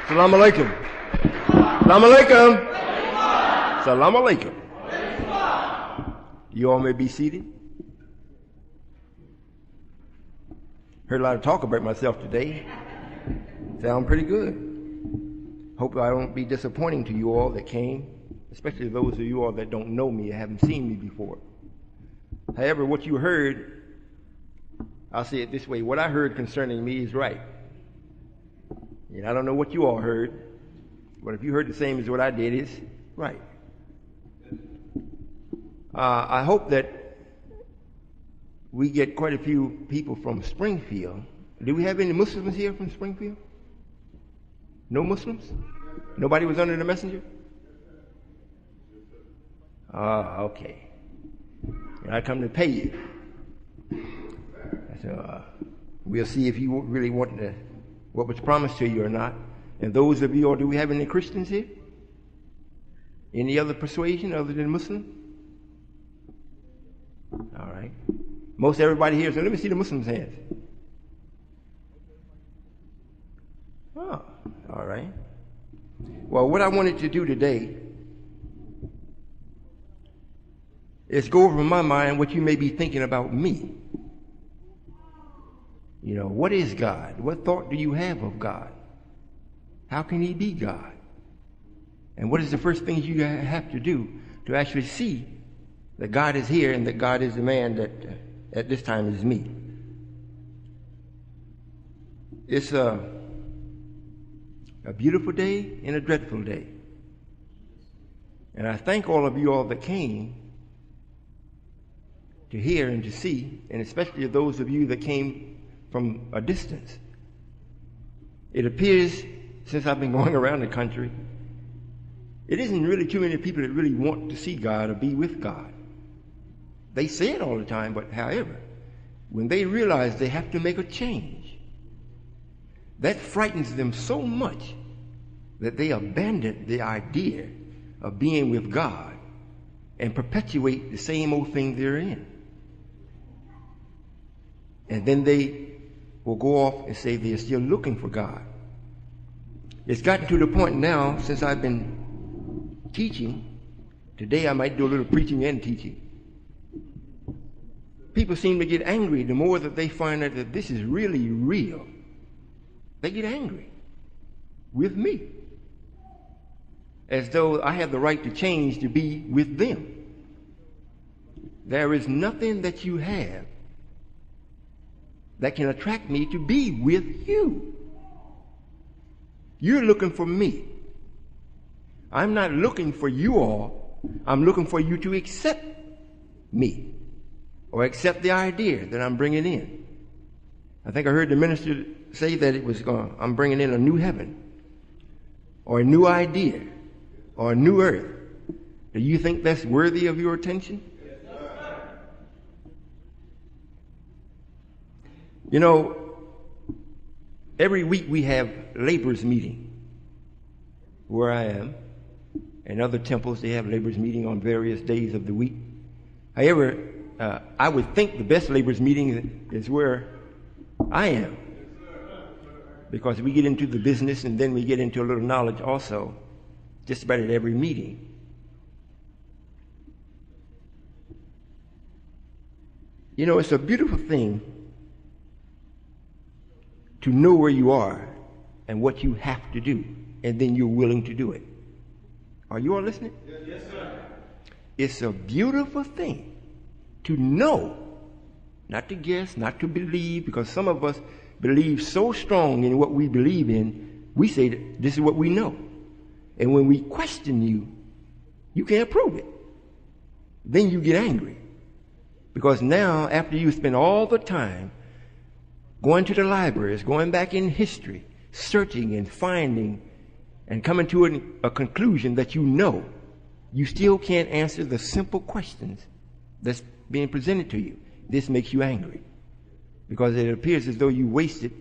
Salam alaikum. Salam alaikum. Salam alaikum. You all may be seated. Heard a lot of talk about myself today. Sound pretty good. Hope I don't be disappointing to you all that came, especially those of you all that don't know me or haven't seen me before. However, what you heard, I'll say it this way, what I heard concerning me is right. And I don't know what you all heard, but if you heard the same as what I did, it's right. I hope that we get quite a few people from Springfield. Do we have any Muslims here from Springfield? No Muslims? Nobody was under the messenger? Okay. And I come to pay you. So we'll see if you really want what was promised to you or not. And those of you, or do we have any Christians here? Any other persuasion other than Muslim? All right. Most everybody here, so let me see the Muslims' hands. Oh, all right. Well, what I wanted to do today is go over in my mind what you may be thinking about me. You know, what is God? What thought do you have of God? How can He be God? And what is the first thing you have to do to actually see that God is here and that God is the man that at this time is me? It's a beautiful day and a dreadful day. And I thank all of you all that came to hear and to see, and especially those of you that came from a distance. It appears, since I've been going around the country, it isn't really too many people that really want to see God or be with God. They say it all the time, but however, when they realize they have to make a change, that frightens them so much that they abandon the idea of being with God and perpetuate the same old thing they're in. And then they will go off and say they're still looking for God. It's gotten to the point now, since I've been teaching, today I might do a little preaching and teaching. People seem to get angry the more that they find out that this is really real. They get angry with me, as though I have the right to change to be with them. There is nothing that you have that can attract me to be with you. You're looking for me. I'm not looking for you all. I'm looking for you to accept me or accept the idea that I'm bringing in. I think I heard the minister say that it was I'm bringing in a new heaven or a new idea or a new earth. Do you think that's worthy of your attention? You know, every week we have laborers meeting where I am, and other temples, they have laborers meeting on various days of the week. However, I would think the best laborers meeting is where I am, because we get into the business and then we get into a little knowledge also, just about at every meeting. You know, it's a beautiful thing to know where you are and what you have to do, and then you're willing to do it. Are you all listening? Yes, sir. It's a beautiful thing to know, not to guess, not to believe, because some of us believe so strong in what we believe in, we say that this is what we know. And when we question you, you can't prove it. Then you get angry. Because now, after you spend all the time going to the libraries, going back in history, searching and finding and coming to a conclusion that you know, you still can't answer the simple questions that's being presented to you. This makes you angry because it appears as though you wasted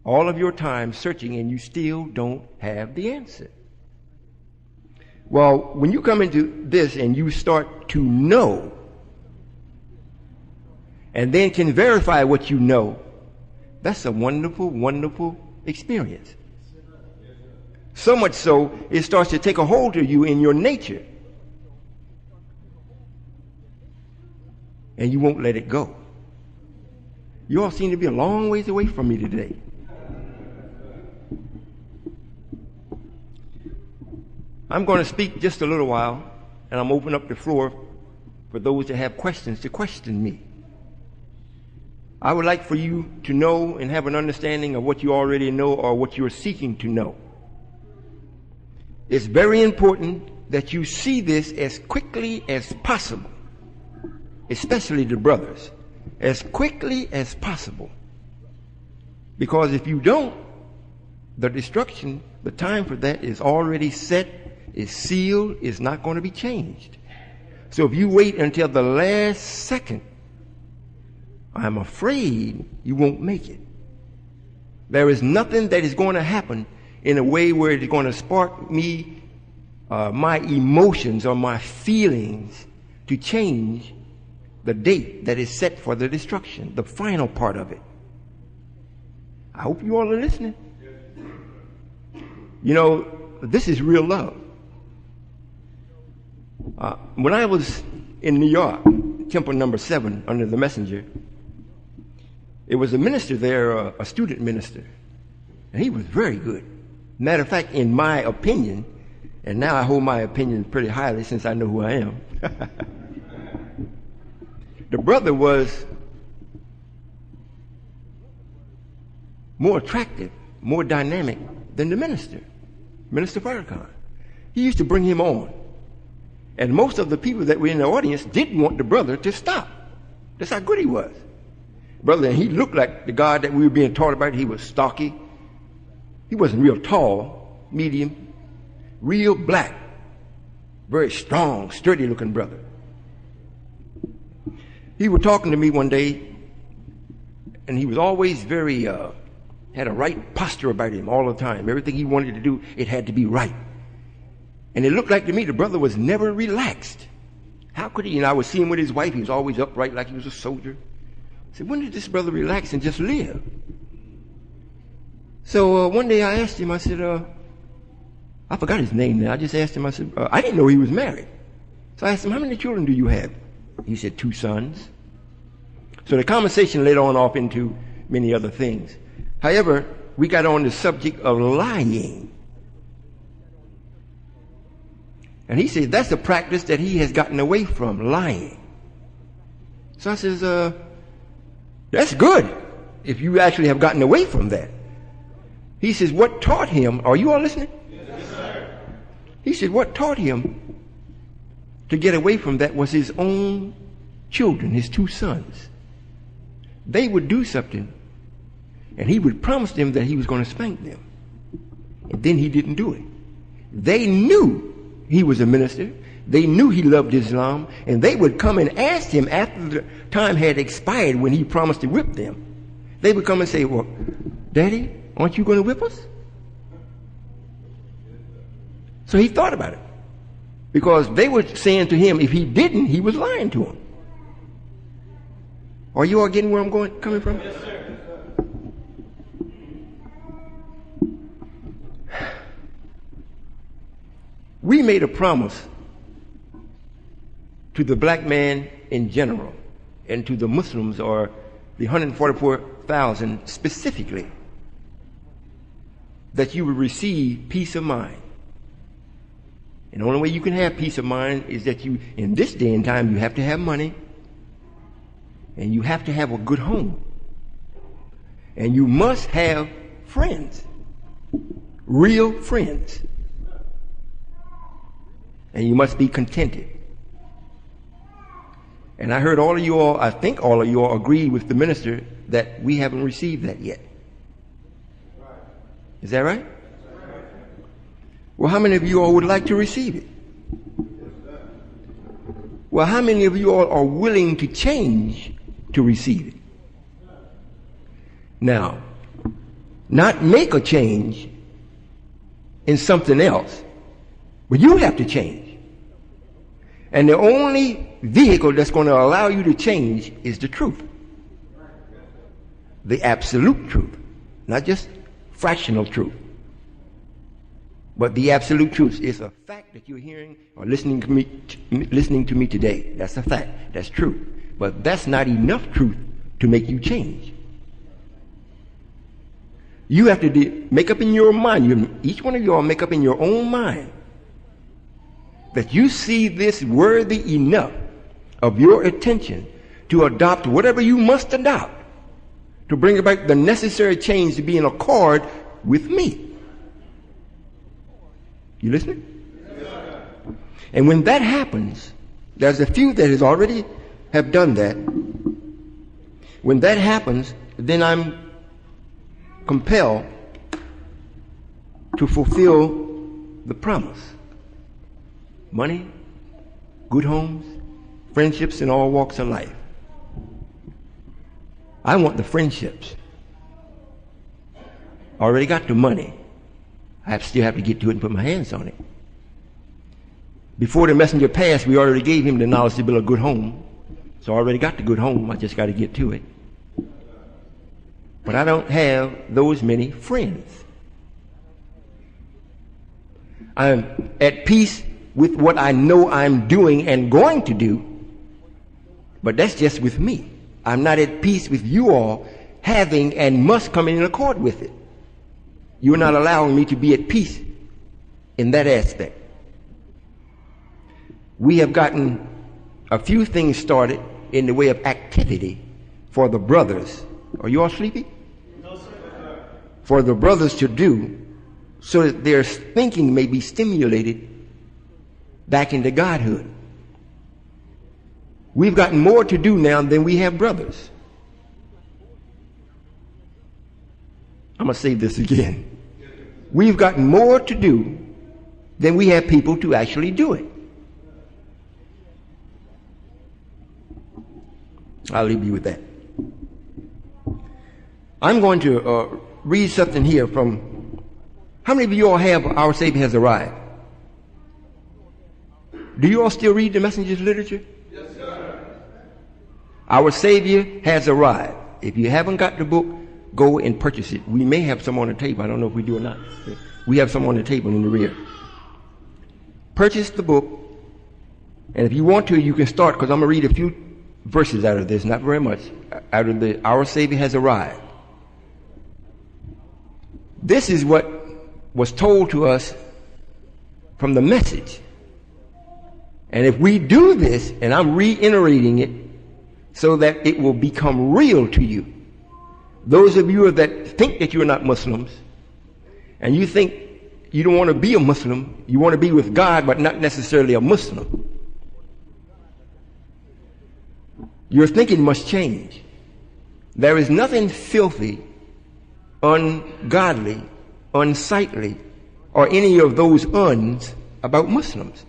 all of your time searching and you still don't have the answer. Well, when you come into this and you start to know and then can verify what you know, that's a wonderful, wonderful experience. So much so, it starts to take a hold of you in your nature. And you won't let it go. You all seem to be a long ways away from me today. I'm going to speak just a little while, and I'm opening up the floor for those that have questions to question me. I would like for you to know and have an understanding of what you already know or what you're seeking to know. It's very important that you see this as quickly as possible, especially the brothers, as quickly as possible. Because if you don't, the destruction, the time for that is already set, is sealed, is not going to be changed. So if you wait until the last second, I'm afraid you won't make it. There is nothing that is going to happen in a way where it's going to spark me, my emotions or my feelings to change the date that is set for the destruction, the final part of it. I hope you all are listening. You know, this is real love. When I was in New York, Temple number 7, under the Messenger, it was a minister there, a student minister, and he was very good. Matter of fact, in my opinion, and now I hold my opinion pretty highly since I know who I am, the brother was more attractive, more dynamic than the minister, Minister Farrakhan. He used to bring him on. And most of the people that were in the audience didn't want the brother to stop. That's how good he was. Brother, and he looked like the God that we were being taught about. He was stocky. He wasn't real tall, medium, real black, very strong, sturdy looking brother. He was talking to me one day, and he was always very, had a right posture about him all the time. Everything he wanted to do, it had to be right. And it looked like to me the brother was never relaxed. How could he? And I would see him with his wife. He was always upright like he was a soldier. I said, when did this brother relax and just live? So one day I asked him, I said, I forgot his name now. I just asked him, I said, I didn't know he was married. So I asked him, how many children do you have? He said, 2 sons. So the conversation led on off into many other things. However, we got on the subject of lying. And he said that's a practice that he has gotten away from, lying. So I says, that's good if you actually have gotten away from that. He says, what taught him, are you all listening? Yes, sir. He said, what taught him to get away from that was his own children, his 2 sons. They would do something, and he would promise them that he was going to spank them. And then he didn't do it. They knew he was a minister. They knew he loved Islam, and they would come and ask him after the time had expired when he promised to whip them. They would come and say, well, Daddy, aren't you going to whip us? So he thought about it, because they were saying to him if he didn't, he was lying to them. Are you all getting where I'm coming from? Yes, sir. We made a promise to the black man in general and to the Muslims, or the 144,000 specifically, that you will receive peace of mind. And the only way you can have peace of mind is that you, in this day and time, you have to have money, and you have to have a good home, and you must have friends, real friends. And you must be contented. And I heard all of you all, I think all of you all agreed with the minister that we haven't received that yet. Is that right? Well, how many of you all would like to receive it? Well, how many of you all are willing to change to receive it? Now, not make a change in something else, but you have to change. And the only vehicle that's going to allow you to change is the truth. The absolute truth, not just fractional truth. But the absolute truth is a fact that you're hearing or listening to me today. That's a fact. That's true. But that's not enough truth to make you change. You have to make up in your mind. Each one of you all make up in your own mind that you see this worthy enough of your attention to adopt whatever you must adopt to bring about the necessary change to be in accord with me. You listening? Yes. And when that happens, there's a few that has already have done that. When that happens, then I'm compelled to fulfill the promise. Money, good homes, friendships in all walks of life. I want the friendships. Already got the money. I still have to get to it and put my hands on it. Before the messenger passed, we already gave him the knowledge to build a good home. So I already got the good home. I just got to get to it. But I don't have those many friends. I'm at peace with what I know I'm doing and going to do, but that's just with me. I'm not at peace with you all having and must come in accord with it. You're not allowing me to be at peace in that aspect. We have gotten a few things started in the way of activity for the brothers. Are you all sleepy? No, sir. For the brothers to do so that their thinking may be stimulated back into Godhood. We've gotten more to do now than we have brothers. I'm going to say this again. We've gotten more to do than we have people to actually do it. I'll leave you with that. I'm going to read something here from, how many of you all have Our Savior Has Arrived? Do you all still read the Messenger's literature? Yes, sir. Our Savior Has Arrived. If you haven't got the book, go and purchase it. We may have some on the table. I don't know if we do or not. We have some on the table in the rear. Purchase the book, and if you want to, you can start, because I'm going to read a few verses out of this, not very much, out of the Our Savior Has Arrived. This is what was told to us from the message. And if we do this, and I'm reiterating it so that it will become real to you, those of you that think that you're not Muslims, and you think you don't want to be a Muslim, you want to be with God, but not necessarily a Muslim, your thinking must change. There is nothing filthy, ungodly, unsightly, or any of those uns about Muslims.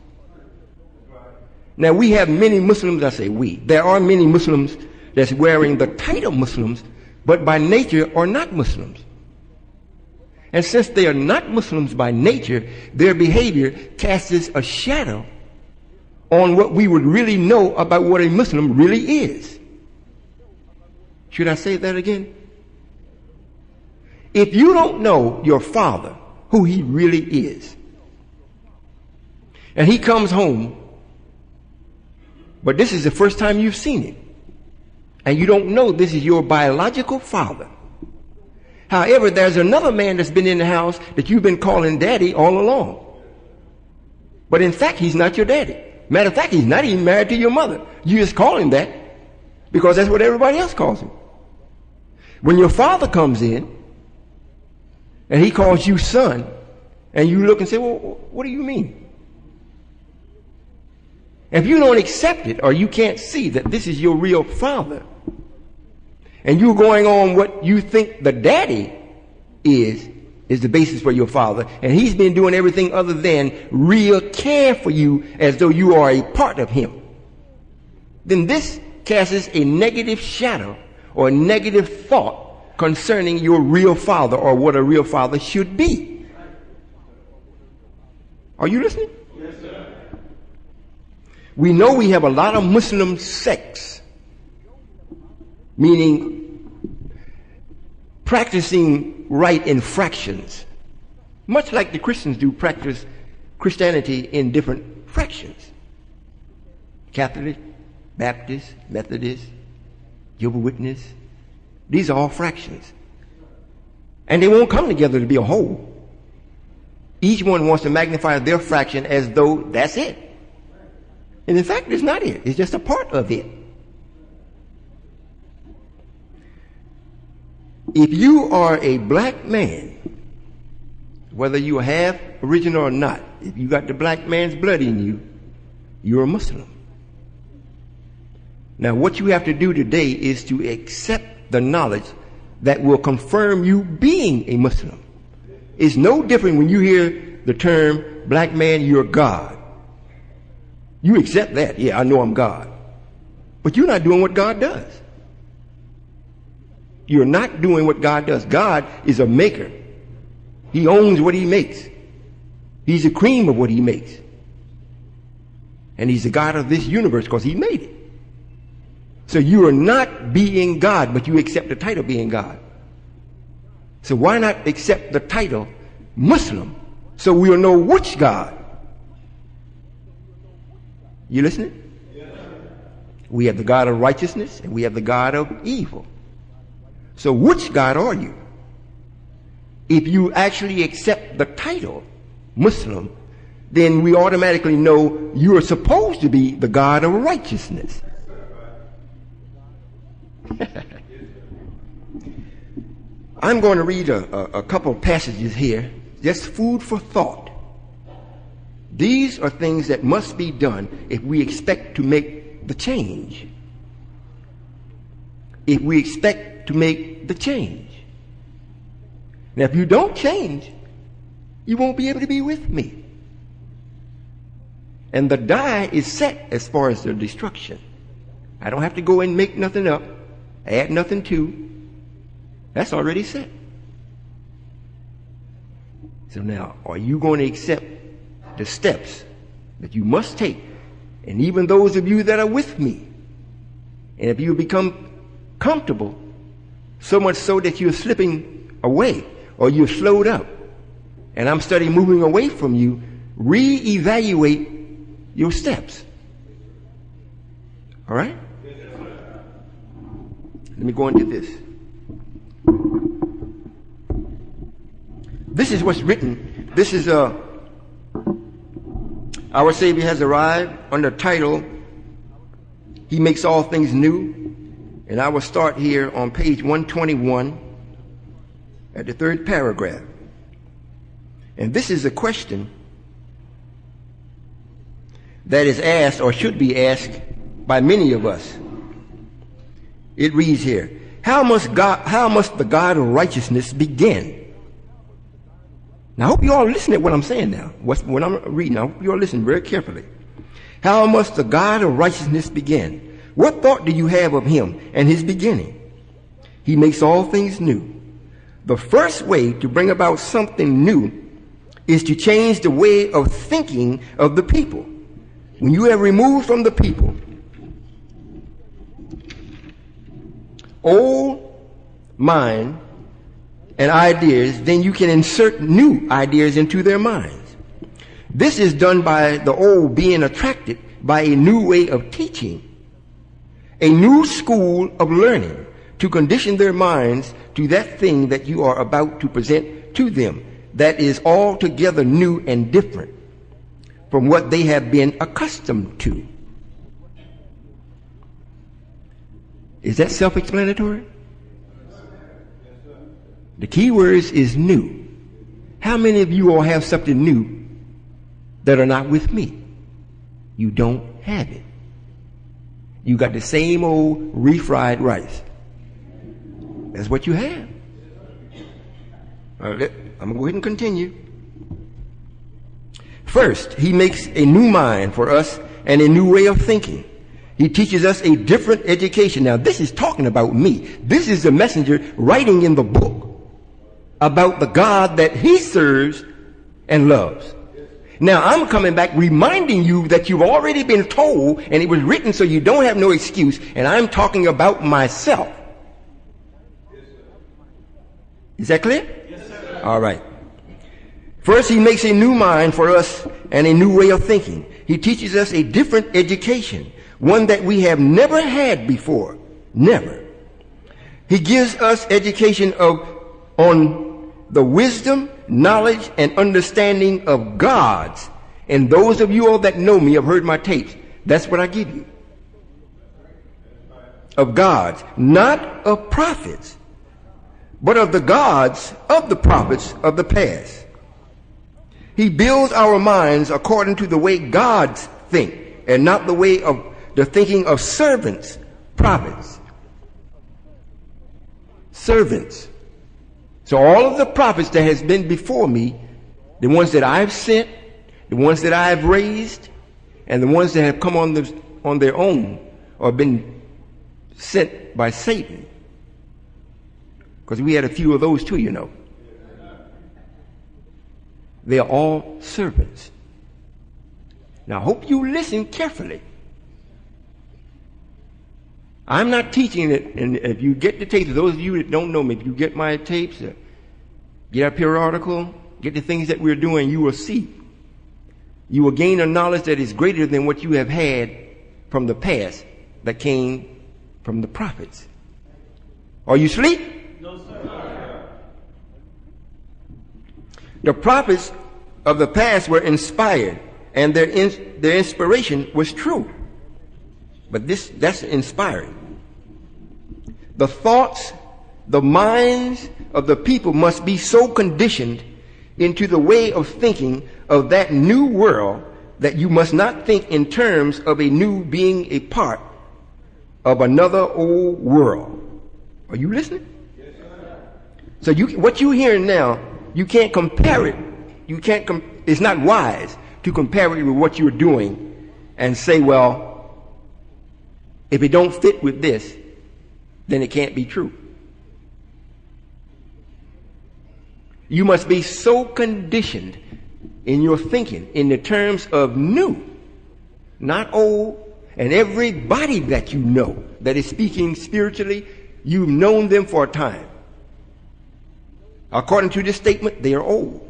Now, we have many Muslims, I say we, there are many Muslims that's wearing the title Muslims, but by nature are not Muslims. And since they are not Muslims by nature, their behavior casts a shadow on what we would really know about what a Muslim really is. Should I say that again? If you don't know your father, who he really is, and he comes home, but this is the first time you've seen him, and you don't know this is your biological father. However, there's another man that's been in the house that you've been calling daddy all along. But in fact, he's not your daddy. Matter of fact, he's not even married to your mother. You just call him that because that's what everybody else calls him. When your father comes in and he calls you son, and you look and say, well, what do you mean? If you don't accept it, or you can't see that this is your real father, and you're going on what you think the daddy is the basis for your father, and he's been doing everything other than real care for you as though you are a part of him, then this casts a negative shadow or a negative thought concerning your real father, or what a real father should be. Are you listening? Yes, sir. We know we have a lot of Muslim sects, meaning practicing right infractions, Much like the Christians do practice Christianity in different fractions. Catholic, Baptist, Methodist, Jehovah's Witness. These are all fractions. And they won't come together to be a whole. Each one wants to magnify their fraction as though that's it. And in fact, it's not it. It's just a part of it. If you are a black man, whether you are half original or not, if you got the black man's blood in you, you're a Muslim. Now, what you have to do today is to accept the knowledge that will confirm you being a Muslim. It's no different when you hear the term, black man, you're God. You accept that. Yeah, I know I'm God. But you're not doing what God does. You're not doing what God does. God is a maker. He owns what he makes. He's the cream of what he makes. And he's the God of this universe because he made it. So you are not being God, but you accept the title being God. So why not accept the title Muslim so we'll know which God? You listening? Yes. We have the God of righteousness and we have the God of evil. So which God are you? If you actually accept the title Muslim, then we automatically know you are supposed to be the God of righteousness. I'm going to read a couple of passages here, just food for thought. These are things that must be done if we expect to make the change. If we expect to make the change. Now, if you don't change, you won't be able to be with me. And the die is set as far as the destruction. I don't have to go and make nothing up, add nothing to. That's already set. So now, are you going to accept the steps that you must take? And even those of you that are with me, and if you become comfortable, so much so that you're slipping away or you're slowed up, and I'm studying moving away from you, reevaluate your steps. All right? Let me go into this. This is what's written. This is Our Savior has arrived under title, He makes all things new. And I will start here on page 121 at the third paragraph. And this is a question that is asked or should be asked by many of us. It reads here, how must the God of righteousness begin? Now, I hope you all listen to what I'm saying now. What I'm reading, I hope you all listen very carefully. How must the God of righteousness begin? What thought do you have of him and his beginning? He makes all things new. The first way to bring about something new is to change the way of thinking of the people. When you have removed from the people old mind and ideas, then you can insert new ideas into their minds. This is done by the old being attracted by a new way of teaching, a new school of learning to condition their minds to that thing that you are about to present to them that is altogether new and different from what they have been accustomed to. Is that self-explanatory? The key word is new. How many of you all have something new that are not with me? You don't have it. You got the same old refried rice. That's what you have. All right, I'm going to go ahead and continue. First, he makes a new mind for us and a new way of thinking. He teaches us a different education. Now, this is talking about me. This is the messenger writing in the book about the God that he serves and loves. Now, I'm coming back reminding you that you've already been told, and it was written so you don't have no excuse, and I'm talking about myself. Is that clear? Yes, sir. All right. First, he makes a new mind for us and a new way of thinking. He teaches us a different education, one that we have never had before. Never. He gives us education on the wisdom, knowledge, and understanding of God's. And those of you all that know me have heard my tapes. That's what I give you. Of God's, not of prophets, but of the gods of the prophets of the past. He builds our minds according to the way gods think, and not the way of the thinking of servants, prophets. Servants. So all of the prophets that has been before me, the ones that I've sent, the ones that I've raised, and the ones that have come on their own or been sent by Satan. Because we had a few of those too, you know. They are all servants. Now, I hope you listen carefully. I'm not teaching it, and if you get the tapes, those of you that don't know me, if you get my tapes, get our periodical, get the things that we're doing, you will see. You will gain a knowledge that is greater than what you have had from the past that came from the prophets. Are you asleep? No, sir. The prophets of the past were inspired, and their inspiration was true. But that's inspiring. The thoughts, the minds of the people must be so conditioned into the way of thinking of that new world that you must not think in terms of a new being a part of another old world. Are you listening? Yes, sir. So what you're hearing now, you can't compare it. It's not wise to compare it with what you're doing and say, well, if it don't fit with this, then it can't be true. You must be so conditioned in your thinking in the terms of new, not old. And everybody that you know that is speaking spiritually, you've known them for a time. According to this statement, they are old.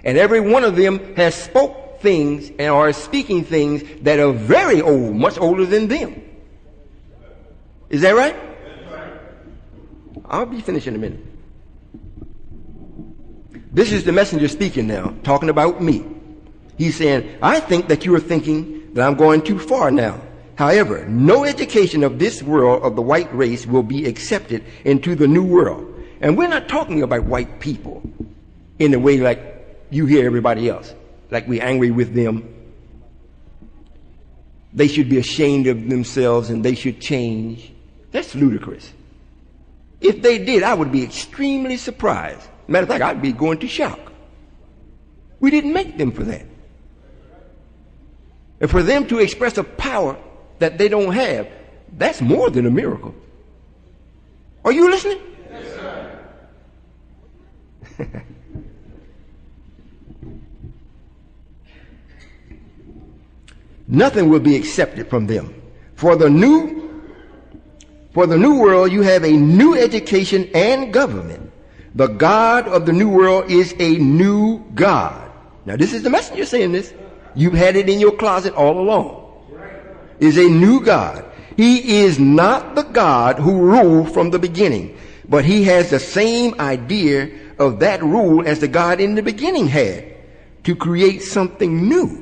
And every one of them has spoke things and are speaking things that are very old, much older than them. Is that right? I'll be finished in a minute. This is the messenger speaking now, talking about me. He's saying, I think that you are thinking that I'm going too far now. However, no education of this world of the white race will be accepted into the new world. And we're not talking about white people in the way like you hear everybody else, like we're angry with them. They should be ashamed of themselves and they should change. That's ludicrous. If they did, I would be extremely surprised. Matter of fact, I'd be going to shock. We didn't make them for that. And for them to express a power that they don't have, that's more than a miracle. Are you listening? Yes, sir. Nothing will be accepted from them. For the new world, you have a new education and government. The God of the new world is a new God. Now, this is the messenger saying this. You've had it in your closet all along. Is a new God. He is not the God who ruled from the beginning, but he has the same idea of that rule as the God in the beginning had, to create something new.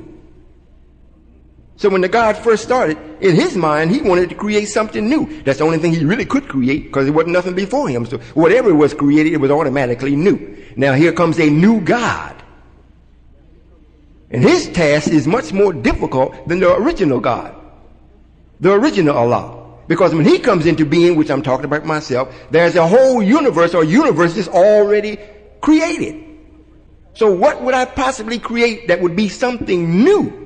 So when the God first started, in his mind, he wanted to create something new. That's the only thing he really could create, because there wasn't nothing before him. So whatever was created, it was automatically new. Now here comes a new God. And his task is much more difficult than the original God, the original Allah. Because when he comes into being, which I'm talking about myself, there's a whole universe or universes already created. So what would I possibly create that would be something new,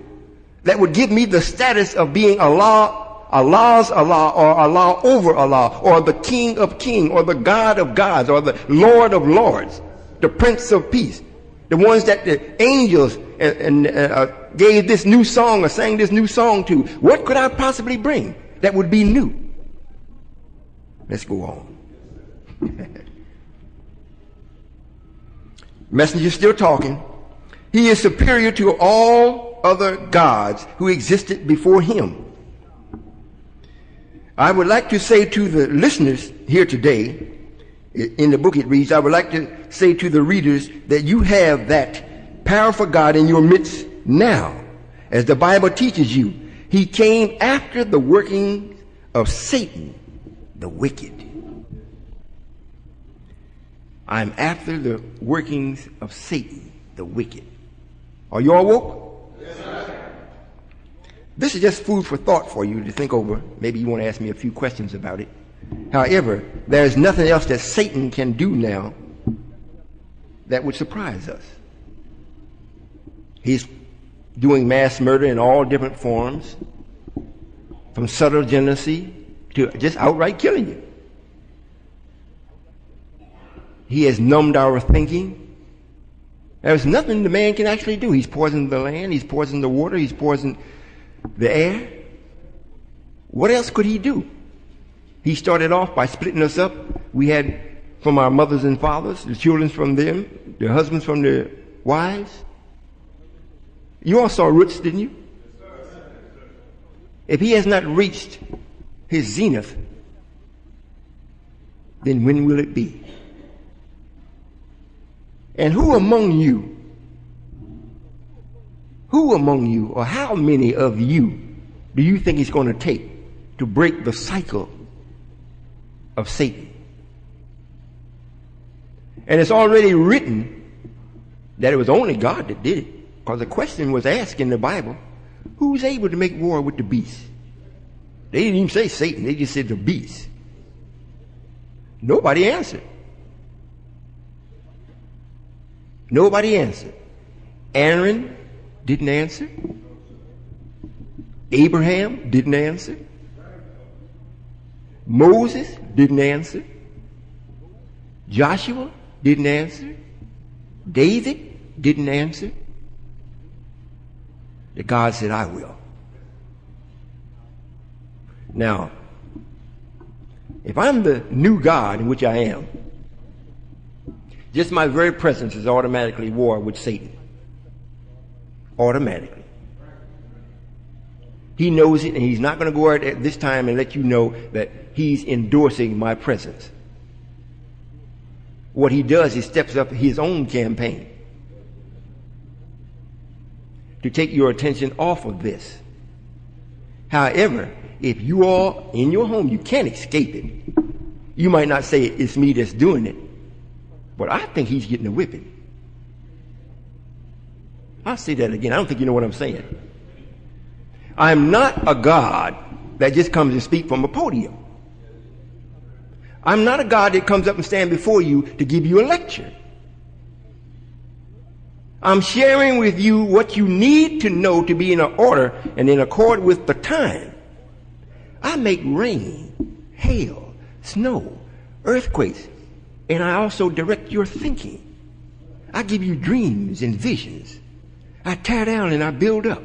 that would give me the status of being Allah, Allah's Allah, or Allah over Allah, or the King of Kings, or the God of Gods, or the Lord of Lords, the Prince of Peace, the ones that the angels gave this new song or sang this new song to? What could I possibly bring that would be new? Let's go on. Messenger's still talking. He is superior to all other gods who existed before him. I would like to say to the listeners here today, in the book it reads, I would like to say to the readers that you have that powerful God in your midst now. As the Bible teaches you, he came after the working of Satan, the wicked. I'm after the workings of Satan, the wicked. Are you all woke? Yes, sir. This is just food for thought for you to think over. Maybe you want to ask me a few questions about it. However, there's nothing else that Satan can do now that would surprise us. He's doing mass murder in all different forms, from subtle jealousy to just outright killing you. He has numbed our thinking. There's nothing the man can actually do. He's poisoned the land, he's poisoned the water, he's poisoned the air. What else could he do? He started off by splitting us up. We had from our mothers and fathers, the children from them, the husbands from their wives. You all saw Roots, didn't you? If he has not reached his zenith, then when will it be? And who among you, or how many of you do you think it's going to take to break the cycle of Satan? And it's already written that it was only God that did it, because the question was asked in the Bible, who's able to make war with the beast? They didn't even say Satan, they just said the beast. Nobody answered. Nobody answered. Aaron didn't answer. Abraham didn't answer. Moses didn't answer. Joshua didn't answer. David didn't answer. That God said, I will. Now, if I'm the new God, in which I am, just my very presence is automatically war with Satan. Automatically. He knows it, and he's not going to go out at this time and let you know that he's endorsing my presence. What he does, he steps up his own campaign to take your attention off of this. However, if you are in your home, you can't escape it. You might not say it's me that's doing it, but I think he's getting a whipping. I'll say that again. I don't think you know what I'm saying. I'm not a God that just comes and speaks from a podium. I'm not a God that comes up and stands before you to give you a lecture. I'm sharing with you what you need to know to be in order and in accord with the time. I make rain, hail, snow, earthquakes, and I also direct your thinking. I give you dreams and visions. I tear down and I build up.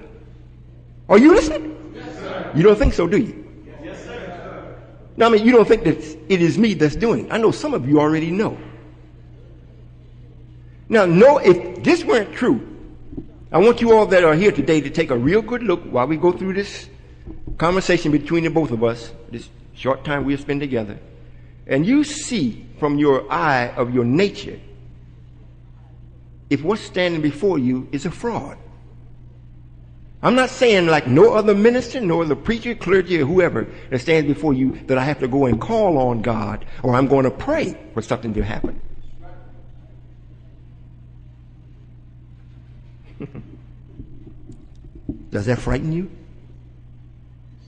Are you listening? Yes, sir. You don't think so, do you? Yes, sir. No, I mean, you don't think that it is me that's doing it. I know some of you already know. Now, no, if this weren't true, I want you all that are here today to take a real good look while we go through this conversation between the both of us, this short time we'll spend together, and you see from your eye of your nature if what's standing before you is a fraud. I'm not saying like no other minister, no other preacher, clergy, or whoever that stands before you that I have to go and call on God or I'm going to pray for something to happen. Does that frighten you?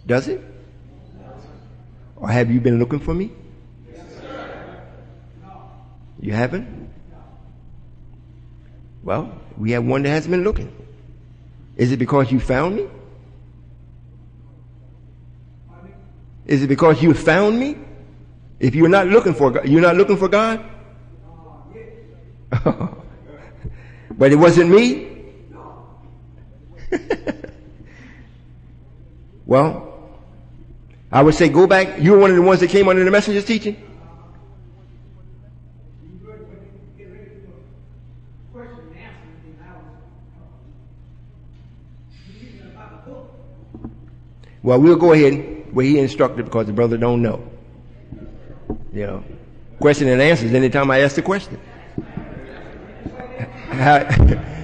Does it? Or have you been looking for me? You haven't? Well, we have one that hasn't been looking. Is it because you found me? Is it because you found me? If you're not looking for God, you're not looking for God? But it wasn't me? Well, I would say go back. You were one of the ones that came under the messenger's teaching? Well, we'll go ahead where he instructed because the brother don't know. You know, question and answers anytime I ask the question.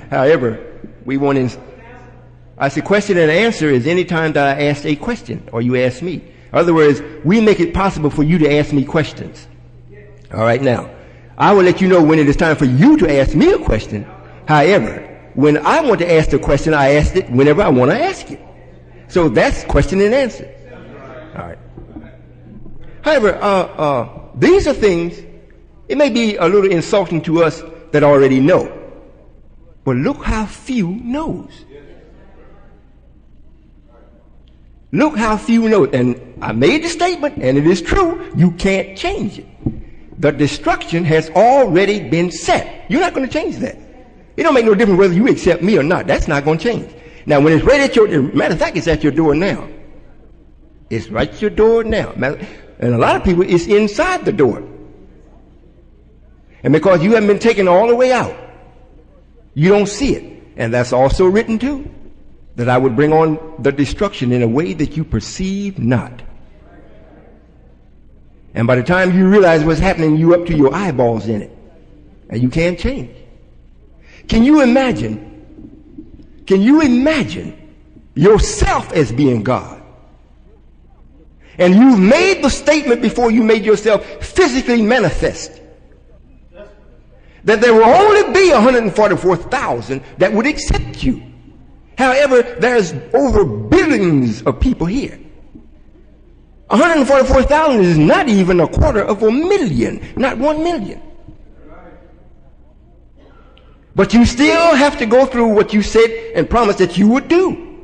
However, we want to. I say question and answer is any time that I ask a question or you ask me. In other words, we make it possible for you to ask me questions. All right, now, I will let you know when it is time for you to ask me a question. However, when I want to ask the question, I ask it whenever I want to ask it. So that's question and answer. All right. However, these are things, it may be a little insulting to us that already know. But look how few knows. Look how few know. And I made the statement, and it is true, you can't change it. The destruction has already been set. You're not going to change that. It don't make no difference whether you accept me or not. That's not going to change. Now, when it's right at your, matter of fact, it's at your door now. It's right at your door now. And a lot of people, it's inside the door. And because you haven't been taken all the way out, you don't see it. And that's also written too, that I would bring on the destruction in a way that you perceive not. And by the time you realize what's happening, you up to your eyeballs in it. And you can't change. Can you imagine yourself as being God? And you've made the statement before you made yourself physically manifest that there will only be 144,000 that would accept you. However, there's over billions of people here. 144,000 is not even a quarter of a million, not 1 million. But you still have to go through what you said and promised that you would do.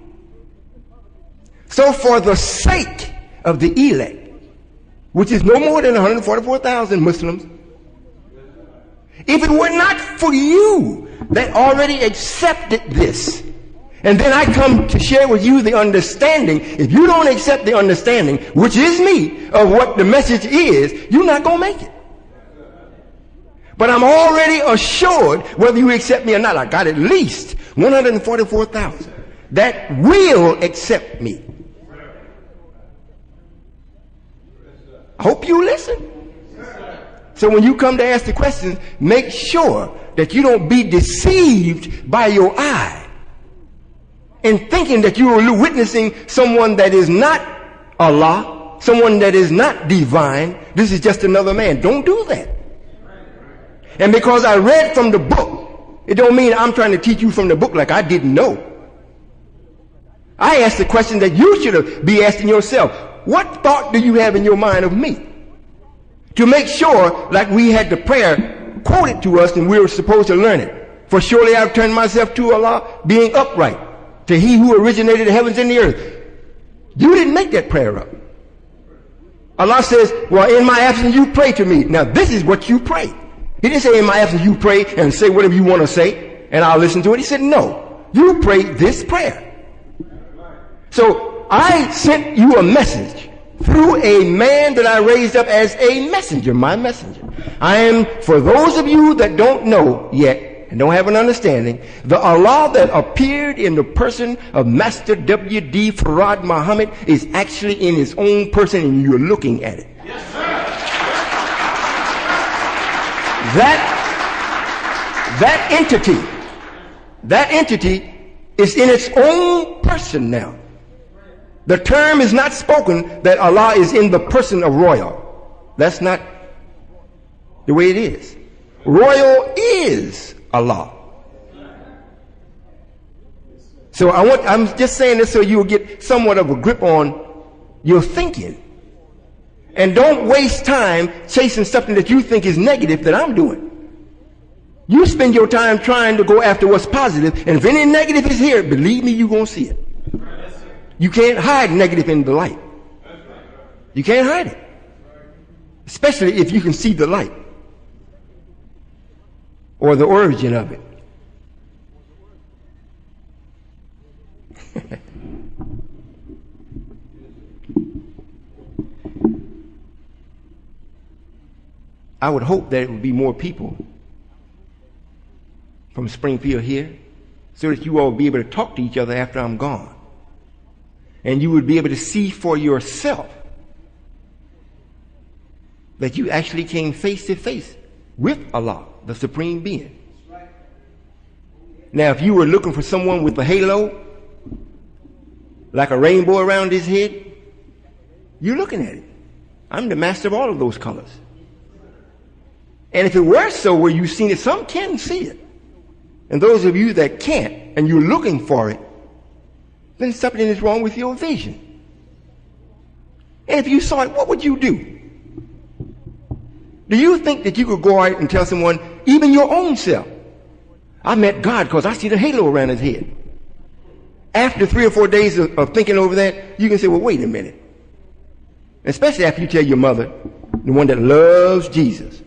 So for the sake of the elect, which is no more than 144,000 Muslims, if it were not for you that already accepted this, and then I come to share with you the understanding, if you don't accept the understanding, which is me, of what the message is, you're not going to make it. But I'm already assured, whether you accept me or not, I got at least 144,000 that will accept me. I hope you listen. So when you come to ask the questions, make sure that you don't be deceived by your eye in thinking that you are witnessing someone that is not Allah, someone that is not divine. This is just another man. Don't do that. And because I read from the book, it don't mean I'm trying to teach you from the book like I didn't know. I asked the question that you should be asking yourself. What thought do you have in your mind of me? To make sure, like we had the prayer quoted to us and we were supposed to learn it. For surely I've turned myself to Allah, being upright, to he who originated the heavens and the earth. You didn't make that prayer up. Allah says, well, in my absence you pray to me. Now this is what you pray. He didn't say in my absence you pray and say whatever you want to say and I'll listen to it. He said, no, you pray this prayer. So I sent you a message through a man that I raised up as a messenger, my messenger. I am, for those of you that don't know yet and don't have an understanding, the Allah that appeared in the person of Master W.D. Farad Muhammad is actually in his own person and you're looking at it. Yes, sir. That entity is in its own person now. The term is not spoken that Allah is in the person of Royall. That's not the way it is. Royall is Allah. So I'm just saying this so you'll get somewhat of a grip on your thinking. And don't waste time chasing something that you think is negative that I'm doing. You spend your time trying to go after what's positive, and if any negative is here, believe me, you're going to see it. You can't hide negative in the light. You can't hide it. Especially if you can see the light or the origin of it. I would hope that it would be more people from Springfield here so that you all will be able to talk to each other after I'm gone. And you would be able to see for yourself that you actually came face to face with Allah, the Supreme Being. Now, if you were looking for someone with a halo, like a rainbow around his head, you're looking at it. I'm the master of all of those colors. And if it were so where you've seen it, some can see it. And those of you that can't, and you're looking for it, then something is wrong with your vision. And if you saw it, what would you do? Do you think that you could go out and tell someone, even your own self, I met God because I see the halo around his head? After 3 or 4 days of thinking over that, you can say, well, wait a minute. Especially after you tell your mother, the one that loves Jesus,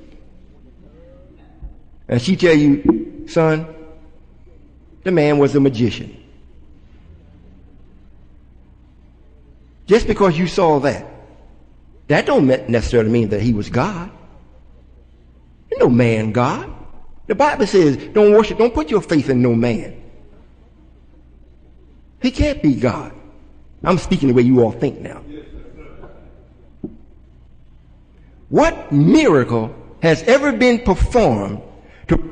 and she tell you, son, the man was a magician. Just because you saw that, that don't necessarily mean that he was God. There's no man God. The Bible says, don't put your faith in no man. He can't be God. I'm speaking the way you all think now. What miracle has ever been performed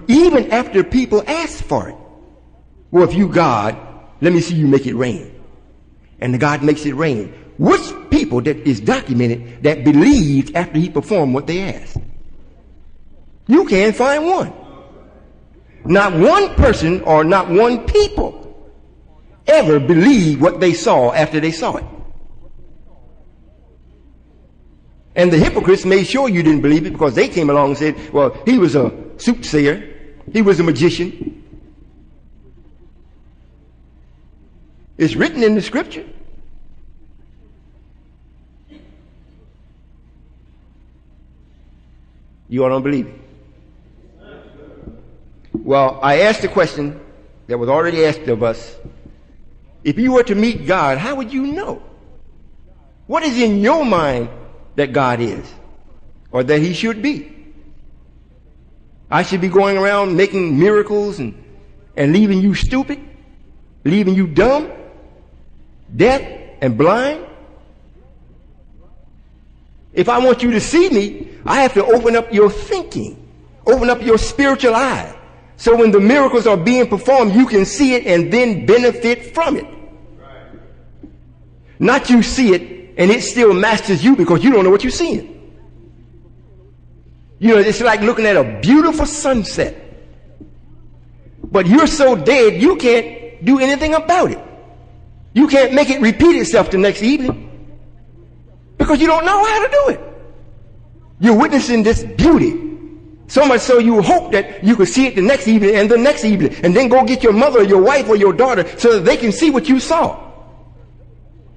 even after people asked for it? Well, if you God, let me see you make it rain. And the God makes it rain. Which people that is documented that believed after he performed what they asked? You can't find one. Not one person or not one people ever believed what they saw after they saw it. And the hypocrites made sure you didn't believe it because they came along and said, well, he was a soothsayer. He was a magician. It's written in the scripture. You all don't believe it? Well, I asked a question that was already asked of us. If you were to meet God, how would you know? What is in your mind that God is or that he should be? I should be going around making miracles and leaving you stupid, leaving you dumb, deaf, and blind? If I want you to see me, I have to open up your thinking, open up your spiritual eye. So when the miracles are being performed, you can see it and then benefit from it. Right. Not you see it and it still masters you because you don't know what you're seeing. You know, it's like looking at a beautiful sunset. But you're so dead, you can't do anything about it. You can't make it repeat itself the next evening because you don't know how to do it. You're witnessing this beauty. So much so you hope that you could see it the next evening and the next evening and then go get your mother or your wife or your daughter so that they can see what you saw.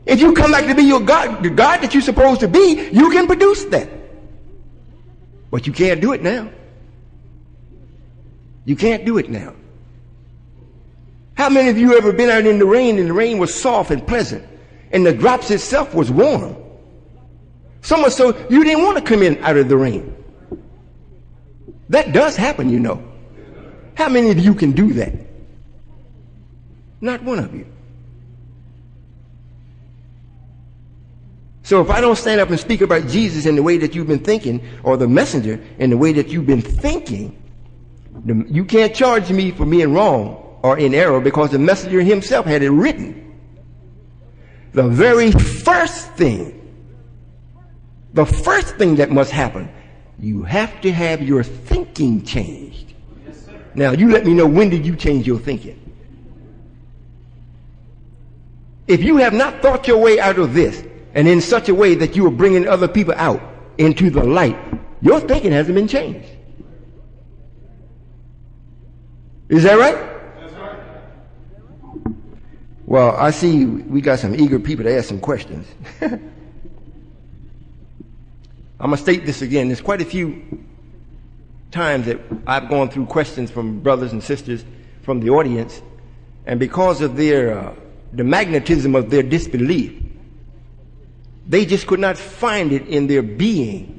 If you come back to be your God, the God that you're supposed to be, you can produce that. But you can't do it now. You can't do it now. How many of you ever been out in the rain and the rain was soft and pleasant and the drops itself was warm? So much so you didn't want to come in out of the rain. That does happen, you know. How many of you can do that? Not one of you. So if I don't stand up and speak about Jesus in the way that you've been thinking, or the messenger in the way that you've been thinking, you can't charge me for being wrong or in error because the messenger himself had it written. The very first thing that must happen, you have to have your thinking changed. Yes, sir. Now, you let me know, when did you change your thinking? If you have not thought your way out of this, and in such a way that you are bringing other people out into the light, your thinking hasn't been changed. Is that right? That's right. Well, I see we got some eager people to ask some questions. I'm going to state this again. There's quite a few times that I've gone through questions from brothers and sisters from the audience, and because of the magnetism of their disbelief, they just could not find it in their being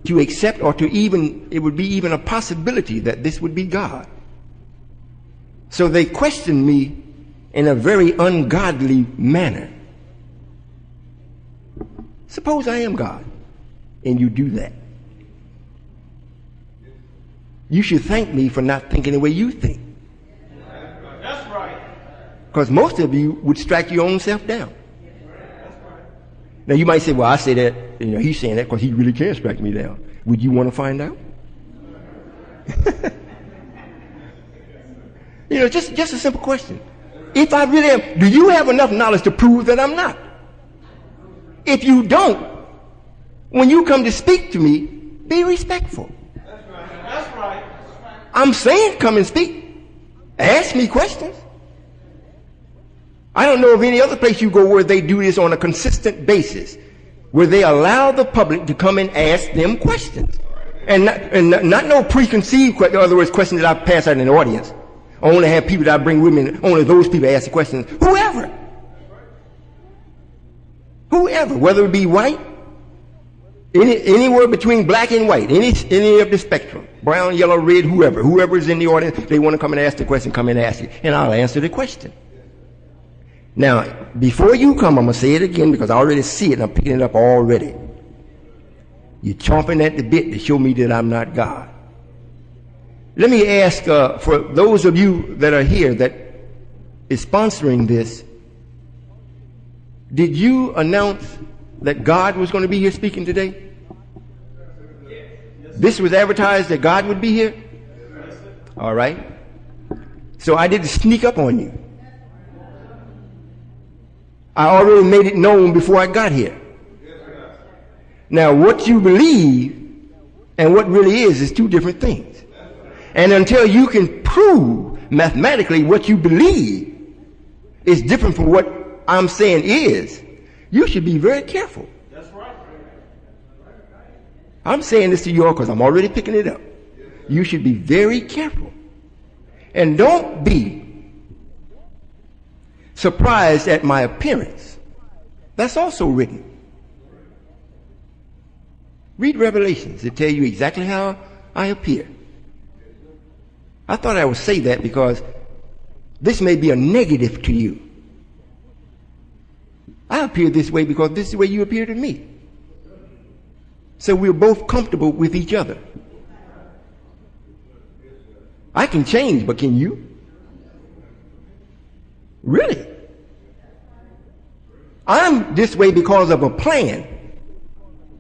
to accept or to even, it would be even a possibility that this would be God. So they questioned me in a very ungodly manner. Suppose I am God and you do that. You should thank me for not thinking the way you think. That's right. Because most of you would strike your own self down. Now you might say, well, I say that, he's saying that because he really can strike me down. Would you want to find out? Just a simple question. If I really am, do you have enough knowledge to prove that I'm not? If you don't, when you come to speak to me, be respectful. That's right. That's right. I'm saying come and speak. Ask me questions. I don't know of any other place you go where they do this on a consistent basis, where they allow the public to come and ask them questions. And not no preconceived questions, in other words, questions that I pass out in the audience. I only have people that I bring with me, and only those people ask the questions. Whoever, whether it be white, anywhere between black and white, any of the spectrum, brown, yellow, red, whoever is in the audience, they want to come and ask the question, come and ask it, and I'll answer the question. Now, before you come, I'm going to say it again because I already see it and I'm picking it up already. You're chomping at the bit to show me that I'm not God. Let me ask, for those of you that are here that is sponsoring this, did you announce that God was going to be here speaking today? This was advertised that God would be here? All right. So I didn't sneak up on you. I already made it known before I got here. Now, what you believe and what really is two different things. And until you can prove mathematically what you believe is different from what I'm saying is, you should be very careful. That's right. I'm saying this to you all because I'm already picking it up. You should be very careful. And don't be surprised at my appearance. That's also written. Read Revelations. It tell you exactly how I appear. I thought I would say that because this may be a negative to you. I appear this way because this is the way you appear to me. So we're both comfortable with each other. I can change, but can you? Really? I'm this way because of a plan.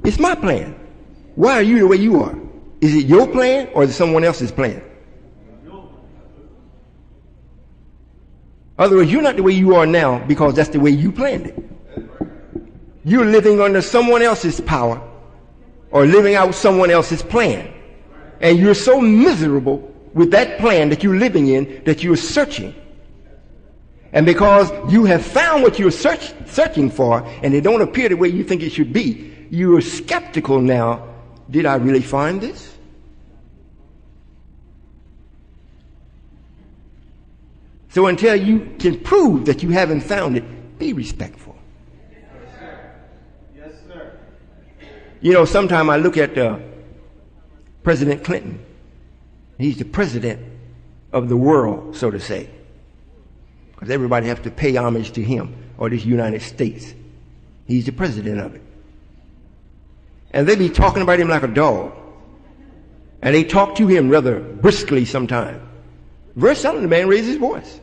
It's my plan. Why are you the way you are? Is it your plan or is it someone else's plan? In other words, you're not the way you are now because that's the way you planned it. You're living under someone else's power or living out someone else's plan. And you're so miserable with that plan that you're living in that you're searching. And because you have found what you're searching for and it don't appear the way you think it should be, you're skeptical now. Did I really find this? So until you can prove that you haven't found it, be respectful. Yes, sir. Sometimes I look at President Clinton. He's the president of the world, so to say. Because everybody has to pay homage to him or this United States. He's the president of it. And they be talking about him like a dog. And they talk to him rather briskly sometimes. Verse 7, the man raised his voice.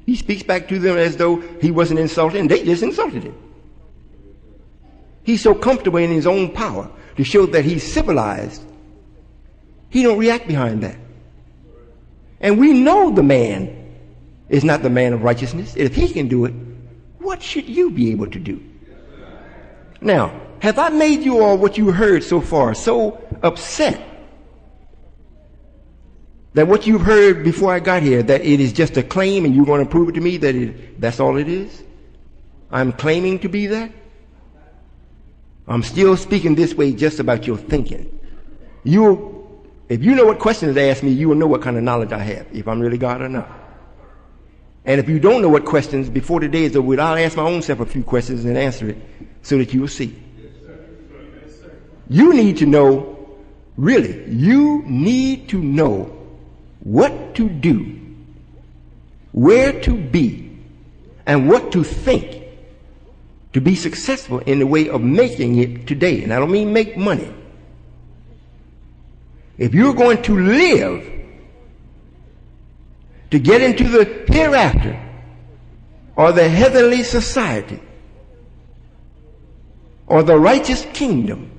He speaks back to them as though he wasn't insulted, and they just insulted him. He's so comfortable in his own power to show that he's civilized. He don't react behind that. And we know the man is not the man of righteousness. If he can do it, what should you be able to do? Now, have I made you all what you heard so far so upset that what you've heard before I got here, that it is just a claim and you're going to prove it to me that that's all it is? I'm claiming to be that? I'm still speaking this way just about your thinking. If you know what questions they ask me, you will know what kind of knowledge I have, if I'm really God or not. And if you don't know what questions, before the day is over, I'll ask my own self a few questions and answer it so that you will see. You need to know, really, you need to know what to do, where to be, and what to think to be successful in the way of making it today. And I don't mean make money. If you're going to live to get into the hereafter or the heavenly society or the righteous kingdom,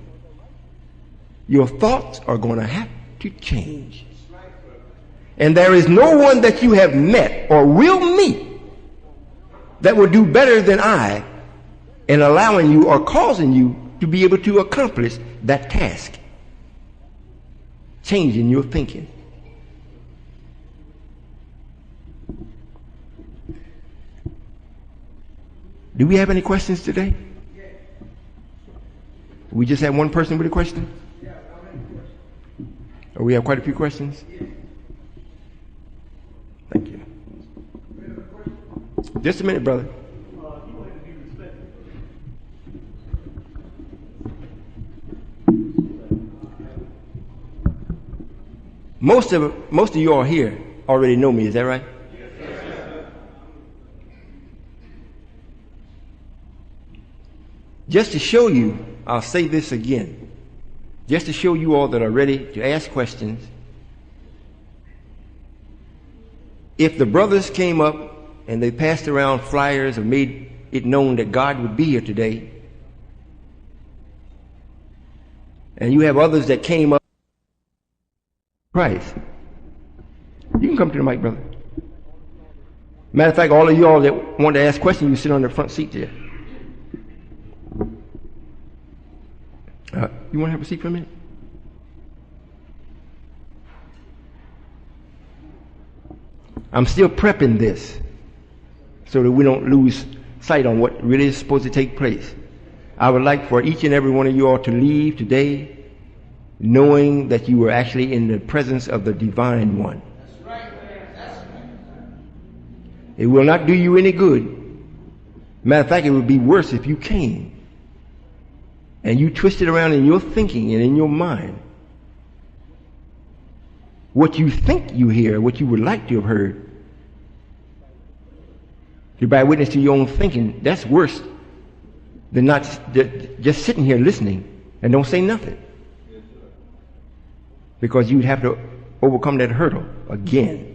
your thoughts are going to have to change. And there is no one that you have met or will meet that will do better than I in allowing you or causing you to be able to accomplish that task. Changing your thinking. Do we have any questions today? We just have one person with a question? Or we have quite a few questions? Thank you. Just a minute, brother. Most of you all here already know me, is that right? Yes. Just to show you, I'll say this again, just to show you all that are ready to ask questions. If the brothers came up and they passed around flyers or made it known that God would be here today, and you have others that came up, Christ. You can come to the mic, brother. Matter of fact, all of you all that want to ask questions, you sit on the front seat there. You want to have a seat for a minute? I'm still prepping this so that we don't lose sight on what really is supposed to take place. I would like for each and every one of you all to leave today knowing that you were actually in the presence of the Divine One. That's right. That's right. It will not do you any good. Matter of fact, it would be worse if you came and you twisted around in your thinking and in your mind what you think you hear, what you would like to have heard. To bear witness to your own thinking, that's worse than not just sitting here listening and don't say nothing. Because you'd have to overcome that hurdle again.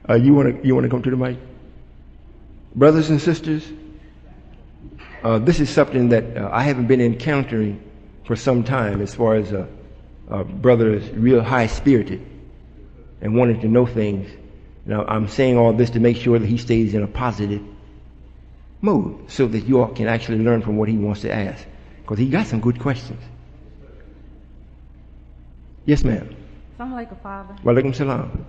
You want to come to the mic? Brothers and sisters, this is something that I haven't been encountering for some time as far as a brother is real high-spirited and wanting to know things. Now, I'm saying all this to make sure that he stays in a positive mode so that you all can actually learn from what he wants to ask. Because he got some good questions. Yes, ma'am. Assalamu alaikum, Father. Wa alaikum salam.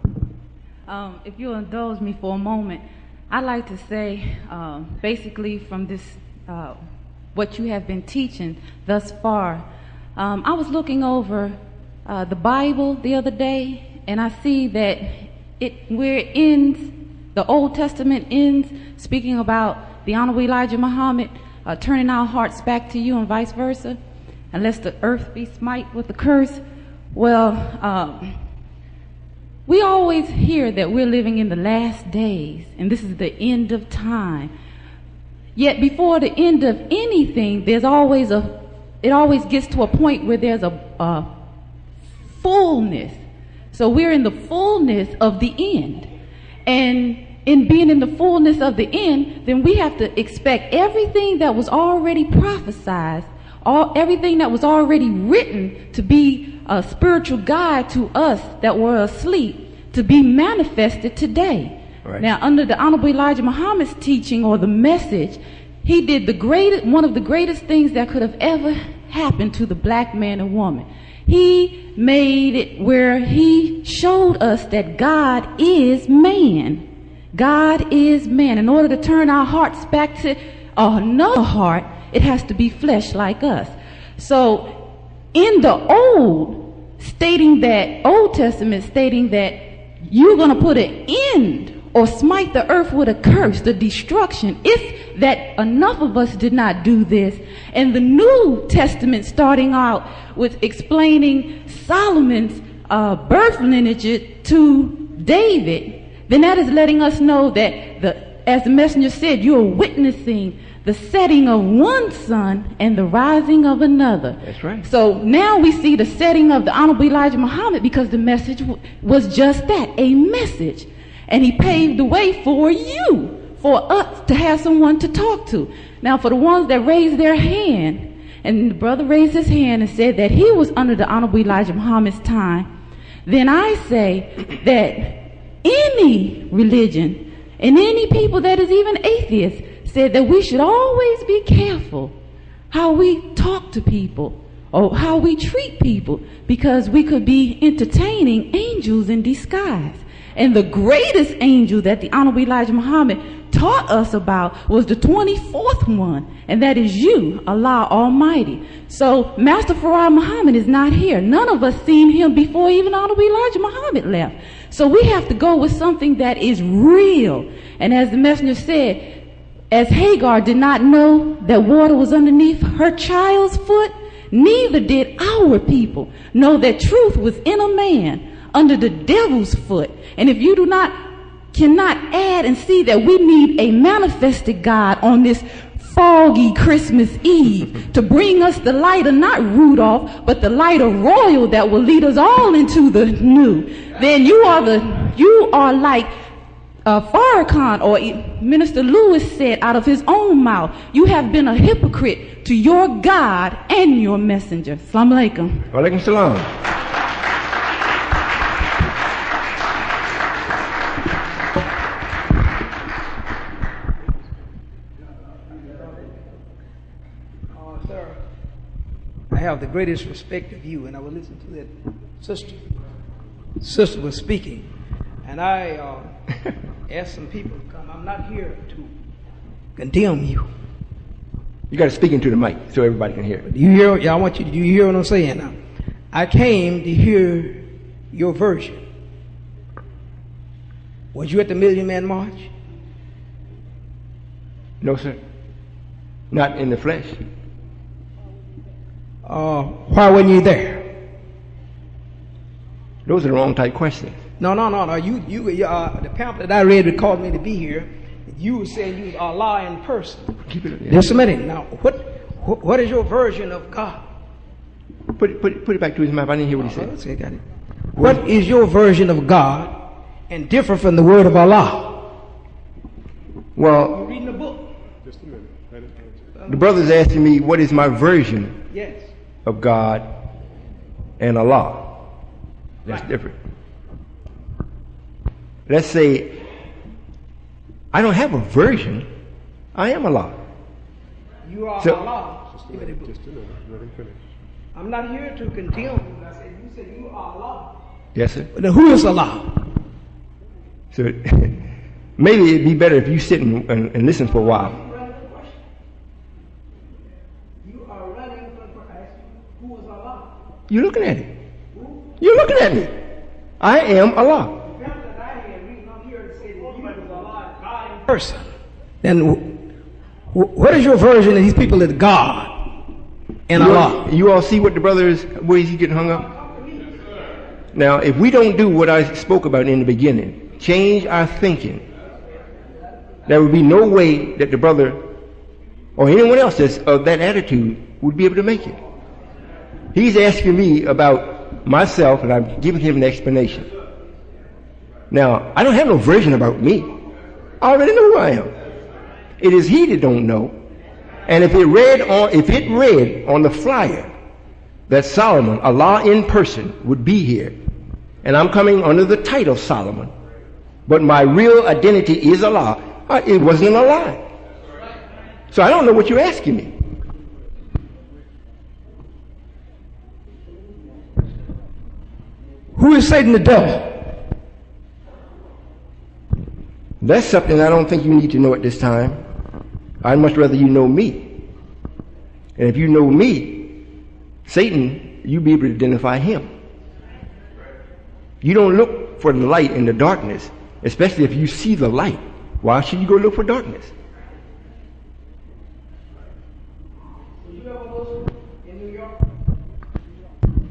If you'll indulge me for a moment, I'd like to say, basically from this, what you have been teaching thus far, I was looking over the Bible the other day, and I see that where it ends, the Old Testament ends speaking about the Honorable Elijah Muhammad turning our hearts back to you and vice versa, unless the earth be smite with a curse. Well, we always hear that we're living in the last days, and this is the end of time. Yet before the end of anything, it always gets to a point where there's a fullness. So we're in the fullness of the end. And in being in the fullness of the end, then we have to expect everything that was already prophesied, everything that was already written to be a spiritual guide to us that were asleep, to be manifested today. Right. Now, under the Honorable Elijah Muhammad's teaching or the message, he did one of the greatest things that could have ever happened to the black man and woman. He made it where he showed us that God is man. God is man. In order to turn our hearts back to another heart, it has to be flesh like us. So in the Old Testament stating that you're going to put an end or smite the earth with a curse, the destruction, it's that enough of us did not do this. And the New Testament starting out with explaining Solomon's birth lineage to David, then that is letting us know that, as the messenger said, you are witnessing the setting of one sun and the rising of another. That's right. So now we see the setting of the Honorable Elijah Muhammad, because the message was just that, a message. And he paved the way for you, for us to have someone to talk to. Now, for the ones that raised their hand, and the brother raised his hand and said that he was under the Honorable Elijah Muhammad's time, then I say that any religion and any people that is even atheists said that we should always be careful how we talk to people or how we treat people, because we could be entertaining angels in disguise. And the greatest angel that the Honorable Elijah Muhammad taught us about was the 24th one, and that is you, Allah Almighty. So Master Farah Muhammad is not here. None of us seen him before even Honorable Elijah Muhammad left. So we have to go with something that is real. And as the messenger said, as Hagar did not know that water was underneath her child's foot, neither did our people know that truth was in a man under the devil's foot. And if you cannot add and see that we need a manifested God on this foggy Christmas Eve to bring us the light of not Rudolph, but the light of Royall that will lead us all into the new, then you are like Farrakhan or Minister Lewis said out of his own mouth, you have been a hypocrite to your God and your messenger. Assalamu alaikum. Wa alaikum salam. Sir, I have the greatest respect of you, and I will listen to that sister. Sister was speaking, and I asked some people to come. I'm not here to condemn you. You got to speak into the mic so everybody can hear. Do you hear? Yeah, I want you to. Do you hear what I'm saying now? I came to hear your version. Was you at the Million Man March? No, sir. Not in the flesh. Why weren't you there? Those are the wrong type questions. No. You the pamphlet I read that caused me to be here. You were saying you was Allah in person. Keep it. Yeah. Just a minute. Now, what is your version of God? Put it back to his mouth. I didn't hear what he said. Okay, got it. What is your version of God and different from the word of Allah? Well, You're reading a book. Just a minute. The brother's asking me what is my version Yes. of God and Allah. That's Right. different. Let's say I don't have a version. I am Allah. You are So- Allah. Just a minute. Let him finish. I'm not here to condemn you. I said you said you are Allah. Yes, sir. Now, who is Allah? So maybe it'd be better if you sit and listen for a while. You are running from asking who is Allah? You're looking at it. You're looking at me. I am Allah. Person. Then what is your version of these people as God and Allah? You all see what the brother is, where is he getting hung up? Now, if we don't do what I spoke about in the beginning, change our thinking, there would be no way that the brother or anyone else that's of that attitude would be able to make it. He's asking me about myself, and I'm giving him an explanation. Now, I don't have no version about me. I already know who I am. It is he that don't know. And if it read on the flyer that Solomon, Allah in person, would be here, and I'm coming under the title Solomon, but my real identity is Allah, it wasn't a lie. So I don't know what you're asking me. Who is Satan the devil? That's something I don't think you need to know at this time. I'd much rather you know me. And if you know me, Satan, you'll be able to identify him. You don't look for the light in the darkness, especially if you see the light. Why should you go look for darkness?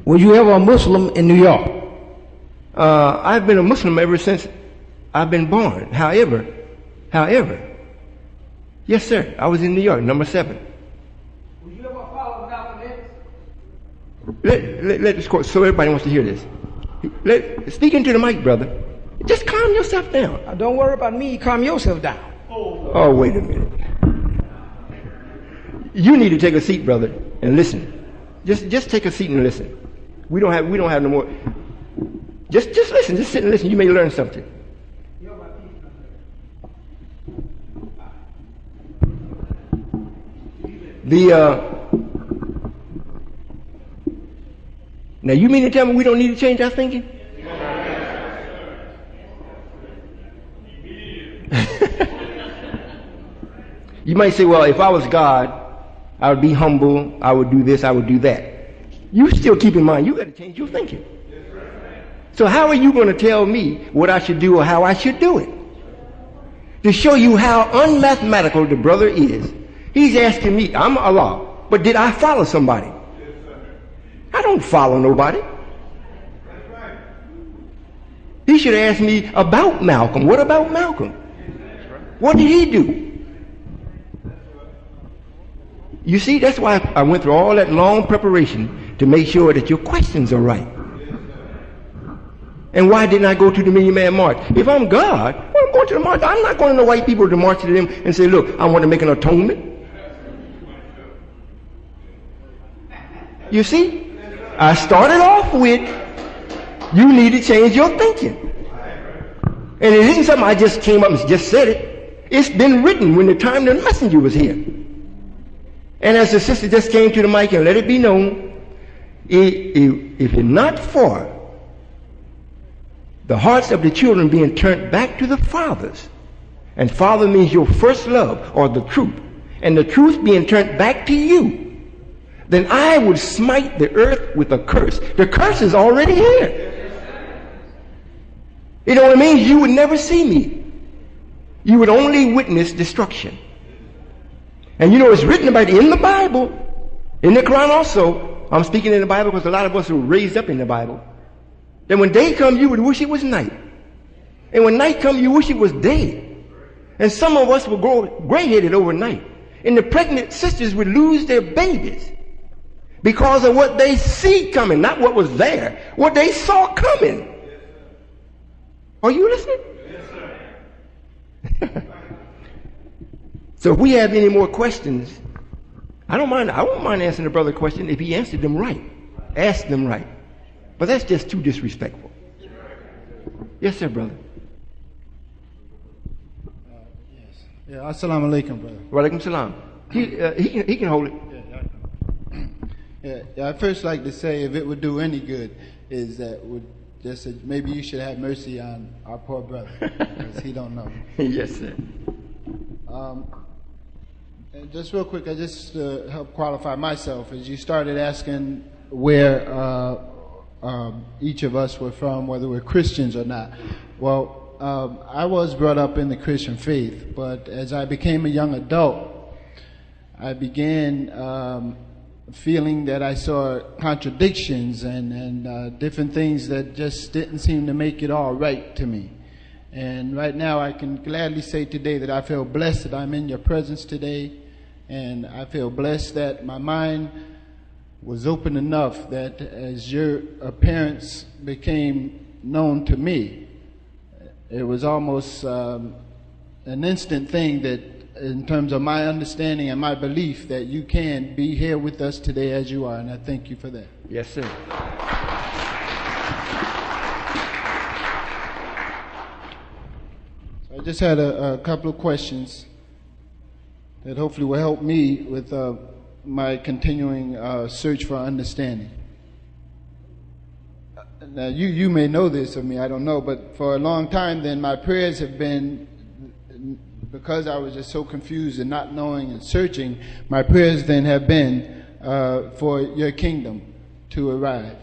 Were you ever a Muslim in New York? I've been a Muslim ever since I've been born. However, yes, sir, I was in New York, number 7. Were you ever follow Malcolm X? Let this quote, so everybody wants to hear this. Speak into the mic, brother. Just calm yourself down. Now, don't worry about me. Calm yourself down. Oh, wait a minute. You need to take a seat, brother, and listen. Just take a seat and listen. We don't have no more. Just listen. Just sit and listen. You may learn something. Now you mean to tell me we don't need to change our thinking? You might say, well, if I was God, I would be humble, I would do this, I would do that. You still keep in mind, you got to change your thinking. So how are you going to tell me what I should do or how I should do it? To show you how unmathematical the brother is, he's asking me, I'm Allah, but did I follow somebody? I don't follow nobody. He should ask me about Malcolm. What about Malcolm? What did he do? You see, that's why I went through all that long preparation to make sure that your questions are right. And why didn't I go to the Million Man March? If I'm God, well, I'm going to the march. I'm not going to the white people to march to them and say, look, I want to make an atonement. You see, I started off with, you need to change your thinking. And it isn't something I just came up and just said it. It's been written when the time the messenger was here. And as the sister just came to the mic and let it be known, if it's not for the hearts of the children being turned back to the fathers, and father means your first love or the truth, and the truth being turned back to you, then I would smite the earth with a curse. The curse is already here. It only means you would never see me. You would only witness destruction. And you know, it's written about it in the Bible, in the Quran also. I'm speaking in the Bible because a lot of us were raised up in the Bible. That when day comes, you would wish it was night. And when night comes, you wish it was day. And some of us will grow gray-headed overnight. And the pregnant sisters would lose their babies because of what they see coming, not what was there, what they saw coming. Are you listening? Yes, sir. So if we have any more questions, I won't mind answering the brother question if he answered them right. Ask them right. But that's just too disrespectful. Yes, sir, brother. Yes. Yeah, assalamu alaikum, brother. Wa alaikum salam. He can hold it. Yeah, I'd first like to say, if it would do any good, is that maybe you should have mercy on our poor brother, because he don't know. Yes, sir. And just real quick, I just help qualify myself. As you started asking where each of us were from, whether we're Christians or not. Well, I was brought up in the Christian faith, but as I became a young adult, I began feeling that I saw contradictions and different things that just didn't seem to make it all right to me. And right now I can gladly say today that I feel blessed that I'm in your presence today, and I feel blessed that my mind was open enough that as your appearance became known to me, it was almost an instant thing that in terms of my understanding and my belief that you can be here with us today as you are, and I thank you for that. Yes, sir. I just had a couple of questions that hopefully will help me with my continuing search for understanding. Now, you may know this of me, I don't know, but for a long time then, my prayers have been, because I was just so confused and not knowing and searching, my prayers then have been for your kingdom to arrive.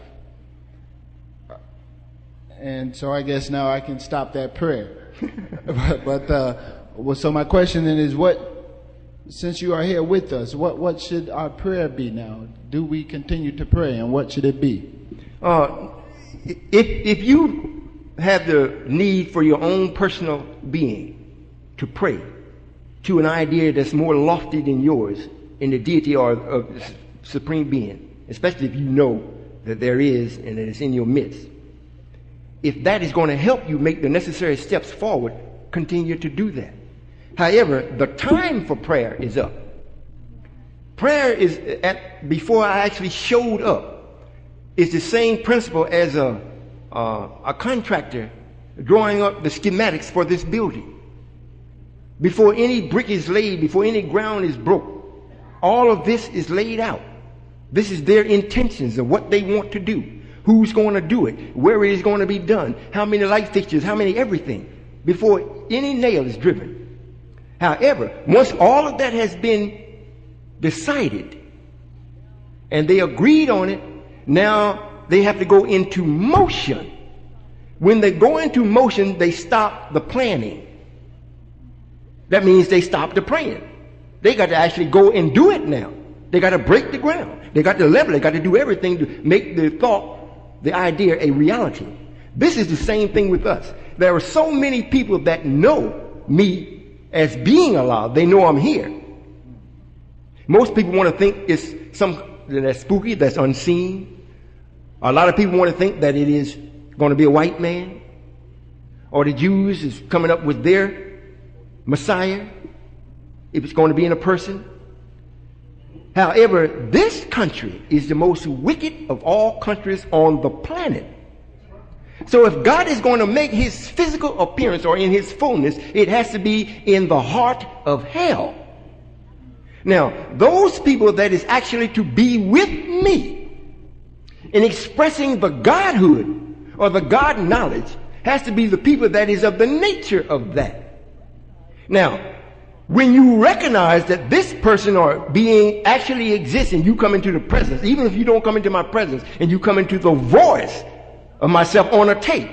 And so I guess now I can stop that prayer. So my question then is, what since you are here with us, what should our prayer be now? Do we continue to pray, and what should it be? If you have the need for your own personal being to pray to an idea that's more lofty than yours in the deity or of the supreme being, especially if you know that there is and that it's in your midst, if that is going to help you make the necessary steps forward, continue to do that. However, the time for prayer is up. Prayer is before I actually showed up. It's the same principle as a contractor drawing up the schematics for this building. Before any brick is laid, before any ground is broke, all of this is laid out. This is their intentions of what they want to do, who's going to do it, where it is going to be done, how many light fixtures, how many everything, before any nail is driven. However, once all of that has been decided and they agreed on it, now they have to go into motion. When they go into motion, they stop the planning. That means they stop the praying. They got to actually go and do it now. They got to break the ground. They got to level. They got to do everything to make the thought, the idea, a reality. This is the same thing with us. There are so many people that know me as being alive. They know I'm here. Most people want to think it's something that's spooky, that's unseen. A lot of people want to think that it is going to be a white man, or the Jews is coming up with their Messiah, if it's going to be in a person. However, this country is the most wicked of all countries on the planet. So if God is going to make his physical appearance or in his fullness, it has to be in the heart of hell. Now, those people that is actually to be with me in expressing the Godhood or the God knowledge has to be the people that is of the nature of that. Now, when you recognize that this person or being actually exists and you come into the presence, even if you don't come into my presence and you come into the voice of myself on a tape,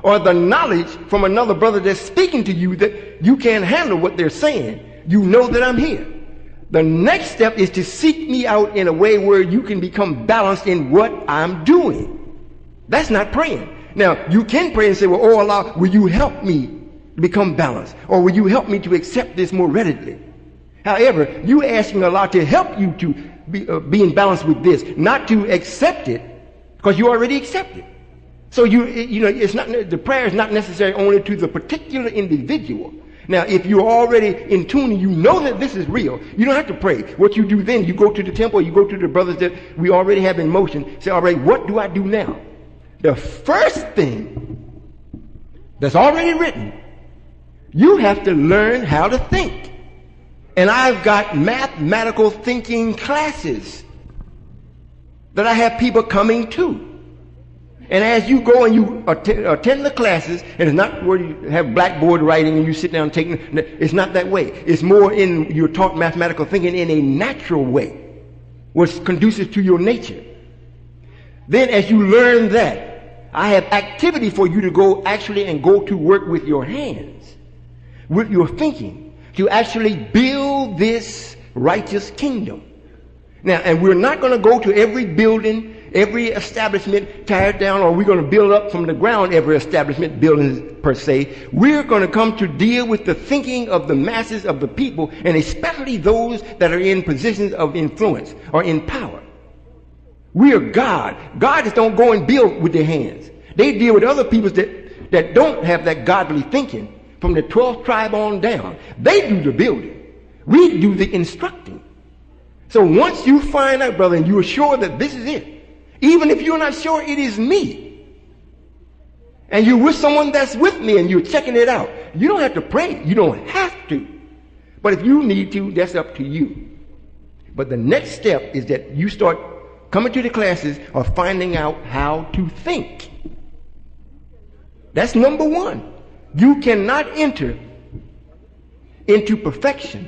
or the knowledge from another brother that's speaking to you that you can't handle what they're saying, you know that I'm here. The next step is to seek me out in a way where you can become balanced in what I'm doing. That's not praying. Now, you can pray and say, well, oh Allah, will you help me become balanced? Or will you help me to accept this more readily? However, you asking Allah to help you to be in balance with this, not to accept it, because you already accept it. So it's not, the prayer is not necessary only to the particular individual. Now, if you're already in tune and you know that this is real, you don't have to pray. What you do then, you go to the temple, you go to the brothers that we already have in motion, say, all right, what do I do now? The first thing that's already written, you have to learn how to think. And I've got mathematical thinking classes that I have people coming to. And as you go and you attend the classes, and it's not where you have blackboard writing and you sit down taking, it's not that way. It's more in, you're taught mathematical thinking in a natural way, what's conducive to your nature. Then as you learn that, I have activity for you to go actually and go to work with your hands, with your thinking, to actually build this righteous kingdom. Now, and we're not going to go to every building, every establishment, tear it down, or we're going to build up from the ground every establishment, buildings per se. We're going to come to deal with the thinking of the masses of the people, and especially those that are in positions of influence or in power. We are God. God just don't go and build with their hands. They deal with other people that don't have that godly thinking, from the 12th tribe on down. They do the building. We do the instructing. So once you find out, brother, and you are sure that this is it, even if you're not sure it is me, and you're with someone that's with me and you're checking it out, you don't have to pray. You don't have to. But if you need to, that's up to you. But the next step is that you start coming to the classes or finding out how to think. That's number one. You cannot enter into perfection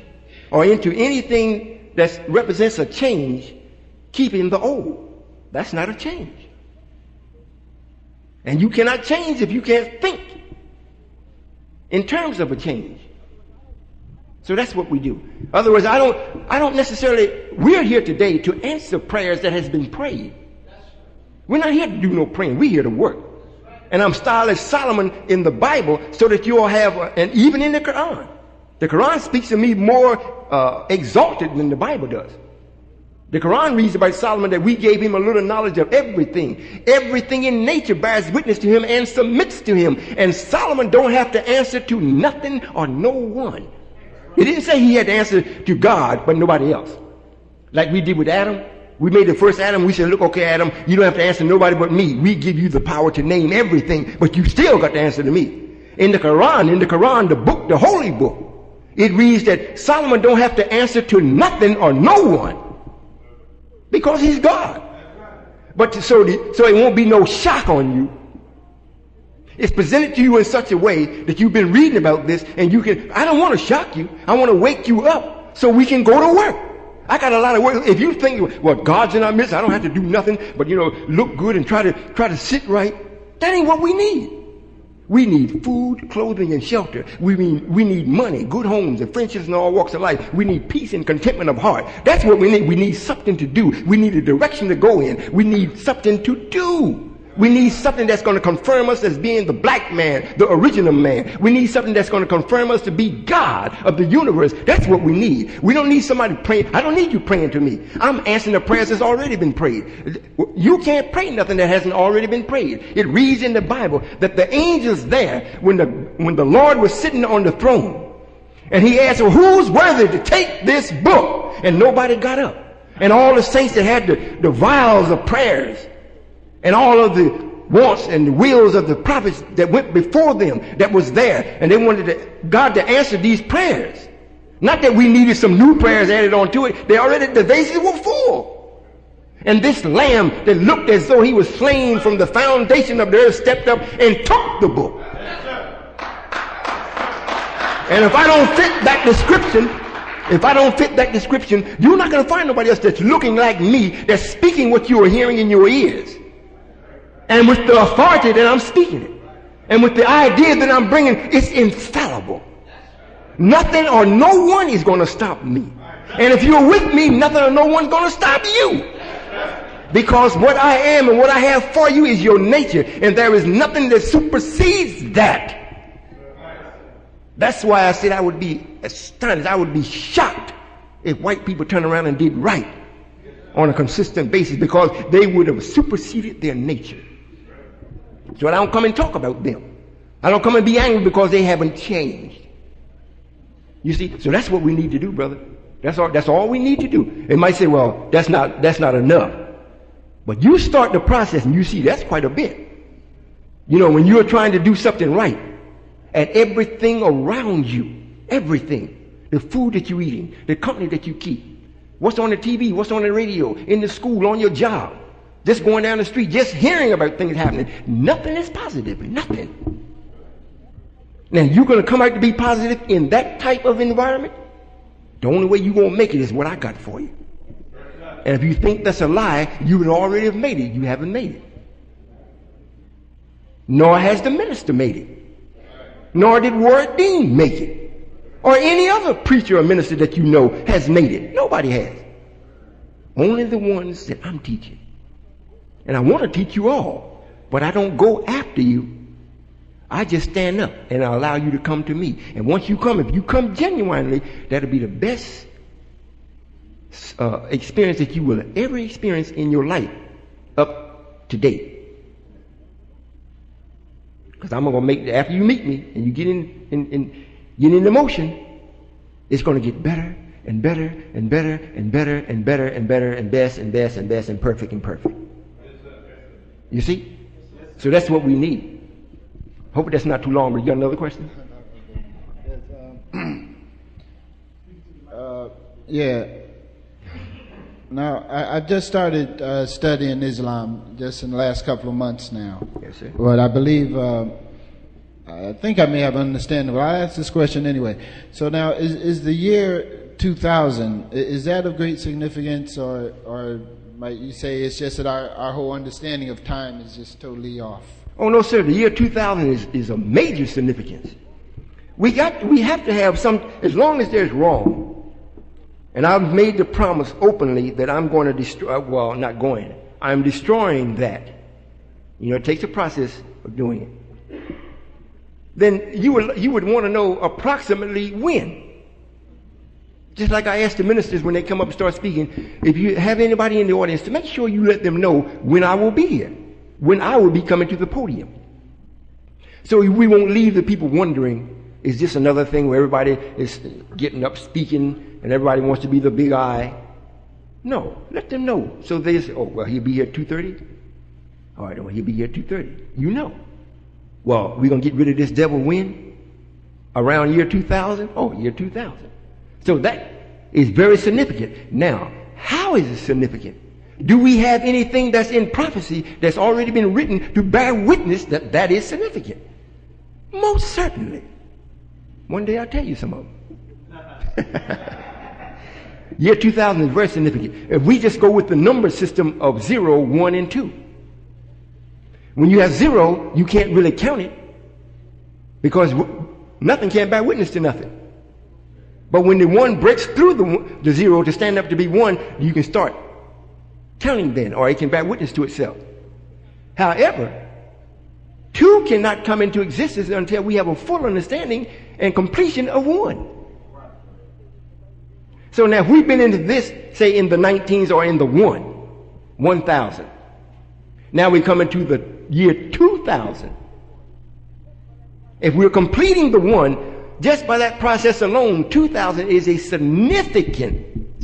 or into anything that represents a change keeping the old. That's not a change. And you cannot change if you can't think in terms of a change. So that's what we do. In other words, I don't necessarily, we're here today to answer prayers that has been prayed. We're not here to do no praying. We're here to work. And I'm styled as Solomon in the Bible so that you all have, and even in the Quran. The Quran speaks to me more exalted than the Bible does. The Quran reads about Solomon that we gave him a little knowledge of everything. Everything in nature bears witness to him and submits to him. And Solomon don't have to answer to nothing or no one. He didn't say he had to answer to God, but nobody else. Like we did with Adam. We made the first Adam. We said, look, okay, Adam, you don't have to answer nobody but me. We give you the power to name everything, but you still got to answer to me. In the Quran, the book, the holy book, it reads that Solomon don't have to answer to nothing or no one because he's God. But so it won't be no shock on you. It's presented to you in such a way that you've been reading about this and you can, I don't want to shock you. I want to wake you up so we can go to work. I got a lot of work. If you think, well, God's in our midst, I don't have to do nothing but, look good and try to sit right. That ain't what we need. We need food, clothing, and shelter. We need money, good homes, and friendships in all walks of life. We need peace and contentment of heart. That's what we need. We need something to do. We need a direction to go in. We need something to do. We need something that's going to confirm us as being the black man, the original man. We need something that's going to confirm us to be God of the universe. That's what we need. We don't need somebody praying. I don't need you praying to me. I'm answering the prayers that's already been prayed. You can't pray nothing that hasn't already been prayed. It reads in the Bible that the angels there, when the Lord was sitting on the throne, and he asked, well, who's worthy to take this book? And nobody got up. And all the saints that had the vials of prayers, and all of the wants and the wills of the prophets that went before them that was there. And they wanted God to answer these prayers. Not that we needed some new prayers added on to it. The vases were full. And this lamb that looked as though he was slain from the foundation of the earth stepped up and took the book. And if I don't fit that description, you're not going to find nobody else that's looking like me, that's speaking what you are hearing in your ears. And with the authority that I'm speaking it. And with the idea that I'm bringing, it's infallible. Nothing or no one is going to stop me. And if you're with me, nothing or no one's going to stop you. Because what I am and what I have for you is your nature. And there is nothing that supersedes that. That's why I said I would be astonished. I would be shocked if white people turned around and did right on a consistent basis, because they would have superseded their nature. So I don't come and talk about them. I don't come and be angry because they haven't changed. You see, so that's what we need to do, brother. That's all we need to do. It might say, well, that's not enough. But you start the process and you see that's quite a bit. When you're trying to do something right, and everything around you, everything, the food that you're eating, the company that you keep, what's on the TV, what's on the radio, in the school, on your job, just going down the street, just hearing about things happening. Nothing is positive. Nothing. Now, you're going to come out to be positive in that type of environment? The only way you're going to make it is what I got for you. And if you think that's a lie, you would already have made it. You haven't made it. Nor has the minister made it. Nor did Ward Dean make it. Or any other preacher or minister that you know has made it. Nobody has. Only the ones that I'm teaching. And I want to teach you all, but I don't go after you. I just stand up and I allow you to come to me. And once you come, if you come genuinely, that'll be the best experience that you will ever experience in your life up to date. Because I'm going to make, after you meet me and you get in motion, it's going to get better and better and better and better and better and better and best and best and best and perfect and perfect. You see? So that's what we need. Hope that's not too long, but you got another question? Yeah. Now, I've just started studying Islam just in the last couple of months now. Yes, sir. But I believe, I think I may have understanding, but I'll ask this question anyway. So now, is the year 2000, is that of great significance, or might you say it's just that our whole understanding of time is just totally off? Oh, no, sir. The year 2000 is of major significance. We have to have some, as long as there's wrong, and I've made the promise openly that I'm going to destroy, well, not going, I'm destroying that. You know, it takes a process of doing it. Then you would want to know approximately when. Just like I ask the ministers when they come up and start speaking, if you have anybody in the audience, to make sure you let them know when I will be here, when I will be coming to the podium. So we won't leave the people wondering, is this another thing where everybody is getting up speaking and everybody wants to be the big eye? No, let them know. So they say, oh, well, he'll be here at 2:30. All right, well, he'll be here at 2:30. You know. Well, we're going to get rid of this devil when? Around year 2000? Oh, year 2000. So that is very significant. Now, how is it significant? Do we have anything that's in prophecy that's already been written to bear witness that that is significant? Most certainly. One day I'll tell you some of them. Year 2000 is very significant. If we just go with the number system of 0, 1, and 2. When you have 0, you can't really count it because nothing can bear witness to nothing. But when the 1 breaks through the 0 to stand up to be 1, you can start counting then, or it can bear witness to itself. However, 2 cannot come into existence until we have a full understanding and completion of 1. So now if we've been into this, say in the 19s or in the 1000. Now we come into the year 2000. If we're completing the 1, just by that process alone, 2000 is a significant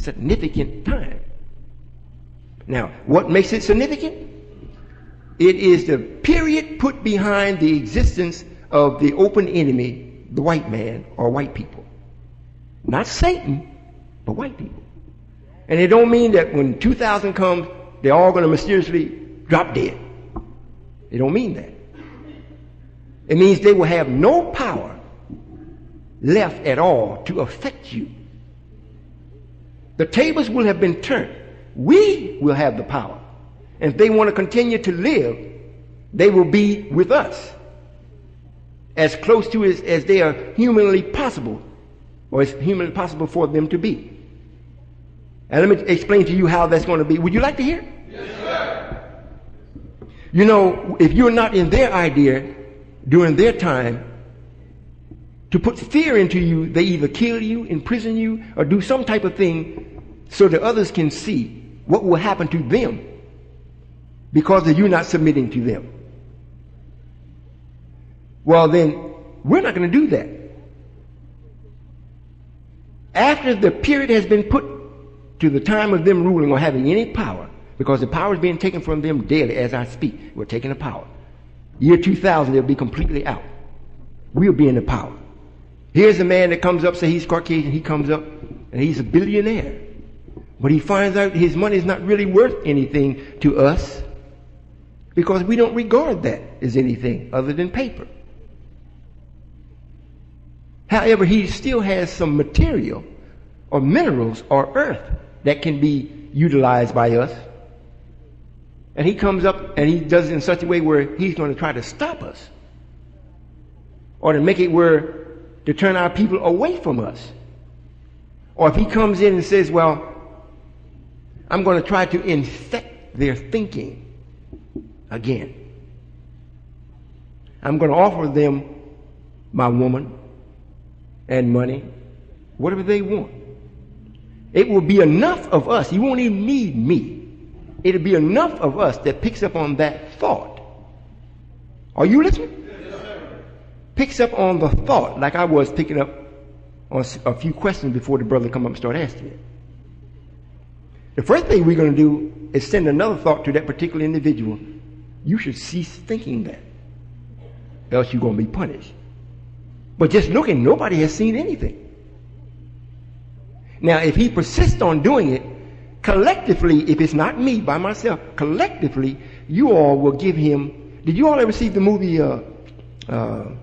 time. Now, what makes it significant? It is the period put behind the existence of the open enemy, the white man or white people. Not Satan, but white people. And it don't mean that when 2000 comes, they're all going to mysteriously drop dead. It don't mean that. It means they will have no power left at all to affect you. The tables will have been turned. We will have the power. And if they want to continue to live, they will be with us as close to as they are humanly possible, or as humanly possible for them to be. And let me explain to you how that's going to be. Would you like to hear? Yes, sir. You know, if you're not in their idea during their time, to put fear into you, they either kill you, imprison you, or do some type of thing so that others can see what will happen to them because of you not submitting to them. Well, then, we're not going to do that. After the period has been put to the time of them ruling or having any power, because the power is being taken from them daily as I speak. We're taking the power. Year 2000, they'll be completely out. We'll be in the power. Here's a man that comes up, say he's Caucasian, he comes up and he's a billionaire. But he finds out his money is not really worth anything to us because we don't regard that as anything other than paper. However, he still has some material or minerals or earth that can be utilized by us. And he comes up and he does it in such a way where he's going to try to stop us or to make it where to turn our people away from us. Or if he comes in and says, well, I'm going to try to infect their thinking again. I'm going to offer them my woman and money, whatever they want. It will be enough of us. You won't even need me. It'll be enough of us that picks up on that thought. Are you listening? Picks up on the thought, like I was picking up on a few questions before the brother come up and start asking it. The first thing we're going to do is send another thought to that particular individual. You should cease thinking that, else you're going to be punished. But just looking, nobody has seen anything. Now, if he persists on doing it, collectively, if it's not me by myself, collectively, you all will give him. Did you all ever see the movie, the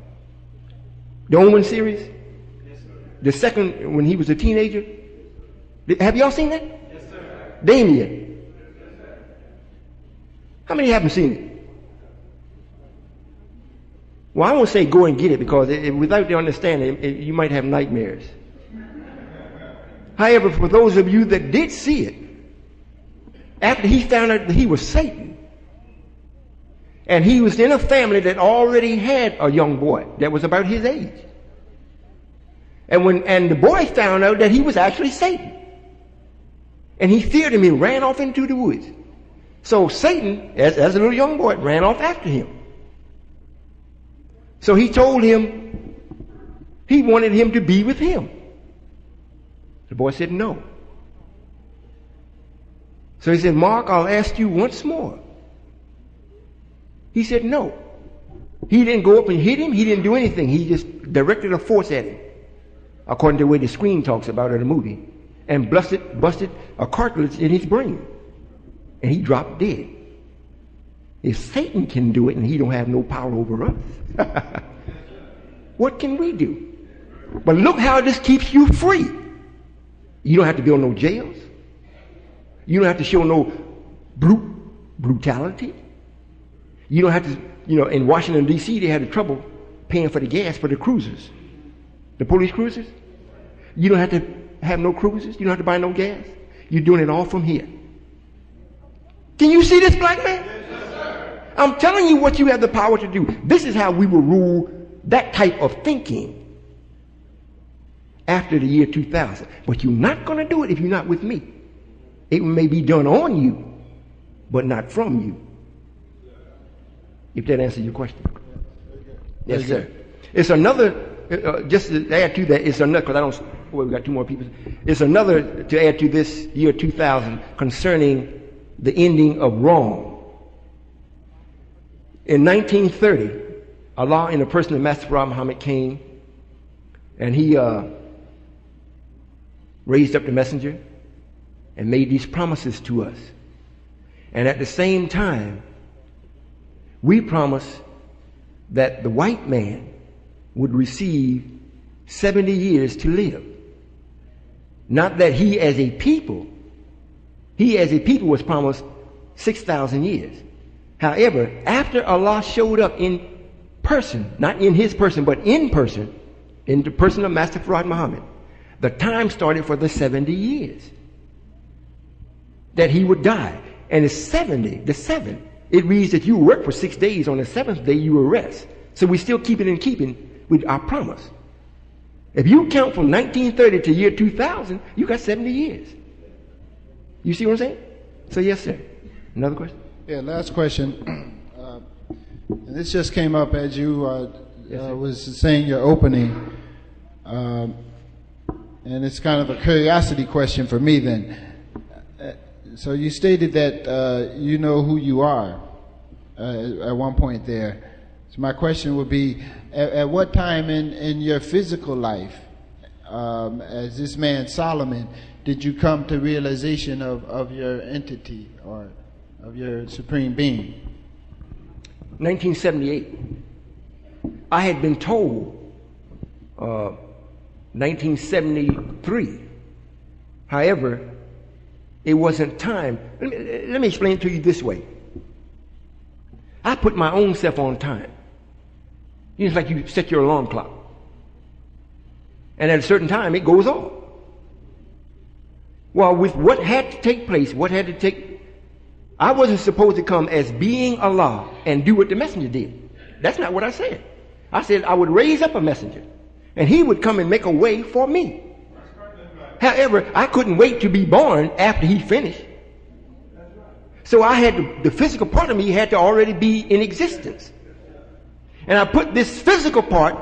Omen series? Yes, sir. The second, when he was a teenager? Have y'all seen that? Yes, sir. Damien. How many haven't seen it? Well, I won't say go and get it because without the understanding, you might have nightmares. However, for those of you that did see it, after he found out that he was Satan, and he was in a family that already had a young boy that was about his age. And the boy found out that he was actually Satan. And he feared him. He ran off into the woods. So Satan, as a little young boy, ran off after him. So he told him he wanted him to be with him. The boy said no. So he said, Mark, I'll ask you once more. He said no. He didn't go up and hit him. He didn't do anything. He just directed a force at him, according to the way the screen talks about it in the movie, and busted a cartilage in his brain. And he dropped dead. If Satan can do it and he don't have no power over us, what can we do? But look how this keeps you free. You don't have to build no jails. You don't have to show no brutality. You don't have to, in Washington, D.C., they had the trouble paying for the gas for the cruisers. The police cruisers. You don't have to have no cruisers. You don't have to buy no gas. You're doing it all from here. Can you see this, black man? Yes, sir. I'm telling you what you have the power to do. This is how we will rule that type of thinking after the year 2000. But you're not going to do it if you're not with me. It may be done on you, but not from you. If that answers your question. Yes, sir. It's another, just to add to that, it's another, because we got two more people. It's another to add to this year 2000 concerning the ending of wrong. In 1930, Allah in the person of Master Prophet Muhammad came and he raised up the messenger and made these promises to us. And at the same time, we promised that the white man would receive 70 years to live. Not that he as a people was promised 6,000 years. However, after Allah showed up in person, not in his person, but in person, in the person of Master Prophet Muhammad, the time started for the 70 years that he would die. And it's 70, the 7. It reads that you work for 6 days. On the 7th day you will rest. So we still keep it in keeping with our promise. If you count from 1930 to year 2000, you got 70 years. You see what I'm saying? So yes, sir. Another question? Yeah, last question. And this just came up as you was saying your opening. And it's kind of a curiosity question for me then. So you stated that you know who you are at one point there. So my question would be, at what time in your physical life, as this man Solomon, did you come to realization of your entity or of your supreme being? 1978. I had been told 1973. However, it wasn't time. Let me explain it to you this way. I put my own self on time. It's like you set your alarm clock. And at a certain time, it goes off. Well, with what had to take place, I wasn't supposed to come as being Allah and do what the messenger did. That's not what I said. I said I would raise up a messenger, and he would come and make a way for me. However, I couldn't wait to be born after he finished. So I had the physical part of me had to already be in existence. And I put this physical part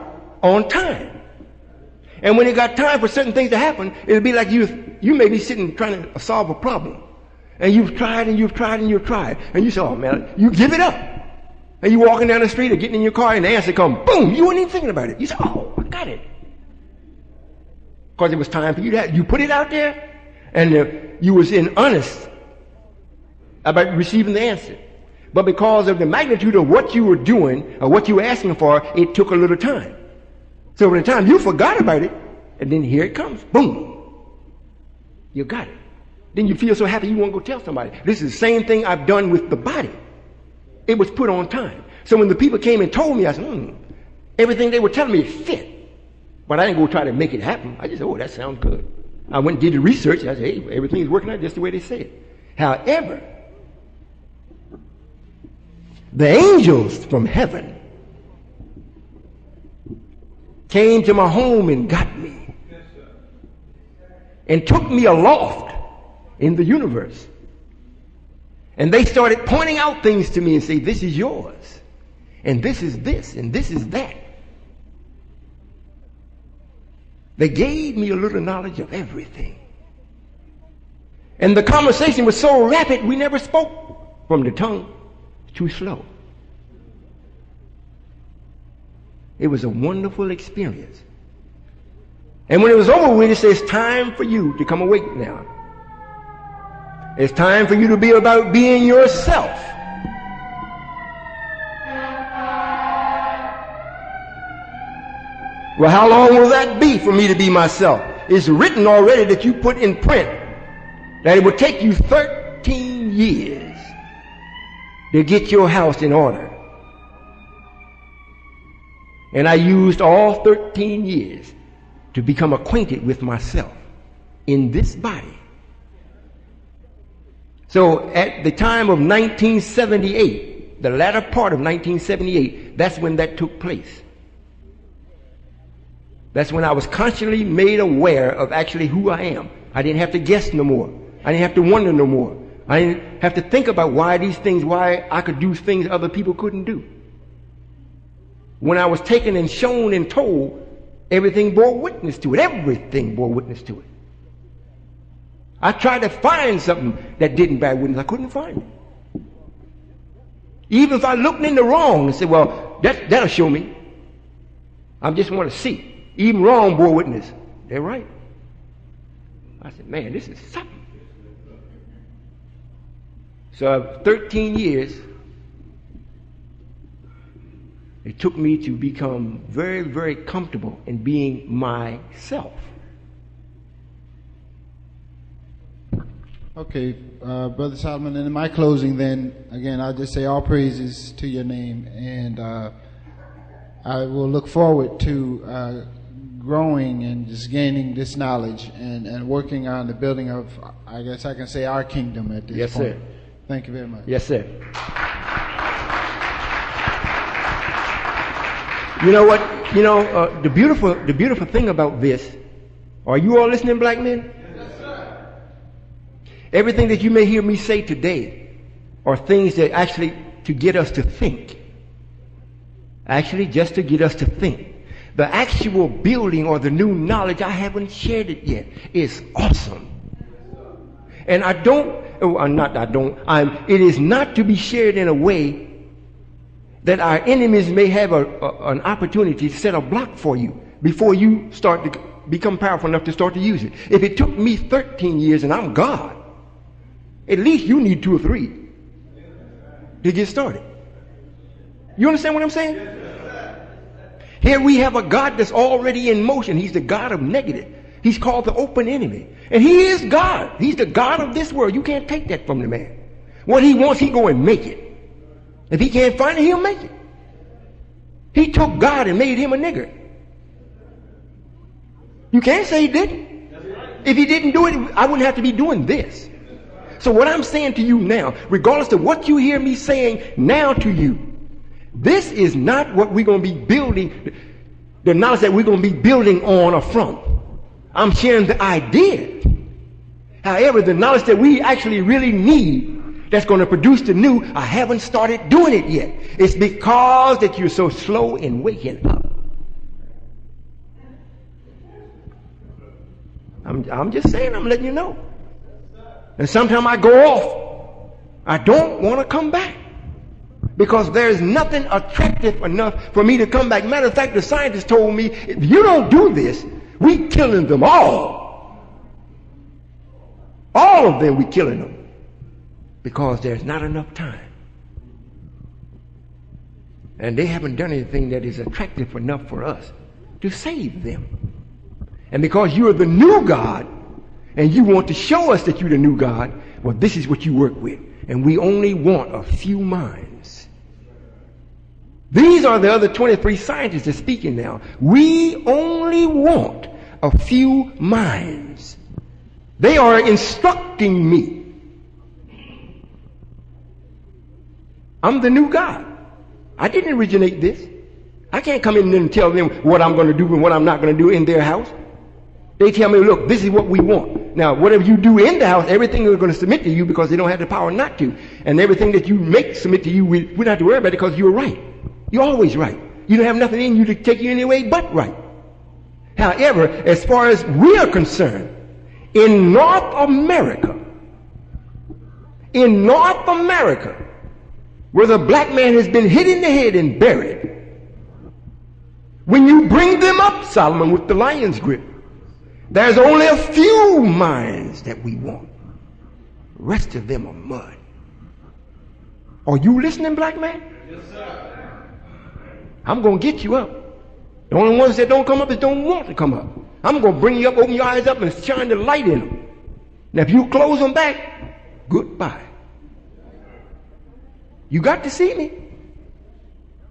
on time. And when it got time for certain things to happen, it'll be like you may be sitting trying to solve a problem. And you've tried and you've tried and you've tried. And you say, oh man, you give it up. And you're walking down the street or getting in your car and the answer comes, boom, you weren't even thinking about it. You say, oh, I got it. Because it was time for you to you put it out there and you was in earnest about receiving the answer. But because of the magnitude of what you were doing or what you were asking for, it took a little time. So by the time you forgot about it, and then here it comes, boom, you got it. Then you feel so happy you want to go tell somebody. This is the same thing I've done with the body. It was put on time. So when the people came and told me, I said, Everything they were telling me fit. But I didn't go try to make it happen. I just said, oh, that sounds good. I went and did the research. I said, hey, everything's working out just the way they said. However, the angels from heaven came to my home and got me and took me aloft in the universe. And they started pointing out things to me and say, this is yours, and this is this, and this is that. They gave me a little knowledge of everything. And the conversation was so rapid, we never spoke from the tongue. Too slow. It was a wonderful experience. And when it was over with, it says, it's time for you to come awake now. It's time for you to be about being yourself. Well, how long will that be for me to be myself? It's written already that you put in print that it would take you 13 years to get your house in order. And I used all 13 years to become acquainted with myself in this body. So at the time of 1978, the latter part of 1978, that's when that took place. That's when I was consciously made aware of actually who I am. I didn't have to guess no more. I didn't have to wonder no more. I didn't have to think about why I could do things other people couldn't do. When I was taken and shown and told, everything bore witness to it. Everything bore witness to it. I tried to find something that didn't bear witness. I couldn't find it. Even if I looked in the wrong and said, well, that'll show me. I just want to see. Even wrong bore witness. They're right. I said, man, this is something. So 13 years, it took me to become very, very comfortable in being myself. Okay, Brother Solomon, and in my closing then, again, I'll just say all praises to your name, and I will look forward to growing and just gaining this knowledge and working on the building of, I guess I can say, our kingdom at this point. Yes, sir. Thank you very much. Yes, sir. You know what? You know, the beautiful thing about this, are you all listening, black men? Yes, sir. Everything that you may hear me say today are things that actually to get us to think. Actually, just to get us to think. The actual building or the new knowledge, I haven't shared it yet. It's awesome. And it is not to be shared in a way that our enemies may have an opportunity to set a block for you before you start to become powerful enough to start to use it. If it took me 13 years and I'm God, at least you need 2 or 3 to get started. You understand what I'm saying? Here we have a God that's already in motion. He's the God of negative. He's called the open enemy. And he is God. He's the God of this world. You can't take that from the man. What he wants, he go and make it. If he can't find it, he'll make it. He took God and made him a nigger. You can't say he didn't. If he didn't do it, I wouldn't have to be doing this. So what I'm saying to you now, regardless of what you hear me saying now to you, this is not what we're going to be building, the knowledge that we're going to be building on or from. I'm sharing the idea. However, the knowledge that we actually really need that's going to produce the new, I haven't started doing it yet. It's because that you're so slow in waking up. I'm just saying, I'm letting you know. And sometimes I go off. I don't want to come back. Because there's nothing attractive enough for me to come back. Matter of fact, the scientists told me, if you don't do this, we killing them all. All of them, we killing them. Because there's not enough time. And they haven't done anything that is attractive enough for us to save them. And because you're the new God, and you want to show us that you're the new God, well, this is what you work with. And we only want a few minds. These are the other 23 scientists that are speaking now. We only want a few minds. They are instructing me. I'm the new God. I didn't originate this. I can't come in and tell them what I'm going to do and what I'm not going to do in their house. They tell me, look, this is what we want. Now, whatever you do in the house, everything is going to submit to you because they don't have the power not to. And everything that you make submit to you, we don't have to worry about it because you're right. You're always right. You don't have nothing in you to take you any way but right. However, as far as we are concerned, in North America, where the black man has been hit in the head and buried, when you bring them up, Solomon, with the lion's grip, there's only a few minds that we want. The rest of them are mud. Are you listening, black man? Yes, sir. I'm going to get you up. The only ones that don't come up is don't want to come up. I'm going to bring you up, open your eyes up, and shine the light in them. Now, if you close them back, goodbye. You got to see me.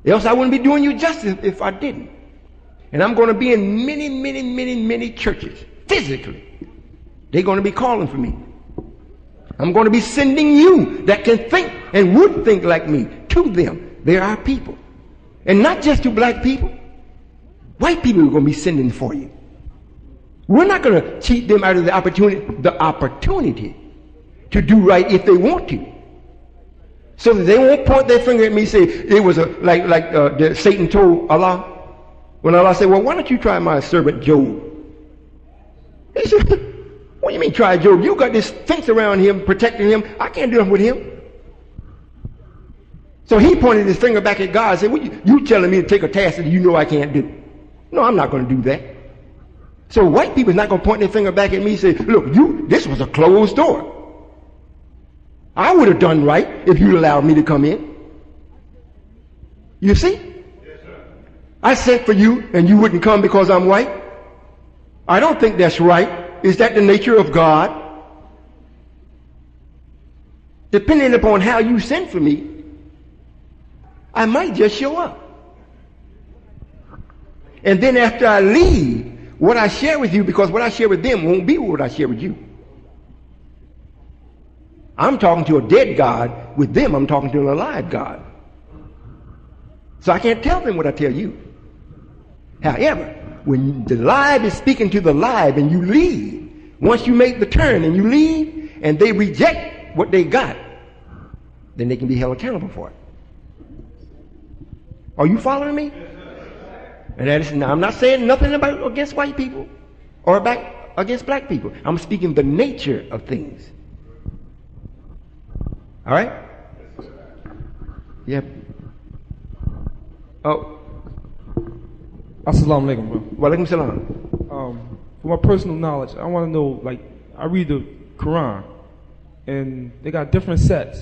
Else I wouldn't be doing you justice if I didn't. And I'm going to be in many churches, physically. They're going to be calling for me. I'm going to be sending you that can think and would think like me to them. They're our people. And not just to black people. White people are going to be sending for you. We're not going to cheat them out of the opportunity to do right if they want to. So that they won't point their finger at me and say, it was like Satan told Allah. When Allah said, well, why don't you try my servant Job? He said, what do you mean try Job? You got this fence around him, protecting him. I can't do nothing with him. So he pointed his finger back at God and said, well, you telling me to take a task that you know I can't do. No, I'm not going to do that. So white people is not going to point their finger back at me and say, look, this was a closed door. I would have done right if you'd allowed me to come in. You see? Yes, sir. I sent for you and you wouldn't come because I'm white. I don't think that's right. Is that the nature of God? Depending upon how you send for me, I might just show up. And then after I leave, what I share with you, because what I share with them won't be what I share with you. I'm talking to a dead God. With them, I'm talking to an alive God. So I can't tell them what I tell you. However, when the live is speaking to the live and you leave, once you make the turn and you leave and they reject what they got, then they can be held accountable for it. Are you following me? And that is, now I'm not saying nothing about against white people or against black people. I'm speaking the nature of things. All right? Yep. Oh. Assalamu alaikum, bro. Wa alaikum salam. For my personal knowledge, I want to know, I read the Quran, and they got different sets.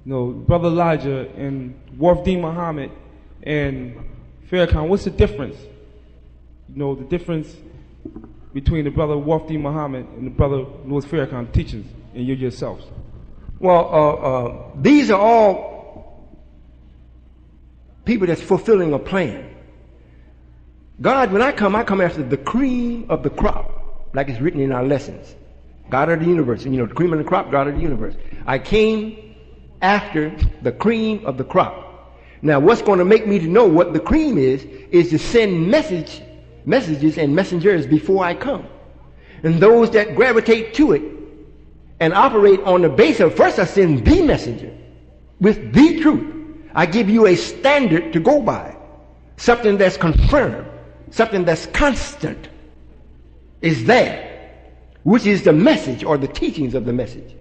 Brother Elijah and Wafdi Muhammad and Farrakhan. What's the difference? The difference between the brother Wafdi Muhammad and the brother Louis Farrakhan teachings and you yourselves. Well, these are all people that's fulfilling a plan. God, when I come after the cream of the crop, like it's written in our lessons. God of the universe. The cream of the crop, God of the universe. I came after the cream of the crop. Now, what's going to make me to know what the cream is to send messages and messengers before I come. And those that gravitate to it and operate on the basis of, first I send the messenger with the truth. I give you a standard to go by. Something that's confirmed. Something that's constant is there, which is the message or the teachings of the message.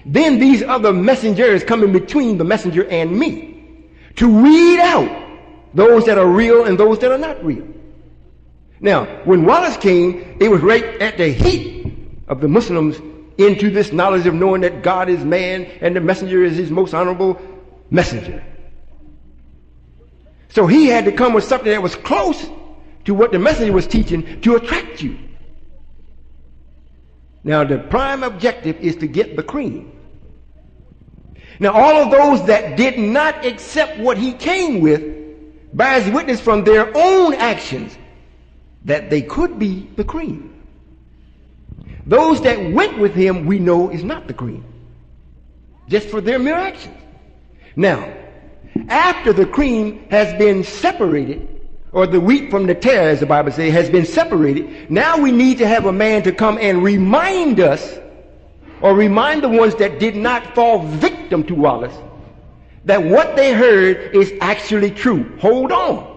Then these other messengers come in between the messenger and me to weed out those that are real and those that are not real. Now, when Wallace came, it was right at the heat of the Muslims into this knowledge of knowing that God is man and the messenger is his most honorable messenger. So he had to come with something that was close to what the messenger was teaching to attract you. Now, the prime objective is to get the cream. Now, all of those that did not accept what he came with bears witness from their own actions that they could be the cream. Those that went with him we know is not the cream, just for their mere actions. Now, after the cream has been separated, or the wheat from the tare, as the Bible says, has been separated, now we need to have a man to come and remind us, or remind the ones that did not fall victim to Wallace, that what they heard is actually true. Hold on.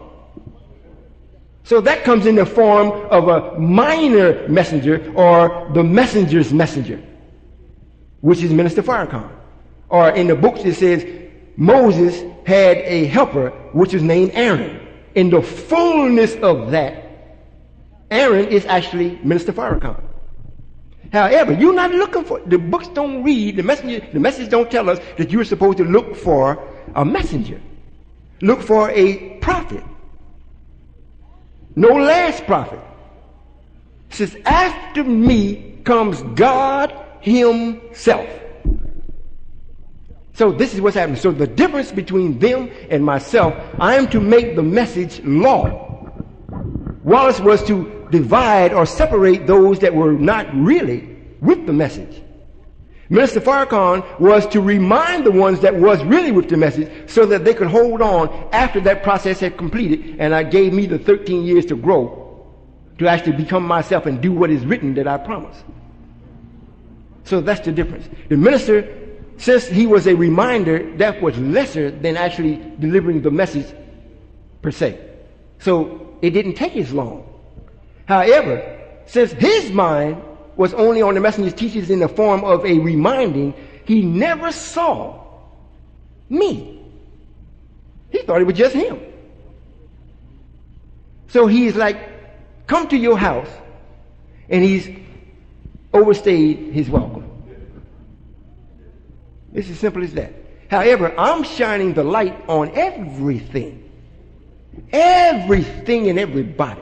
So that comes in the form of a minor messenger, or the messenger's messenger, which is Minister Farrakhan. Or in the books it says Moses had a helper which is named Aaron. In the fullness of that, Aaron is actually Minister Farrakhan. However, you're not looking for, the books don't read, the message don't tell us that you're supposed to look for a messenger. Look for a prophet. No last prophet. It says, after me comes God himself. So this is what's happening. So the difference between them and myself, I am to make the message law. Wallace was to divide or separate those that were not really with the message. Minister Farrakhan was to remind the ones that was really with the message so that they could hold on after that process had completed, and I gave me the 13 years to grow, to actually become myself and do what is written that I promised. So that's the difference. The minister, since he was a reminder, that was lesser than actually delivering the message per se. So it didn't take as long. However, since his mind was only on the messenger's teachings in the form of a reminding, he never saw me. He thought it was just him. So he's like, come to your house, and he's overstayed his welcome. It's as simple as that. However, I'm shining the light on everything. Everything and everybody.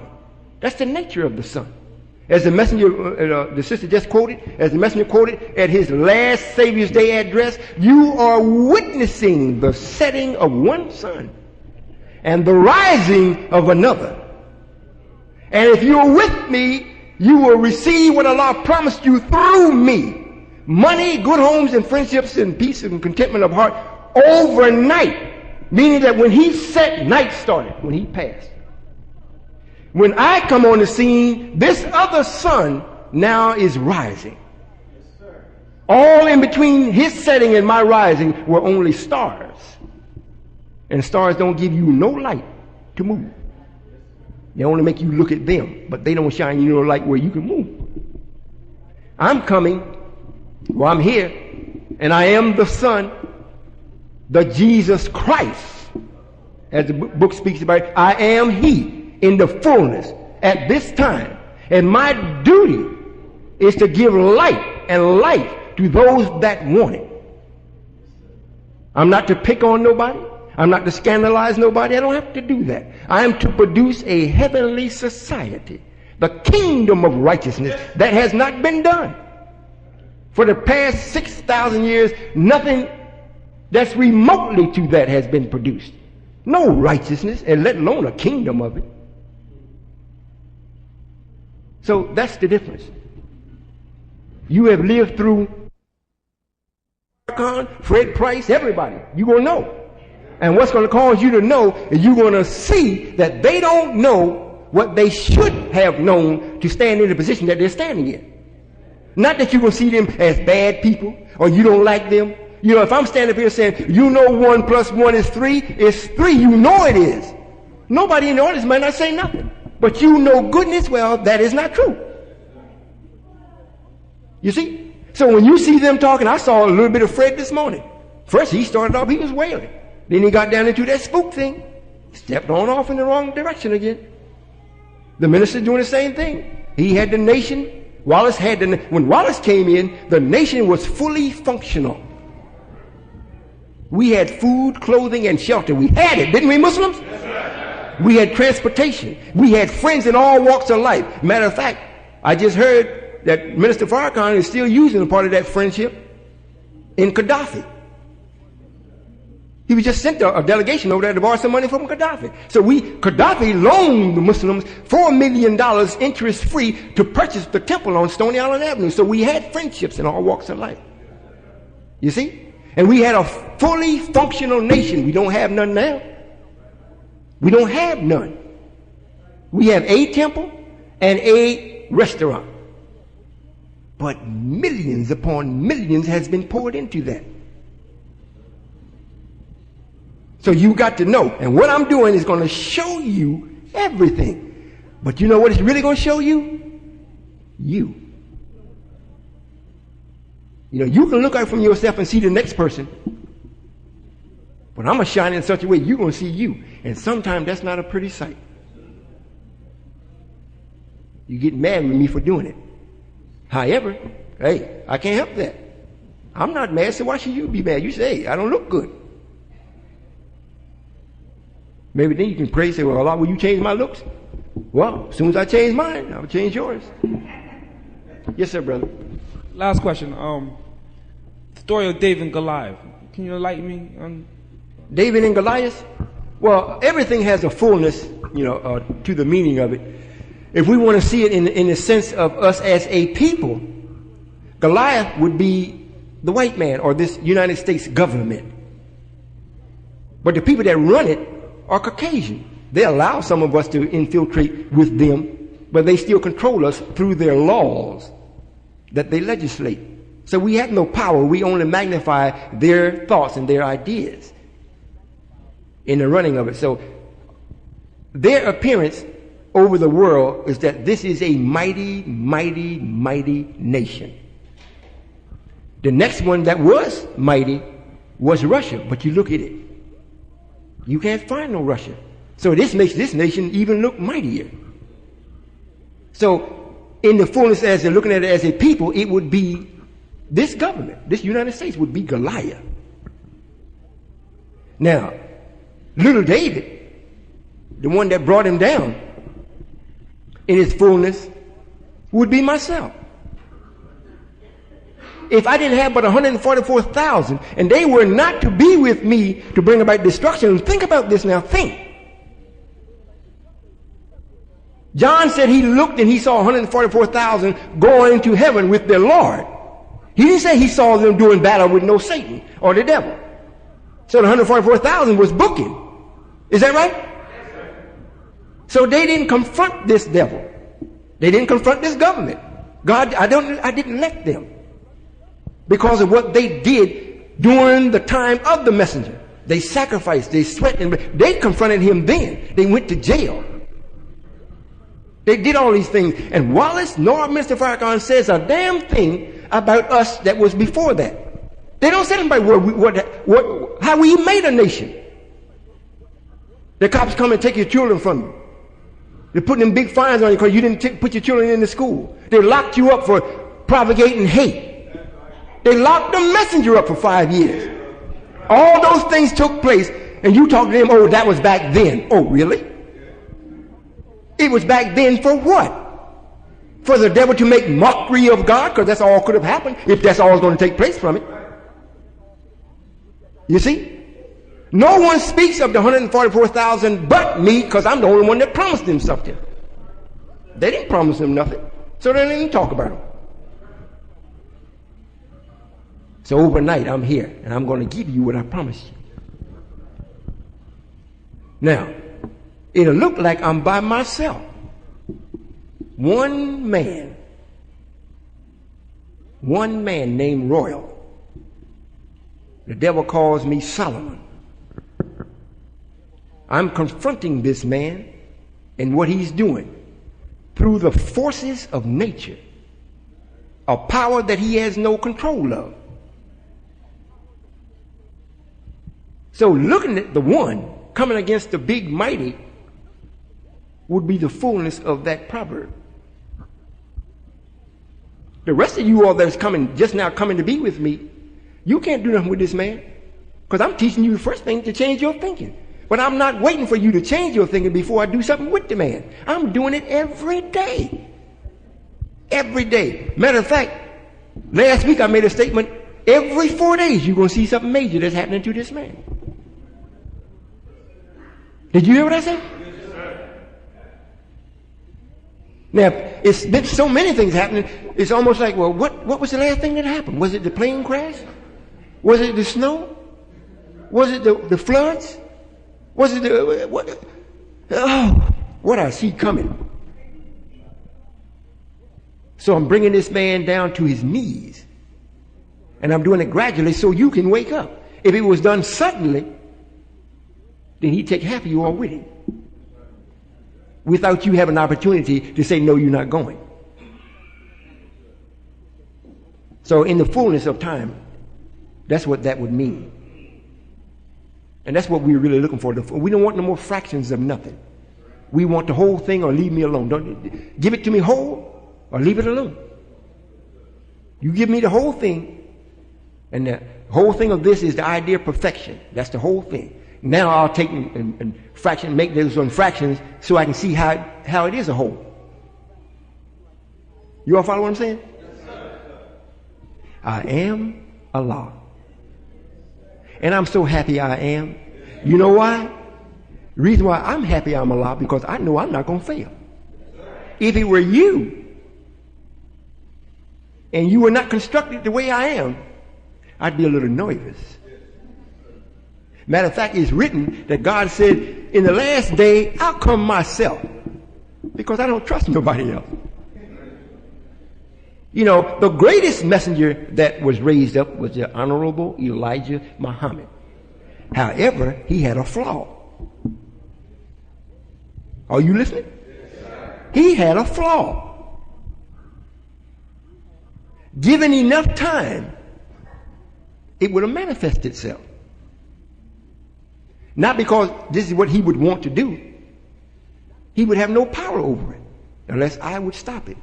That's the nature of the Son. As the messenger, the sister just quoted, as the messenger quoted at his last Savior's Day address, you are witnessing the setting of one sun and the rising of another. And if you're with me, you will receive what Allah promised you through me. Money, good homes, and friendships, and peace and contentment of heart overnight. Meaning that when he set, night started, when he passed. When I come on the scene, this other sun now is rising. All in between his setting and my rising were only stars. And stars don't give you no light to move. They only make you look at them, but they don't shine you no light where you can move. I'm coming, well, I'm here, and I am the Son, the Jesus Christ. As the book speaks about it, I am he. In the fullness at this time. And my duty is to give light and life to those that want it. I'm not to pick on nobody. I'm not to scandalize nobody. I don't have to do that. I am to produce a heavenly society, the kingdom of righteousness that has not been done. For the past 6,000 years, nothing that's remotely to that has been produced. No righteousness, and let alone a kingdom of it. So that's the difference. You have lived through Fred Price, everybody. You're going to know. And what's going to cause you to know is you're going to see that they don't know what they should have known to stand in the position that they're standing in. Not that you're going to see them as bad people or you don't like them. You know, if I'm standing up here saying, you know 1 + 1 is 3, it's 3. You know it is. Nobody in the audience might not say nothing. But you know goodness well that is not true. You see? So when you see them talking, I saw a little bit of Fred this morning. First he started off, he was wailing. Then he got down into that spook thing. Stepped on off in the wrong direction again. The minister doing the same thing. He had the nation. Wallace had the, when Wallace came in, the nation was fully functional. We had food, clothing, and shelter. We had it, didn't we, Muslims? Yes, sir. We had transportation. We had friends in all walks of life. Matter of fact, I just heard that Minister Farrakhan is still using a part of that friendship in Gaddafi. He was just sent a delegation over there to borrow some money from Gaddafi. So Gaddafi loaned the Muslims $4 million interest-free to purchase the temple on Stony Island Avenue. So we had friendships in all walks of life. You see? And we had a fully functional nation. We don't have none now. We don't have none. We have a temple and a restaurant. But millions upon millions has been poured into that. So you got to know. And what I'm doing is going to show you everything. But you know what it's really going to show you? You. You know, you can look out from yourself and see the next person. But I'm going to shine in such a way you're going to see you. And sometimes that's not a pretty sight. You get mad with me for doing it. However, hey, I can't help that. I'm not mad, so why should you be mad? You say, hey, I don't look good. Maybe then you can pray and say, well, Allah, will you change my looks? Well, as soon as I change mine, I'll change yours. Yes, sir, brother. Last question. The story of David and Goliath. Can you enlighten me on David and Goliath? Well, everything has a fullness, to the meaning of it. If we want to see it in the sense of us as a people, Goliath would be the white man or this United States government. But the people that run it are Caucasian. They allow some of us to infiltrate with them, but they still control us through their laws that they legislate. So we have no power. We only magnify their thoughts and their ideas in the running of it. So their appearance over the world is that this is a mighty, mighty, mighty nation. The next one that was mighty was Russia, but you look at it. You can't find no Russia. So this makes this nation even look mightier. So in the fullness, as they're looking at it as a people, it would be this government, this United States would be Goliath. Now, little David, the one that brought him down in his fullness, would be myself. If I didn't have but 144,000 and they were not to be with me to bring about destruction, think about this now, think. John said he looked and he saw 144,000 going to heaven with their Lord. He didn't say he saw them doing battle with no Satan or the devil. So the 144,000 was booking. Is that right? So they didn't confront this devil. They didn't confront this government. God, I didn't let them. Because of what they did during the time of the messenger. They sacrificed, they sweat, and they confronted him then. They went to jail. They did all these things. And Wallace nor Mr. Farrakhan says a damn thing about us that was before that. They don't say anything about how we made a nation. The cops come and take your children from you. They're putting them big fines on you because you didn't put your children in the school. They locked you up for propagating hate. They locked the messenger up for 5 years. All those things took place, and you talk to them, oh, that was back then. Oh, really? It was back then for what? For the devil to make mockery of God? Because that's all could have happened if that's all going to take place from it. You see? No one speaks of the 144,000 but me, because I'm the only one that promised them something. They didn't promise them nothing, so they didn't talk about them. So overnight, I'm here, and I'm going to give you what I promised you. Now, it'll look like I'm by myself. One man named Royall. The devil calls me Solomon. I'm confronting this man and what he's doing through the forces of nature, a power that he has no control of. So looking at the one coming against the big mighty would be the fullness of that proverb. The rest of you all that's coming, just now coming to be with me, you can't do nothing with this man, because I'm teaching you the first thing to change your thinking. But I'm not waiting for you to change your thinking before I do something with the man. I'm doing it every day. Every day. Matter of fact, last week I made a statement, every 4 days you're going to see something major that's happening to this man. Did you hear what I said? Now, it's been so many things happening, it's almost like, well, what was the last thing that happened? Was it the plane crash? Was it the snow? Was it the floods? Was it what I see coming. So I'm bringing this man down to his knees. And I'm doing it gradually so you can wake up. If it was done suddenly, then he'd take half of you all with him, without you having an opportunity to say, no, you're not going. So in the fullness of time, that's what that would mean. And that's what we're really looking for. We don't want no more fractions of nothing. We want the whole thing, or leave me alone. Don't give it to me whole, or leave it alone. You give me the whole thing, and the whole thing of this is the idea of perfection. That's the whole thing. Now I'll take and fraction, make those on fractions so I can see how it is a whole. You all follow what I'm saying? I am Allah. And I'm so happy I am. You know why? The reason why I'm happy I'm Allah, because I know I'm not going to fail. If it were you, and you were not constructed the way I am, I'd be a little nervous. Matter of fact, it's written that God said, in the last day, I'll come myself, because I don't trust nobody else. You know, the greatest messenger that was raised up was the Honorable Elijah Muhammad. However, he had a flaw. Are you listening? He had a flaw. Given enough time, it would have manifested itself. Not because this is what he would want to do. He would have no power over it unless I would stop it.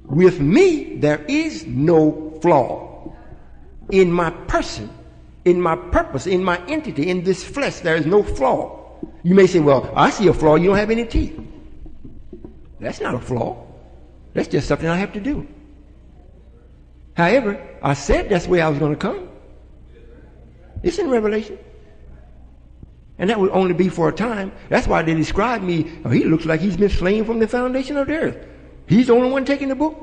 With me, there is no flaw. In my person, in my purpose, in my entity, in this flesh, there is no flaw. You may say, well, I see a flaw, you don't have any teeth. That's not a flaw. That's just something I have to do. However, I said that's the way I was going to come. It's in Revelation. And that would only be for a time. That's why they describe me, oh, he looks like he's been slain from the foundation of the earth. He's the only one taking the book.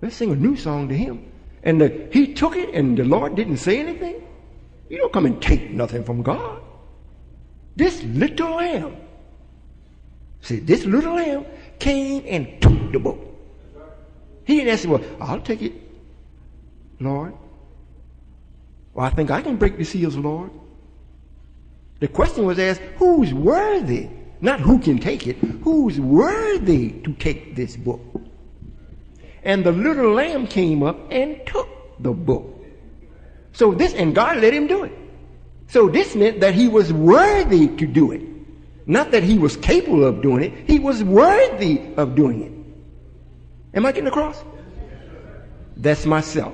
Let's sing a new song to him. And he took it and the Lord didn't say anything. You don't come and take nothing from God. This little lamb, see, this little lamb came and took the book. He didn't ask, well, I'll take it, Lord. Well, I think I can break the seals, Lord. The question was asked, who's worthy? Not who can take it. Who's worthy to take this book? And the little lamb came up and took the book. So this, and God let him do it. So this meant that he was worthy to do it. Not that he was capable of doing it. He was worthy of doing it. Am I getting across? That's myself.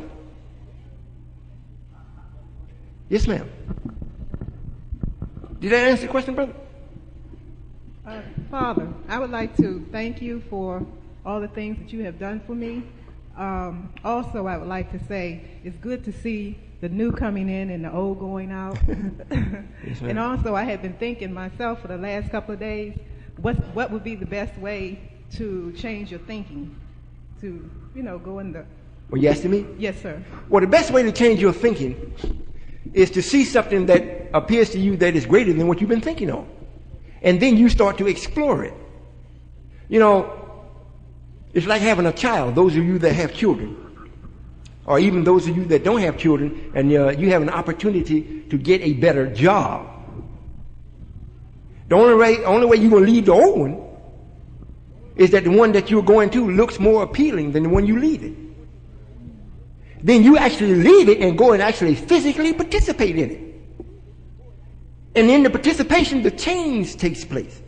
Yes, ma'am. Did that answer the question, brother? Father, I would like to thank you for all the things that you have done for me. Also, I would like to say it's good to see the new coming in and the old going out. Yes, and also, I have been thinking myself for the last couple of days, what would be the best way to change your thinking, to, go in the... Well, you asking me? Yes, sir. Well, the best way to change your thinking is to see something that appears to you that is greater than what you've been thinking on. And then you start to explore it. It's like having a child, those of you that have children, or even those of you that don't have children, and you have an opportunity to get a better job. The only way you're going to leave the old one is that the one that you're going to looks more appealing than the one you leave it. Then you actually leave it and go and actually physically participate in it. And in the participation, the change takes place.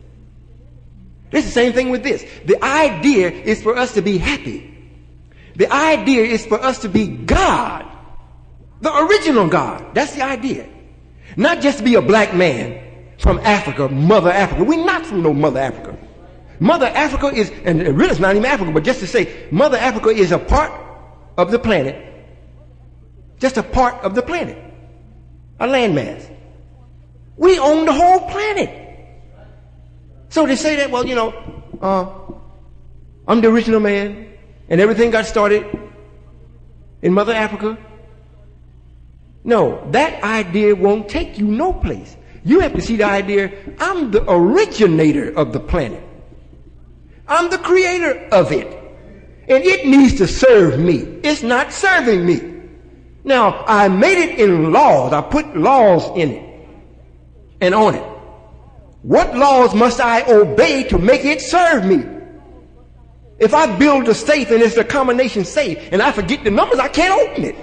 It's the same thing with this. The idea is for us to be happy. The idea is for us to be God. The original God. That's the idea. Not just to be a black man from Africa, Mother Africa. We're not from no Mother Africa. Mother Africa is, and really it's not even Africa, but just to say, Mother Africa is a part of the planet. Just a part of the planet. A landmass. We own the whole planet. So they say that, well, you know, I'm the original man, and everything got started in Mother Africa. No, that idea won't take you no place. You have to see the idea, I'm the originator of the planet. I'm the creator of it. And it needs to serve me. It's not serving me. Now, I made it in laws. I put laws in it and on it. What laws must I obey to make it serve me? If I build a safe and it's a combination safe and I forget the numbers, I can't open it.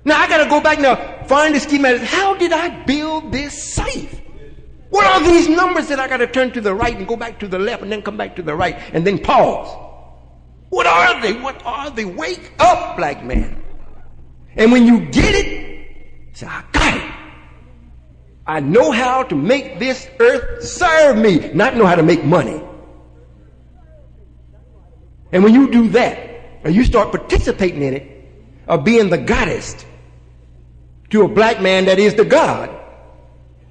Now I got to go back now, find the schematic. How did I build this safe? What are these numbers that I got to turn to the right and go back to the left and then come back to the right and then pause? What are they? What are they? Wake up, black man. And when you get it, say, I got it. I know how to make this earth serve me, not know how to make money. And when you do that, and you start participating in it, of being the goddess to a black man that is the God,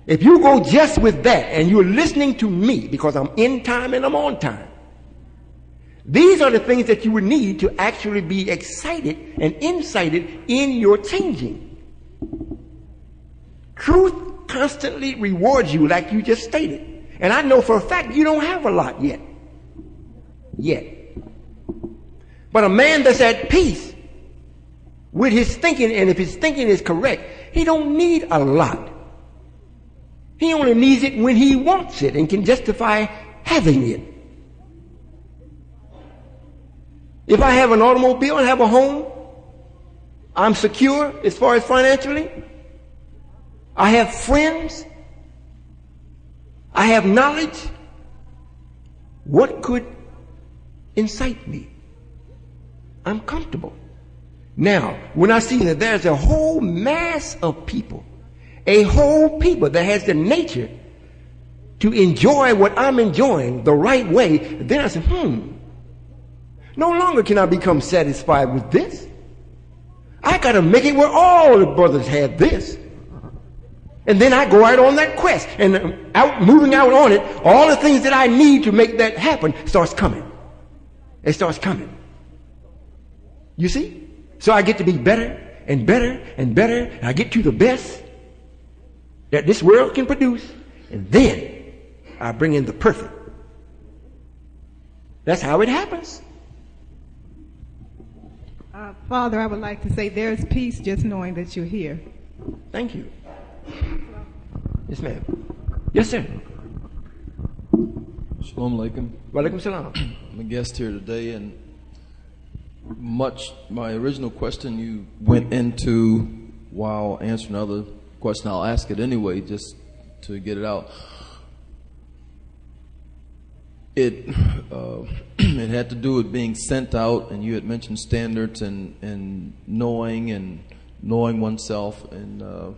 if you go just with that and you're listening to me because I'm in time and I'm on time, these are the things that you would need to actually be excited and incited in your changing. Truth constantly rewards you like you just stated. And I know for a fact you don't have a lot yet. But a man that's at peace with his thinking, and if his thinking is correct, he don't need a lot. He only needs it when he wants it and can justify having it. If I have an automobile and have a home, I'm secure as far as financially. I have friends. I have knowledge. What could incite me? I'm comfortable. Now, when I see that there's a whole mass of people, a whole people that has the nature to enjoy what I'm enjoying the right way, then I say, no longer can I become satisfied with this. I got to make it where all the brothers have this. And then I go out on that quest, and moving out on it, all the things that I need to make that happen starts coming. It starts coming. You see? So I get to be better and better and better, and I get to the best that this world can produce, and then I bring in the perfect. That's how it happens. Father, I would like to say there's peace just knowing that you're here. Thank you. Yes, ma'am. Yes, sir. Shalom Alaikum. Walaikum salam. I'm a guest here today, and my original question you went into while answering another question. I'll ask it anyway just to get it out. It had to do with being sent out, and you had mentioned standards and knowing oneself, and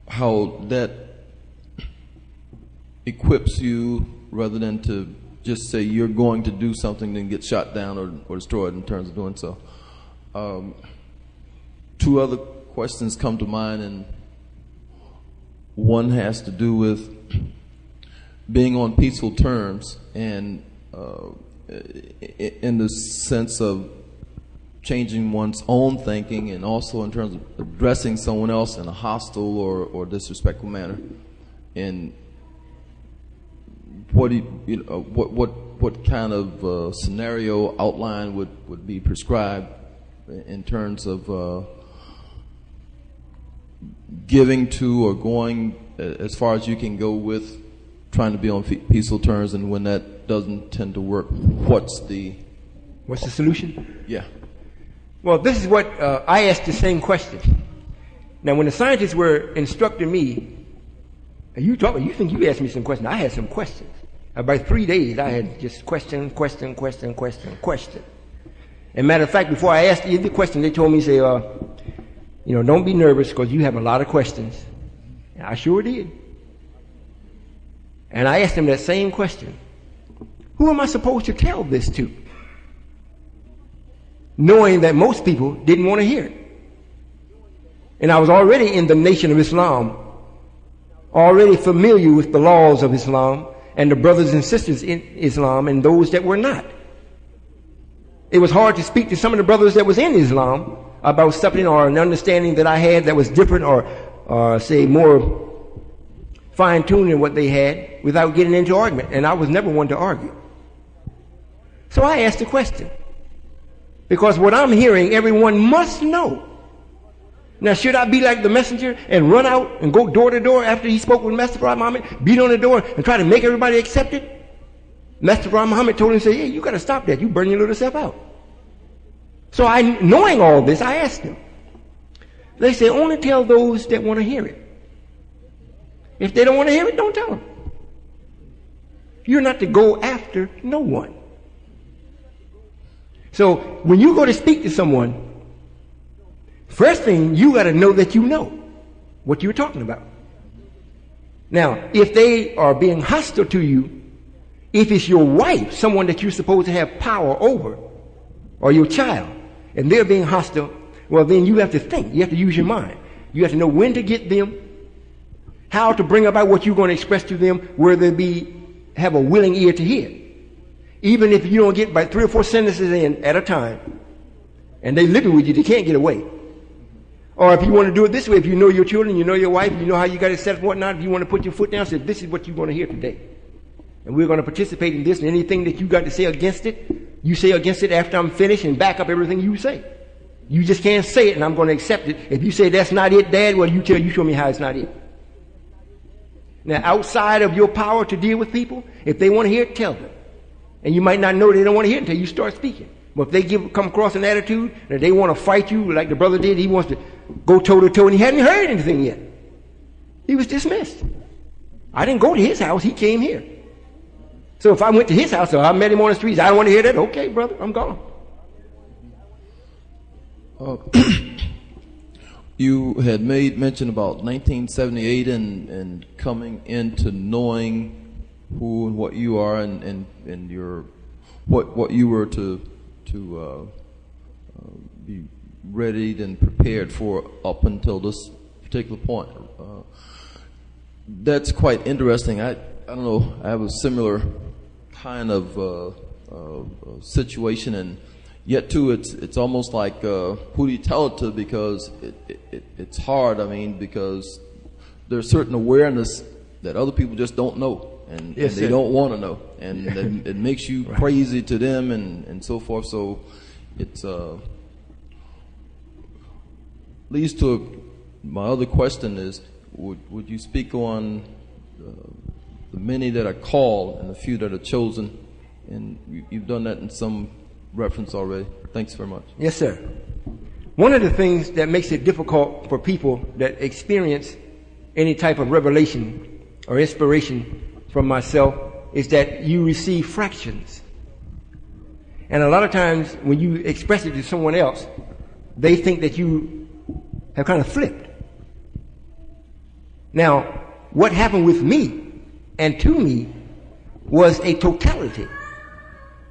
how that equips you rather than to just say you're going to do something and get shot down or destroyed in terms of doing so. Two other questions come to mind, and one has to do with being on peaceful terms, and in the sense of changing one's own thinking, and also in terms of addressing someone else in a hostile or disrespectful manner. And what kind of scenario outline would be prescribed in terms of giving to or going as far as you can go with trying to be on peaceful terms, and when that doesn't tend to work, what's the solution? Yeah. Well, this is what I asked the same question. Now, when the scientists were instructing me, you think you asked me some questions? I had some questions. About 3 days, I had just question. And matter of fact, before I asked you the question, they told me, say, don't be nervous because you have a lot of questions. And I sure did. And I asked them that same question. Who am I supposed to tell this to? Knowing that most people didn't want to hear it. And I was already in the Nation of Islam already familiar with the laws of Islam and the brothers and sisters in Islam and those that were not. It was hard to speak to some of the brothers that was in Islam about something or an understanding that I had that was different or say more fine-tuned than what they had without getting into argument. And I was never one to argue. So I asked the question. Because what I'm hearing, everyone must know. Now, should I be like the messenger and run out and go door to door after he spoke with Master Prophet Muhammad, beat on the door and try to make everybody accept it? Master Prophet Muhammad told him, say, hey, you got to stop that. You burn your little self out. So knowing all this, I asked them. They say, only tell those that want to hear it. If they don't want to hear it, don't tell them. You're not to go after no one. So when you go to speak to someone, first thing, you got to know that you know what you're talking about. Now, if they are being hostile to you, if it's your wife, someone that you're supposed to have power over, or your child, and they're being hostile, well, then you have to think. You have to use your mind. You have to know when to get them, how to bring about what you're going to express to them, where they have a willing ear to hear. Even if you don't get by 3 or 4 sentences in at a time, and they living with you, they can't get away. Or if you want to do it this way, if you know your children, you know your wife, you know how you got it set up and whatnot, if you want to put your foot down, say, this is what you're going to hear today. And we're going to participate in this, and anything that you got to say against it, you say against it after I'm finished and back up everything you say. You just can't say it and I'm going to accept it. If you say that's not it, Dad, well, you show me how it's not it. Now, outside of your power to deal with people, if they want to hear it, tell them. And you might not know they don't want to hear it until you start speaking. But if they come across an attitude that they want to fight you like the brother did, he wants to go toe to toe and he hadn't heard anything yet. He was dismissed. I didn't go to his house, he came here. So if I went to his house or I met him on the streets, I don't want to hear that. Okay, brother, I'm gone. You had made mention about 1978 and coming into knowing who and what you are and your what you were to be readied and prepared for up until this particular point. That's quite interesting. I don't know. I have a similar kind of situation, and yet too, it's almost like who do you tell it to? Because it's hard. I mean, because there's certain awareness that other people just don't know, and they don't want to know, and it makes you crazy to them, and so forth. So it's leads to my other question is: would you speak on the many that are called and the few that are chosen? And you've done that in some reference already. Thanks very much. Yes, sir. One of the things that makes it difficult for people that experience any type of revelation or inspiration from myself is that you receive fractions. And a lot of times when you express it to someone else, they think that you have kind of flipped. Now, what happened with me and to me was a totality.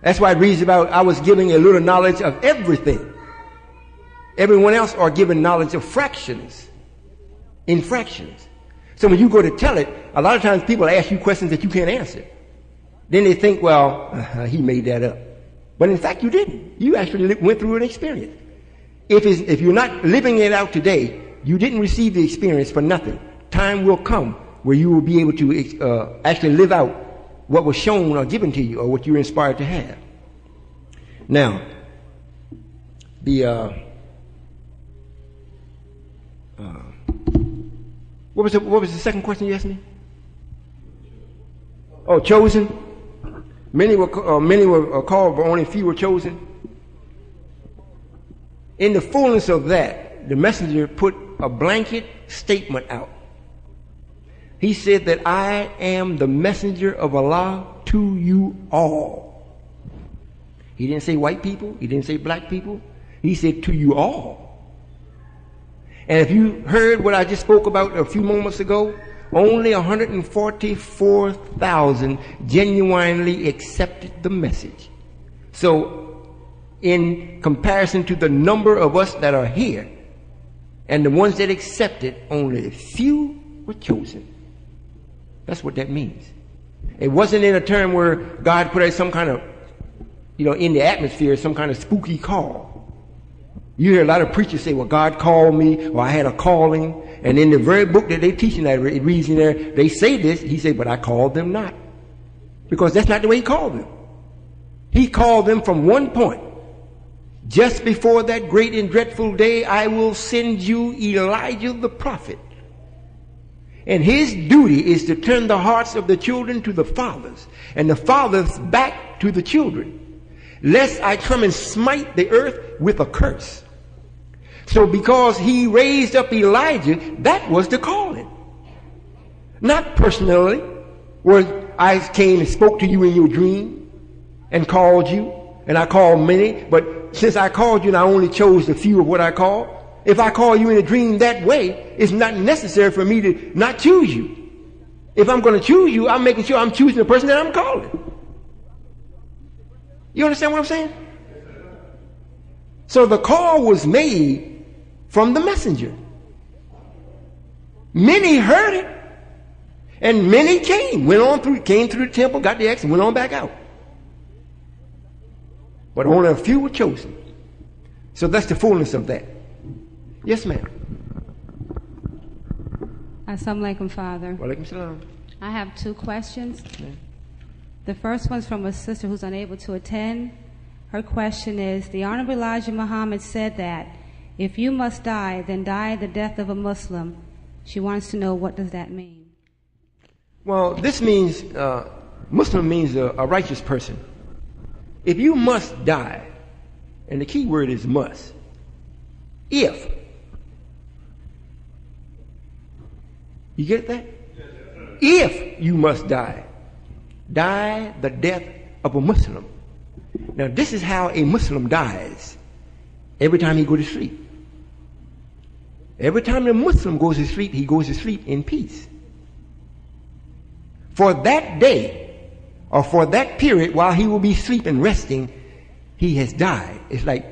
That's why it reads about I was giving a little knowledge of everything. Everyone else are given knowledge of fractions, in fractions. So when you go to tell it, a lot of times people ask you questions that you can't answer. Then they think, well, he made that up. But in fact, you didn't. You actually went through an experience. If you're not living it out today, you didn't receive the experience for nothing. Time will come where you will be able to actually live out what was shown or given to you or what you're inspired to have. Now, what was the second question you asked me? Oh, chosen. Many were called, but only few were chosen. In the fullness of that, the messenger put a blanket statement out. He said that I am the messenger of Allah to you all. He didn't say white people. He didn't say black people. He said to you all. And if you heard what I just spoke about a few moments ago, only 144,000 genuinely accepted the message. So in comparison to the number of us that are here and the ones that accepted, only a few were chosen. That's what that means. It wasn't in a term where God put out some kind of, in the atmosphere, some kind of spooky call. You hear a lot of preachers say, well, God called me, or I had a calling. And in the very book that they're teaching, that it reads in there, they say this. He said, but I called them not. Because that's not the way he called them. He called them from one point. Just before that great and dreadful day, I will send you Elijah the prophet. And his duty is to turn the hearts of the children to the fathers, and the fathers back to the children, lest I come and smite the earth with a curse. So because he raised up Elijah, that was the calling. Not personally, where I came and spoke to you in your dream and called you, and I called many, but since I called you and I only chose a few of what I called, if I call you in a dream that way, it's not necessary for me to not choose you. If I'm going to choose you, I'm making sure I'm choosing the person that I'm calling. You understand what I'm saying? So the call was made from the messenger. Many heard it, and many came through the temple, got the X, and went on back out. But only a few were chosen. So that's the fullness of that. Yes, ma'am. Assalamu alaikum, Father. Wa alaikum salam. I have 2 questions. The first one's from a sister who's unable to attend. Her question is, the Honorable Elijah Muhammad said that if you must die, then die the death of a Muslim. She wants to know, what does that mean? Well, this means, Muslim means a righteous person. If you must die, and the key word is must, if. You get that? If you must die the death of a Muslim. Now, this is how a Muslim dies every time he goes to sleep. Every time a Muslim goes to sleep, he goes to sleep in peace. For that day, or for that period while he will be sleeping, resting, he has died. It's like,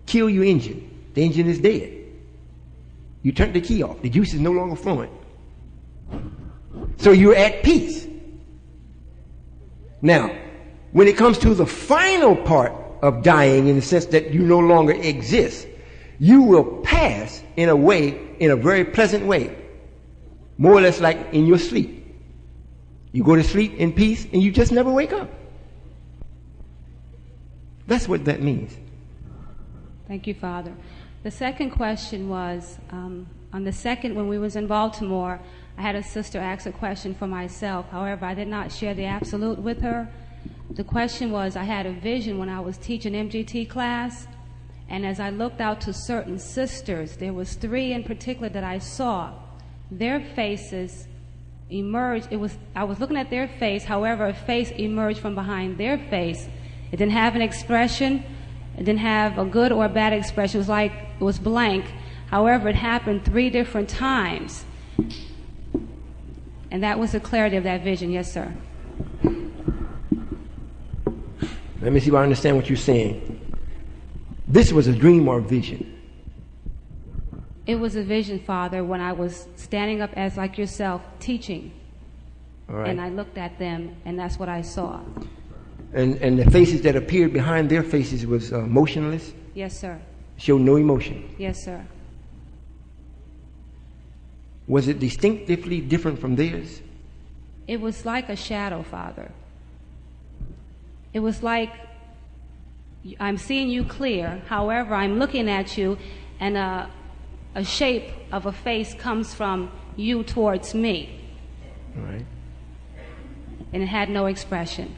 kill your engine. The engine is dead. You turn the key off. The juice is no longer flowing. So you're at peace. Now, when it comes to the final part of dying, in the sense that you no longer exist, you will pass in a very pleasant way. More or less like in your sleep. You go to sleep in peace and you just never wake up. That's what that means. Thank you, Father. The second question was, on the 2nd, when we was in Baltimore, I had a sister ask a question for myself. However, I did not share the absolute with her. The question was, I had a vision when I was teaching MGT class, and as I looked out to certain sisters, there was 3 in particular that I saw. Their faces emerged. I was looking at their face, however, a face emerged from behind their face. It didn't have an expression. It didn't have a good or a bad expression. It was like it was blank. However, it happened 3 different times. And that was the clarity of that vision. Yes, sir. Let me see if I understand what you're saying. This was a dream or a vision? It was a vision, Father, when I was standing up as like yourself teaching. All right. And I looked at them, and that's what I saw. And the faces that appeared behind their faces was motionless? Yes, sir. Showed no emotion? Yes, sir. Was it distinctively different from theirs? It was like a shadow, Father. It was like I'm seeing you clear. However, I'm looking at you, and a shape of a face comes from you towards me. All right. And it had no expression.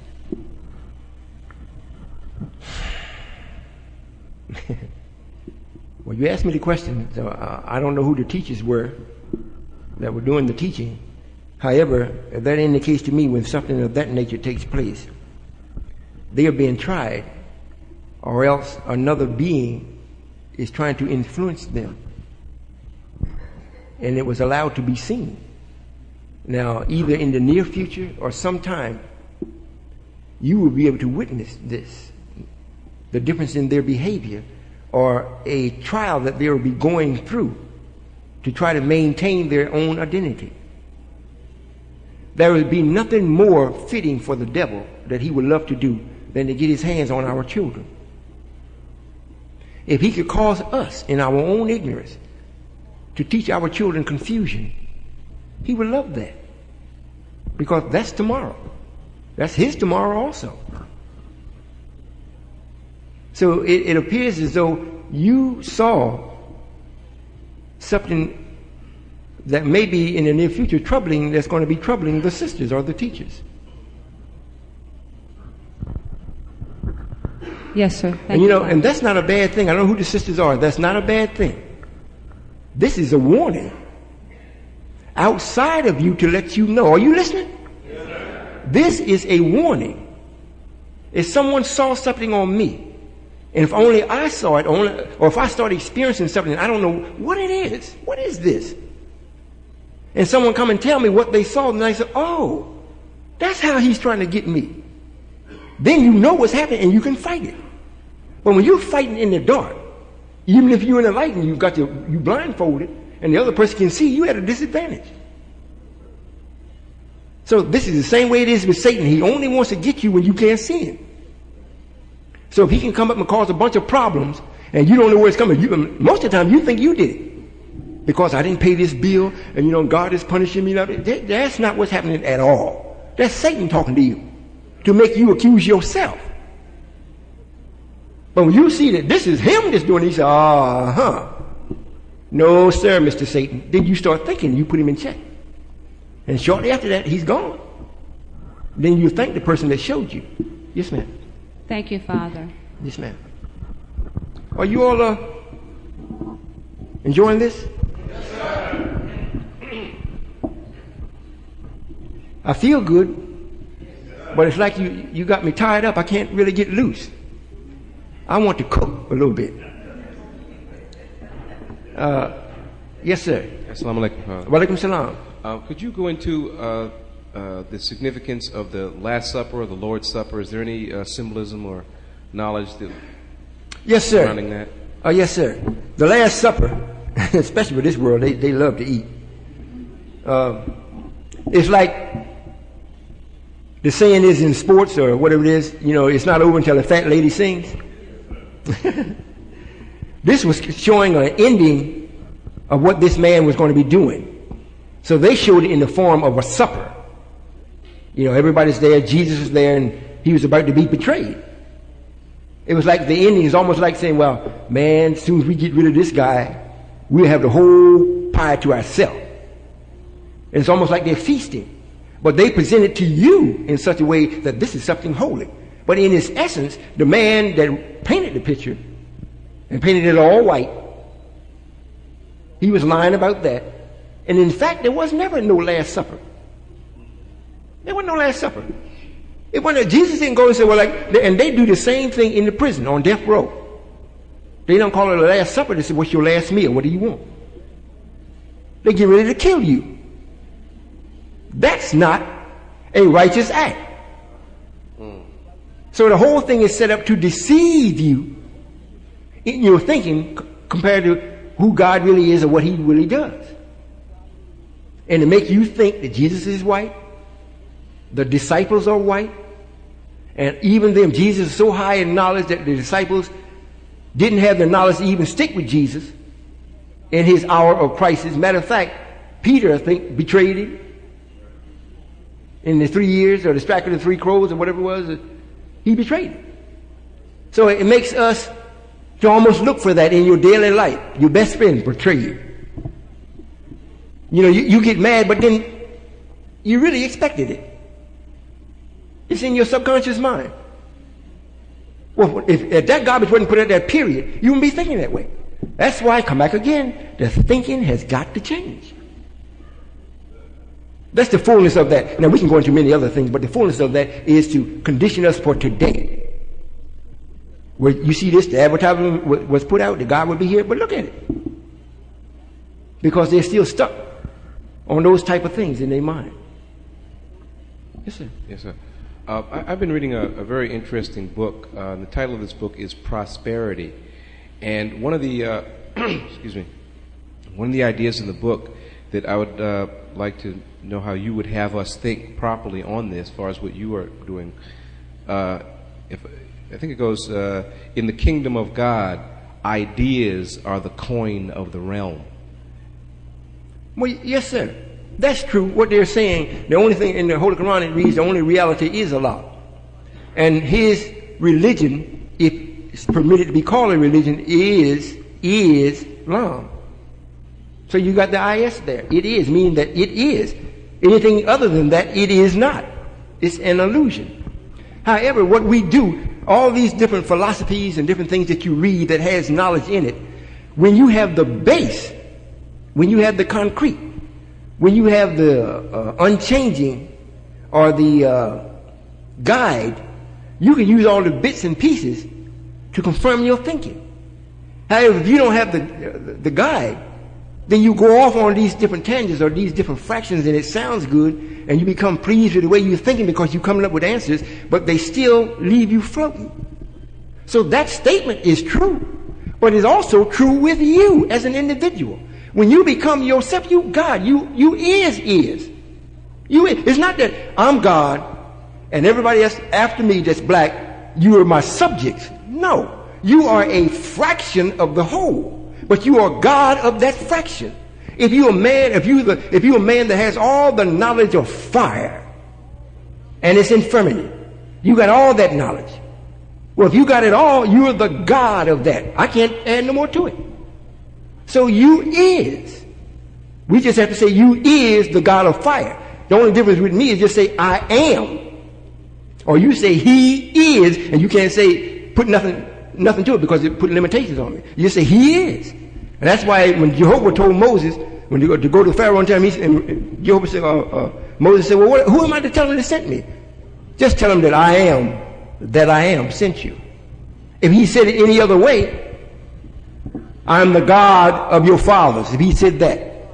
Well, you asked me the question, so I don't know who the teachers were that were doing the teaching. However, that indicates to me when something of that nature takes place, they are being tried, or else another being is trying to influence them. And it was allowed to be seen. Now, either in the near future or sometime, you will be able to witness this, the difference in their behavior, or a trial that they will be going through to try to maintain their own identity. there would be nothing more fitting for the devil that he would love to do than to get his hands on our children. If he could cause us in our own ignorance to teach our children confusion, he would love that. Because that's tomorrow. That's his tomorrow also. So it appears as though you saw something that may be in the near future troubling, that's going to be troubling the sisters or the teachers. Yes, sir. And you know, and that's not a bad thing. I don't know who the sisters are. That's not a bad thing. This is a warning outside of you to let you know. Are you listening? Yes, sir. This is a warning. If someone saw something on me, and if only I saw it, or if I started experiencing something, I don't know what it is. What is this? And someone come and tell me what they saw, and I say, oh, that's how he's trying to get me. Then you know what's happening, and you can fight it. But when you're fighting in the dark, even if you're in the light and you blindfolded, and the other person can see, you at a disadvantage. So this is the same way it is with Satan. He only wants to get you when you can't see him. So if he can come up and cause a bunch of problems, and you don't know where it's coming, most of the time you think you did it. Because I didn't pay this bill, and you know, God is punishing me. That's not what's happening at all. That's Satan talking to you, to make you accuse yourself. But when you see that this is him that's doing it, you say, no, sir, Mr. Satan. Then you start thinking, you put him in check. And shortly after that, he's gone. Then you thank the person that showed you. Yes, ma'am. Thank you, Father. Yes, ma'am. Are you all enjoying this? Yes, sir. I feel good, but it's like you got me tied up. I can't really get loose. I want to cook a little bit. Yes, sir. Assalamu alaikum. Wa alaikum salam. Could you go into the significance of the Last Supper or the Lord's Supper? Is there any symbolism or knowledge yes, sir. surrounding that? Yes, sir. The Last Supper, especially with this world, they love to eat. It's like the saying is in sports or whatever it is, you know, it's not over until the fat lady sings. This was showing an ending of what this man was going to be doing. So they showed it in the form of a supper. You know, everybody's there, Jesus was there, and he was about to be betrayed. It was like the ending is almost like saying, well, man, as soon as we get rid of this guy, we'll have the whole pie to ourselves. And it's almost like they're feasting. But they present it to you in such a way that this is something holy. But in its essence, the man that painted the picture and painted it all white, he was lying about that. And in fact, there was never no Last Supper. There wasn't no Last Supper. It wasn't. Jesus didn't go and say, well, and they do the same thing in the prison on death row. They don't call it a Last Supper. They say, what's your last meal? What do you want? They get ready to kill you. That's not a righteous act. So the whole thing is set up to deceive you in your thinking compared to who God really is or what he really does. And to make you think that Jesus is white, the disciples are white, and even them, Jesus is so high in knowledge that the disciples didn't have the knowledge to even stick with Jesus in his hour of crisis. Matter of fact, Peter, I think, betrayed him in the 3 years, or the strike of the 3 crows, or whatever it was. He betrayed him. So it makes us to almost look for that in your daily life. Your best friend betray you. You know, you get mad, but then you really expected it. It's in your subconscious mind. Well, if that garbage wasn't put at that period, you wouldn't be thinking that way. That's why, come back again, the thinking has got to change. That's the fullness of that. Now, we can go into many other things, but the fullness of that is to condition us for today. Where you see this, the advertisement was put out, that God would be here, but look at it. Because they're still stuck on those type of things in their mind. Yes, sir. Yes, sir. I've been reading a very interesting book. The title of this book is Prosperity. And one of the, excuse me, one of the ideas in the book that I would like to know how you would have us think properly on this, as far as what you are doing. I think it goes, in the kingdom of God, ideas are the coin of the realm. Well, yes, sir. That's true. What they're saying, the only thing in the Holy Quran, it reads, the only reality is Allah. And his religion, if it's permitted to be called a religion, is Islam. So you got the IS there. It is, meaning that it is. Anything other than that, it is not. It's an illusion. However, what we do, all these different philosophies and different things that you read that has knowledge in it, when you have the base, when you have the concrete, when you have the unchanging or the guide, you can use all the bits and pieces to confirm your thinking. However, if you don't have the guide, then you go off on these different tangents or these different fractions, and it sounds good, and you become pleased with the way you're thinking because you're coming up with answers, but they still leave you floating. So that statement is true, but it's also true with you as an individual. When you become yourself, you God, you is. It's not that I'm God and everybody else after me that's black, you are my subjects. No, you are a fraction of the whole, but you are God of that fraction. If you're a man, if you're a man that has all the knowledge of fire and its infirmity, you got all that knowledge. Well, if you got it all, you're the God of that. I can't add no more to it. So you is. We just have to say you is the God of fire. The only difference with me is just say I am. Or you say he is, and you can't say put nothing to it because it put limitations on me. You just say he is. And that's why when Jehovah told Moses, when to go to Pharaoh and tell him, and Jehovah said, Moses said, well, who am I to tell him that sent me? Just tell him that I am sent you. If he said it any other way, I'm the God of your fathers. If he said that,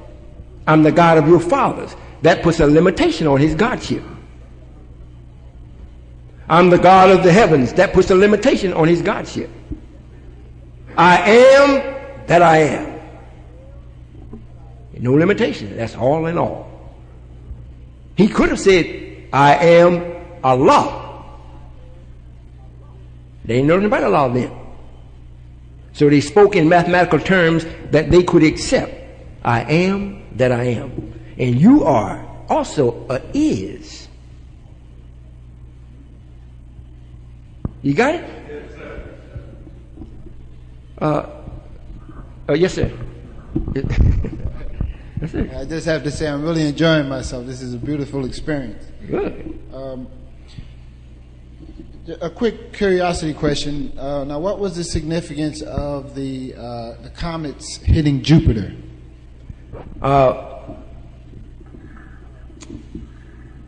I'm the God of your fathers, that puts a limitation on his godship. I'm the God of the heavens. That puts a limitation on his godship. I am that I am. No limitation. That's all in all. He could have said, I am Allah. They ain't know nothing about Allah then. So they spoke in mathematical terms that they could accept. I am that I am. And you are also a is. You got it? Yes, sir. Yes, sir. I just have to say I'm really enjoying myself. This is a beautiful experience. Good. A quick curiosity question. Now, what was the significance of the comets hitting Jupiter?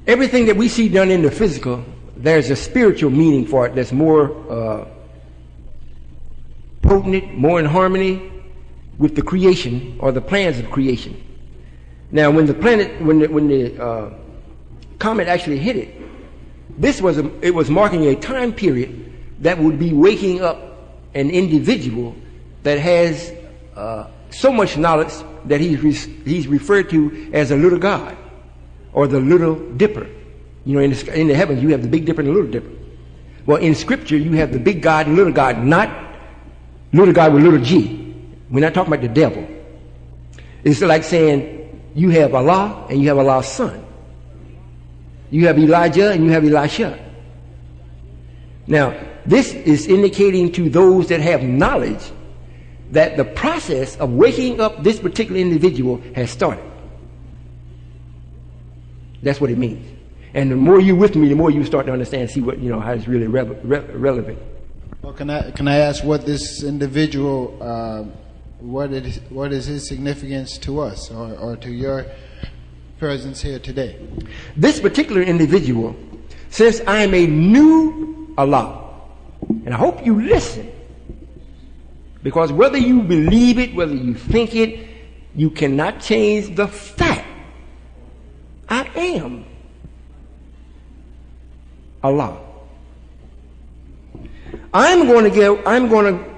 Everything that we see done in the physical, there's a spiritual meaning for it that's more potent, more in harmony with the creation or the plans of creation. Now, when the comet actually hit it, it was marking a time period that would be waking up an individual that has so much knowledge that he's referred to as a little God or the little dipper. You know, in the heavens you have the big dipper and the little dipper. Well, in scripture you have the big God and little God, not little God with little g. We're not talking about the devil. It's like saying you have Allah and you have Allah's son. You have Elijah and you have Elisha. Now, this is indicating to those that have knowledge that the process of waking up this particular individual has started. That's what it means. And the more you're with me, the more you start to understand, see what, how it's really relevant. Well, can I ask what this individual, what is his significance to us or to your presence here today? This particular individual, since I am a new Allah, and I hope you listen, because whether you believe it, whether you think it, you cannot change the fact. I am Allah. I'm going to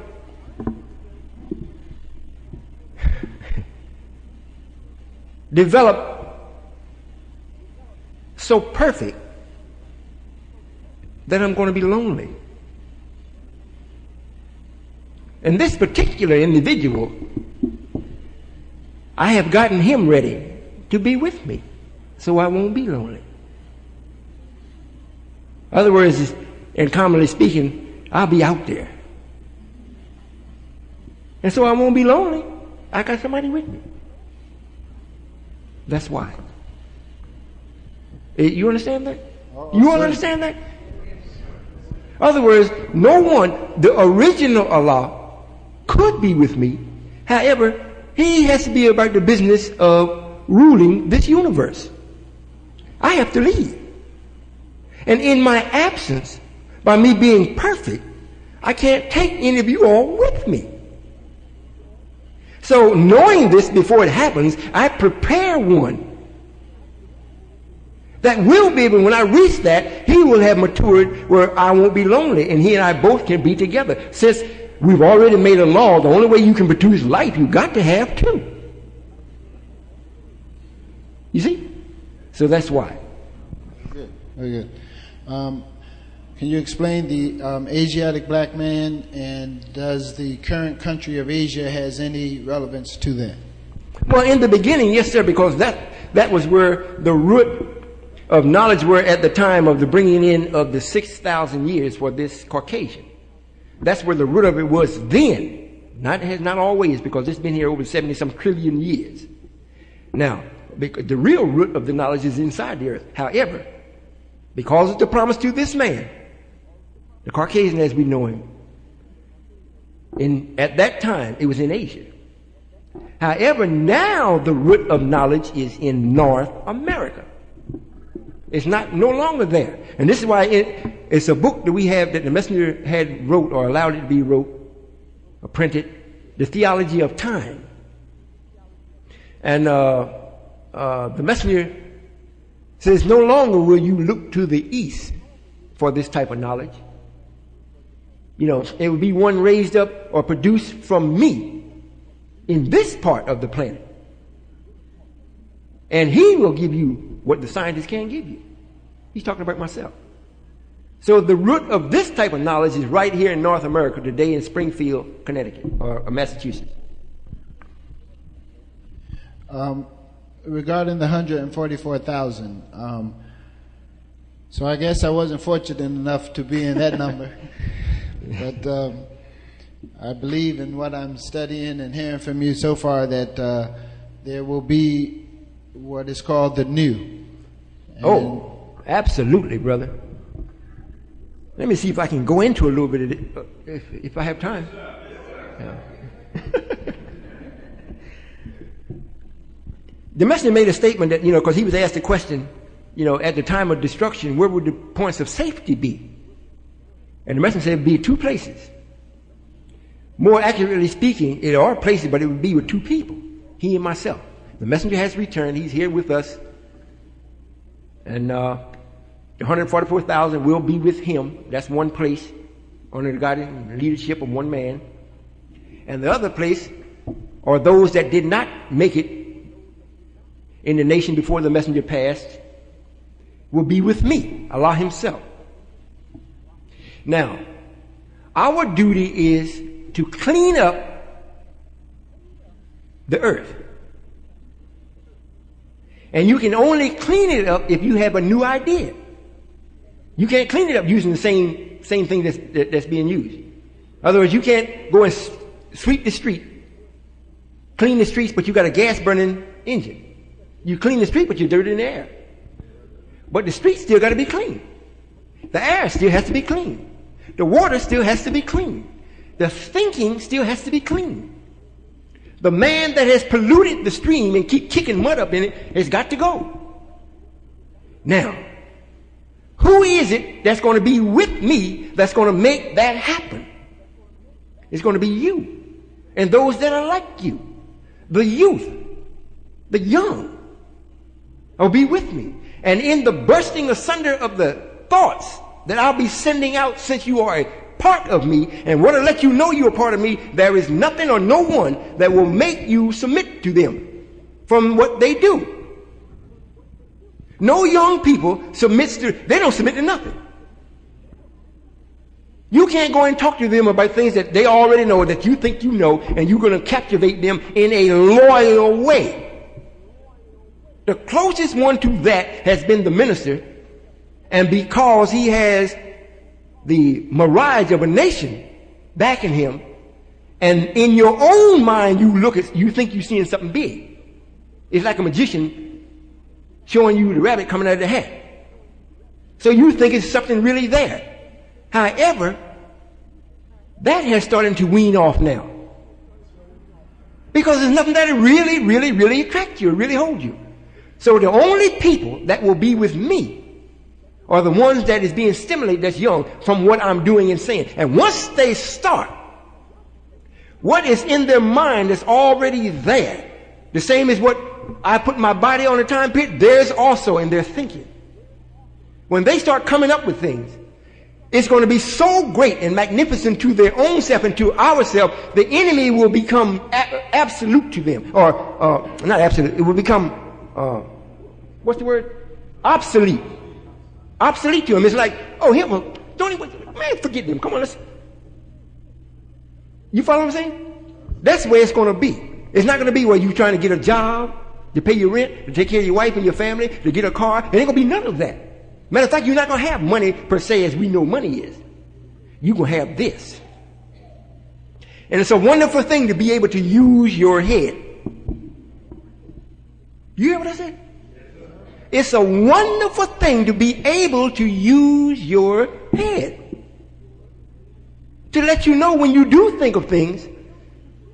develop so perfect that I'm going to be lonely. And this particular individual, I have gotten him ready to be with me so I won't be lonely. In other words, and commonly speaking, I'll be out there. And so I won't be lonely. I got somebody with me. That's why. You understand that? You all understand that? In other words, no one, the original Allah, could be with me. However, he has to be about the business of ruling this universe. I have to leave. And in my absence, by me being perfect, I can't take any of you all with me. So knowing this before it happens, I prepare one that will be able, when I reach that, he will have matured where I won't be lonely, and he and I both can be together. Since we've already made a law, the only way you can produce life, you've got to have two. You see? So that's why. Good. Very good. Can you explain the Asiatic black man, and does the current country of Asia has any relevance to that? Well, in the beginning, yes, sir, because that was where the root of knowledge were at the time of the bringing in of the 6,000 years for this Caucasian. That's where the root of it was then. Not always, because it's been here over 70-some trillion years. Now, the real root of the knowledge is inside the earth. However, because of the promise to this man, the Caucasian as we know him, at that time it was in Asia. However, now the root of knowledge is in North America. It's no longer there. And this is why it's a book that we have that the messenger had wrote, or allowed it to be wrote or printed, The Theology of Time. And the messenger says, no longer will you look to the east for this type of knowledge. You know, it would be one raised up or produced from me in this part of the planet. And he will give you what the scientists can't give you. He's talking about myself. So the root of this type of knowledge is right here in North America today, in Springfield, Connecticut, or Massachusetts. Regarding the 144,000, so I guess I wasn't fortunate enough to be in that number. But I believe in what I'm studying and hearing from you so far that there will be what is called the new. And absolutely, brother. Let me see if I can go into a little bit of it, if I have time. Yeah. The messenger made a statement that, because he was asked the question, at the time of destruction, where would the points of safety be? And the messenger said it would be 2 places. More accurately speaking, it are places, but it would be with 2 people, he and myself. The messenger has returned. He's here with us. And the 144,000 will be with him. That's one place under the guidance and leadership of one man. And the other place are those that did not make it in the nation before the messenger passed, will be with me, Allah himself. Now, our duty is to clean up the earth. And you can only clean it up if you have a new idea. You can't clean it up using the same thing that's being used. In other words, you can't go and sweep the street, clean the streets, but you got a gas burning engine. You clean the street, but you're dirty in the air. But the street still got to be clean. The air still has to be clean. The water still has to be clean. The thinking still has to be clean. The man that has polluted the stream and keep kicking mud up in it has got to go. Now, who is it that's going to be with me that's going to make that happen? It's going to be you and those that are like you. The youth, the young, will be with me. And in the bursting asunder of the thoughts that I'll be sending out, since you are a part of me and want to let you know you're a part of me, there is nothing or no one that will make you submit to them. from what they do. No young people they don't submit to nothing. You can't go and talk to them about things that they already know, that you think you know, and you're going to captivate them in a loyal way. The closest one to that has been the minister, and because he has the mirage of a nation backing him, and in your own mind you think you're seeing something big. It's like a magician showing you the rabbit coming out of the hat. So you think it's something really there. However, that has started to wean off now. Because there's nothing that really attracts you, really holds you. So the only people that will be with me are the ones that is being stimulated, that's young, from what I'm doing and saying. And once they start, what is in their mind is already there. The same as what I put my body on a time period, there's also in their thinking. When they start coming up with things, it's going to be so great and magnificent to their own self and to ourselves, the enemy will become absolute to them. Or, not absolute, it will become, what's the word? Obsolete. Obsolete to him. It's like, oh, him, don't even, man, forget them. Come on, let's. You follow what I'm saying? That's where it's going to be. It's not going to be where you're trying to get a job, to pay your rent, to take care of your wife and your family, to get a car. It ain't going to be none of that. Matter of fact, you're not going to have money per se as we know money is. You're going to have this. And it's a wonderful thing to be able to use your head. You hear what I said? It's a wonderful thing to be able to use your head. To let you know when you do think of things,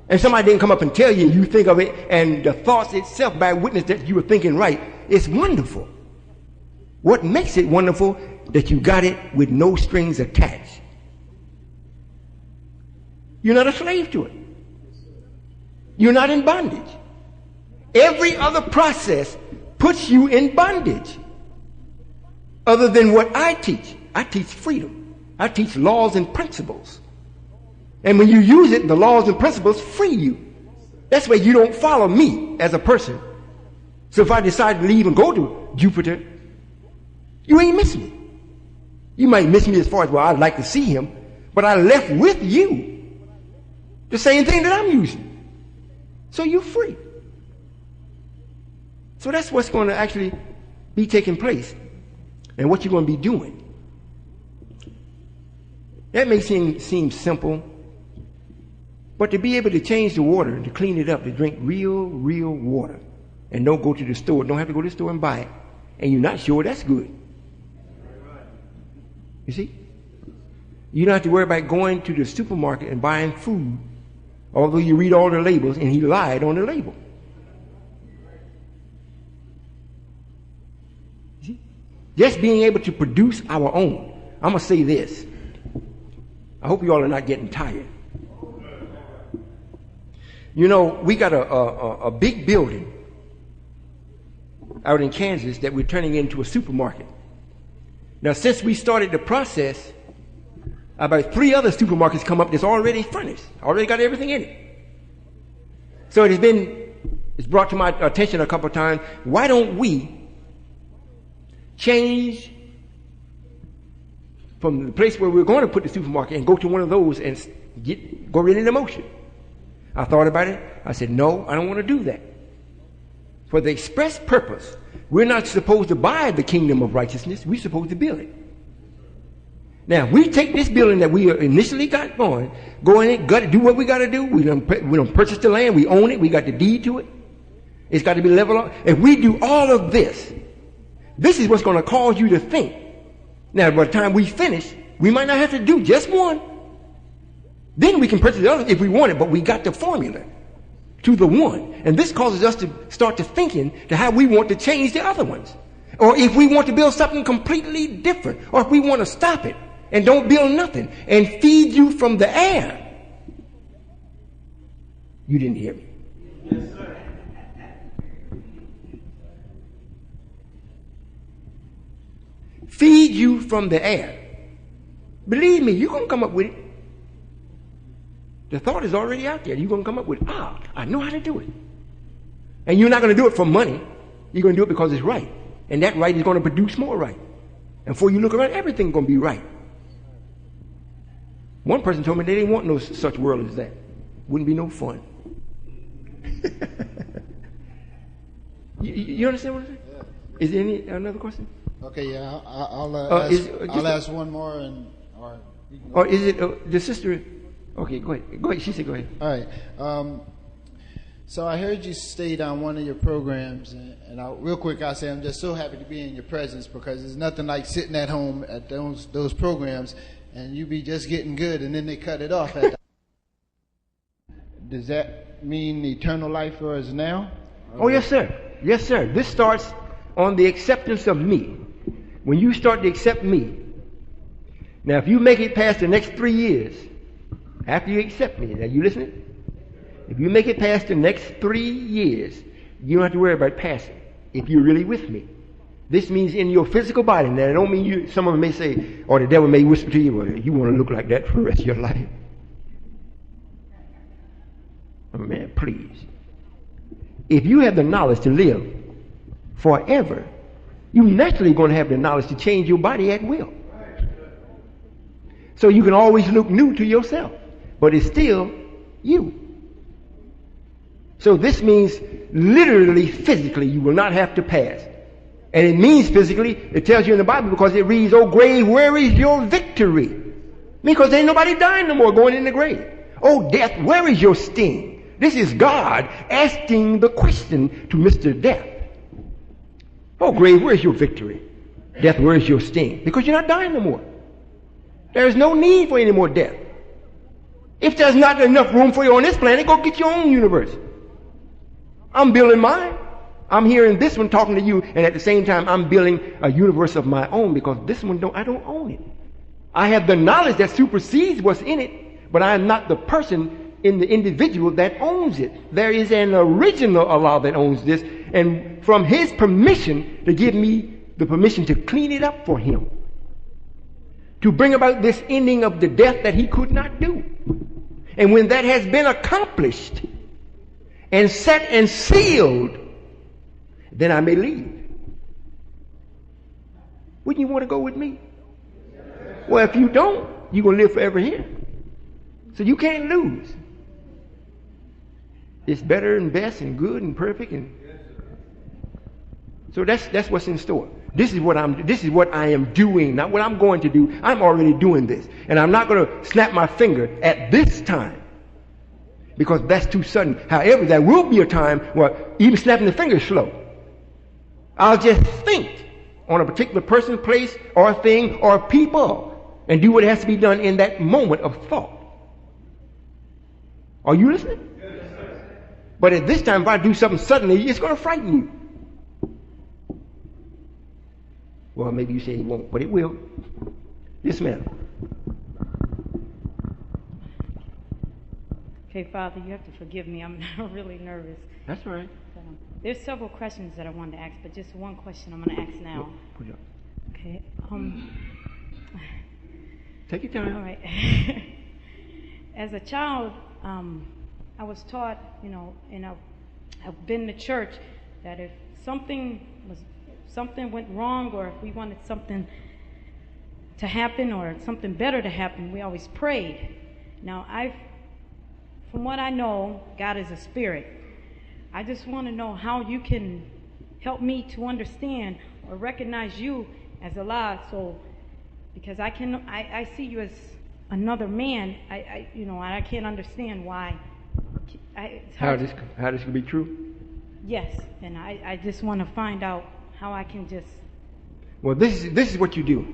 and somebody didn't come up and tell you, you think of it, and the thoughts itself bear witness that you were thinking right. It's wonderful. What makes it wonderful? That you got it with no strings attached. You're not a slave to it. You're not in bondage. Every other process puts you in bondage. Other than what I teach. I teach freedom. I teach laws and principles. And when you use it, the laws and principles free you. That's why you don't follow me as a person. So if I decide to leave and go to Jupiter, you ain't miss me. You might miss me as far as, well, I'd like to see him, but I left with you the same thing that I'm using. So you're free. So that's what's going to actually be taking place and what you're going to be doing. That may seem simple, but to be able to change the water, to clean it up, to drink real water, and don't go to the store, don't have to go to the store and buy it, and you're not sure, that's good. You see? You don't have to worry about going to the supermarket and buying food, although you read all the labels, and he lied on the label. You see? Just being able to produce our own. I'm going to say this. I hope you all are not getting tired. You know, we got a big building out in Kansas that we're turning into a supermarket. Now, since we started the process, about 3 other supermarkets come up that's already furnished, already got everything in it. So it's brought to my attention a couple of times, why don't we change from the place where we're going to put the supermarket and go to one of those and go right into motion? I thought about it. I said, no, I don't want to do that. For the express purpose, we're not supposed to buy the kingdom of righteousness. We're supposed to build it. Now, we take this building that we initially got going, go in it, got to do what we got to do. We don't purchase the land. We own it. We got the deed to it. It's got to be leveled up. If we do all of this, this is what's going to cause you to think. Now, by the time we finish, we might not have to do just one. Then we can purchase the other if we want it, but we got the formula to the one. And this causes us to start to thinking to how we want to change the other ones. Or if we want to build something completely different, or if we want to stop it and don't build nothing and feed you from the air. You didn't hear me. Yes, sir. Feed you from the air. Believe me, you're going to come up with it. The thought is already out there. You're going to come up with, I know how to do it. And you're not going to do it for money. You're going to do it because it's right. And that right is going to produce more right. And before you look around, everything's going to be right. One person told me they didn't want no such world as that. Wouldn't be no fun. you understand what I'm saying? Yeah. Is there another question? Okay, yeah, I'll ask one more, or is it the sister? Okay, go ahead. Go ahead. She said, "Go ahead." All right. So I heard you state on one of your programs, and real quick, I say I'm just so happy to be in your presence because there's nothing like sitting at home at those programs, and you be just getting good, and then they cut it off. Does that mean eternal life for us now? Oh, yes, sir. Yes, sir. This starts on the acceptance of me. When you start to accept me, now if you make it past the next 3 years, after you accept me, now you listening? If you make it past the next 3 years, you don't have to worry about passing if you're really with me. This means in your physical body. Now, I don't mean you, some of them may say, or the devil may whisper to you, well, you want to look like that for the rest of your life. Oh, man, please. If you have the knowledge to live forever, you're naturally going to have the knowledge to change your body at will. So you can always look new to yourself, but it's still you. So this means literally, physically, you will not have to pass. And it means physically, it tells you in the Bible because it reads, "Oh grave, where is your victory?" Because ain't nobody dying no more going in the grave. "Oh death, where is your sting?" This is God asking the question to Mr. Death. "Oh grave, where is your victory? Death, where is your sting?" Because you're not dying no more. There is no need for any more death. If there's not enough room for you on this planet, go get your own universe. I'm building mine. I'm here in this one talking to you, and at the same time, I'm building a universe of my own because this one I don't own it. I have the knowledge that supersedes what's in it, but I am not the person in the individual that owns it. There is an original Allah that owns this, and from His permission to give me the permission to clean it up for Him, to bring about this ending of the death that He could not do. And when that has been accomplished and set and sealed, then I may leave. Wouldn't you want to go with me? Well, if you don't, you're going to live forever here. So you can't lose. It's better and best and good and perfect, and so that's what's in store. This is what I am doing, not what I'm going to do. I'm already doing this, and I'm not going to snap my finger at this time because that's too sudden. However, there will be a time where even snapping the finger is slow. I'll just think on a particular person, place, or thing, or people, and do what has to be done in that moment of thought. Are you listening? But at this time, if I do something suddenly, it's going to frighten you. Well, maybe you say it won't, but it will. Yes, ma'am. Okay, Father, you have to forgive me. I'm really nervous. That's all right. There's several questions that I wanted to ask, but just one question I'm going to ask now. Put it up. Okay. Take your time. All right. As a child, I was taught, and I've been to church, that if something went wrong, or if we wanted something to happen or something better to happen, we always prayed. Now, from what I know, God is a spirit. I just want to know how you can help me to understand or recognize you as Allah. So, because I see you as another man. I can't understand why. How this could be true? Yes, and I just want to find out how I can just. Well, this is what you do.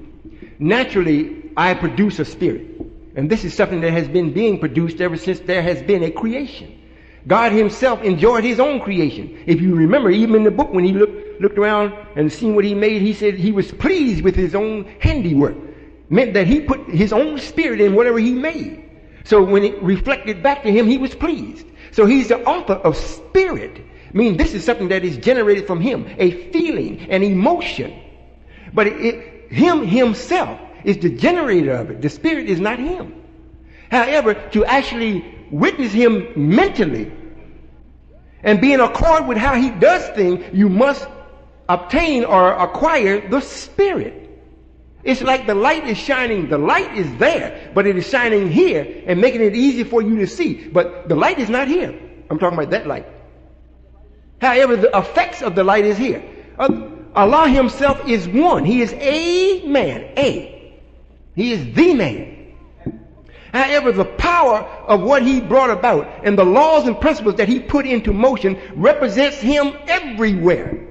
Naturally, I produce a spirit, and this is something that has been being produced ever since there has been a creation. God Himself enjoyed His own creation. If you remember, even in the book, when He looked around and seen what He made, He said He was pleased with His own handiwork. Meant that He put His own spirit in whatever He made. So when it reflected back to Him, He was pleased. So He's the author of spirit. I mean, this is something that is generated from Him, a feeling, an emotion. But Him Himself is the generator of it. The spirit is not Him. However, to actually witness Him mentally And be in accord with how he does things, you must obtain or acquire the Spirit. It's like the light is shining. The light is there, but it is shining here and making it easy for you to see. But the light is not here. I'm talking about that light. However, the effects of the light is here. Allah himself is one. He is a man. He is the man. However, the power of what he brought about and the laws and principles that he put into motion represents him everywhere.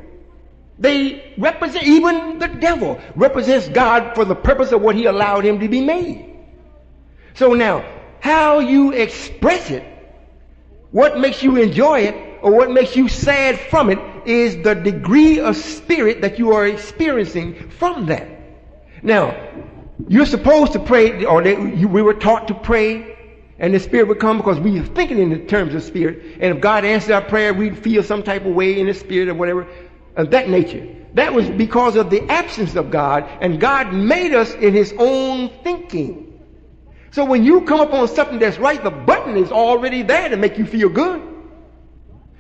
They represent, even the devil represents God for the purpose of what he allowed him to be made. So now, how you express it, what makes you enjoy it, or what makes you sad from it, is the degree of spirit that you are experiencing from that. Now, you're supposed to pray, or we were taught to pray, and the Spirit would come because we are thinking in the terms of Spirit. And if God answered our prayer, we'd feel some type of way in the Spirit or whatever of that nature. That was because of the absence of God, and God made us in his own thinking. So when you come up on something that's right, the button is already there to make you feel good.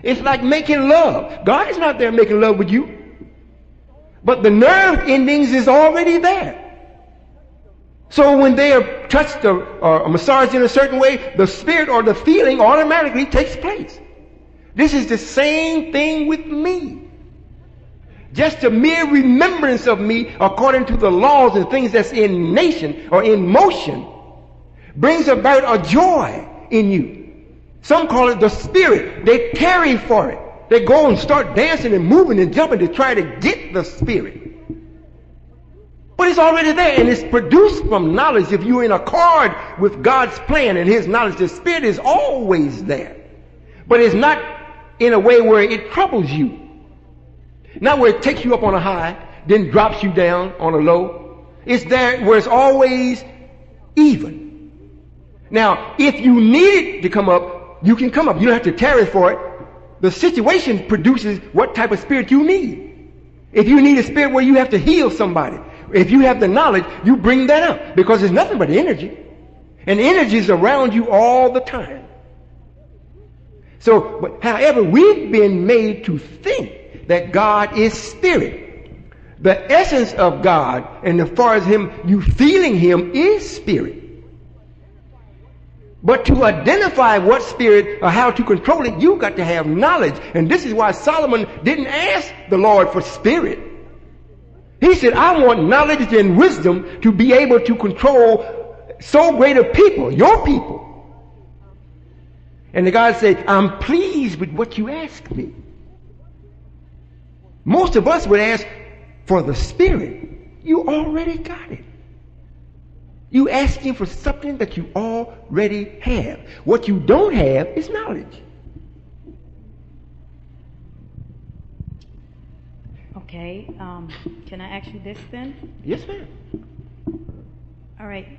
It's like making love. God is not there making love with you, but the nerve endings is already there. So when they are touched or massaged in a certain way, the spirit or the feeling automatically takes place. This is the same thing with me. Just a mere remembrance of me according to the laws and things that's in nation or in motion brings about a joy in you. Some call it the spirit. They tarry for it. They go and start dancing and moving and jumping to try to get the spirit. But it's already there, and it's produced from knowledge. If you're in accord with God's plan and his knowledge, the spirit is always there. But it's not in a way where it troubles you. Not where it takes you up on a high, then drops you down on a low. It's there where it's always even. Now, if you need it to come up, you can come up. You don't have to tarry for it. The situation produces what type of spirit you need. If you need a spirit where you have to heal somebody, if you have the knowledge, you bring that up, because it's nothing but energy. And energy is around you all the time. So, but however, we've been made to think that God is spirit. The essence of God, and as far as him, you feeling him, is spirit. But to identify what spirit or how to control it, you got to have knowledge. And this is why Solomon didn't ask the Lord for spirit. He said, I want knowledge and wisdom to be able to control so great a people, your people. And the God said, I'm pleased with what you asked me. Most of us would ask for the spirit. You already got it. You asking for something that you already have. What you don't have is knowledge. Okay, can I ask you this then? Yes, ma'am. All right.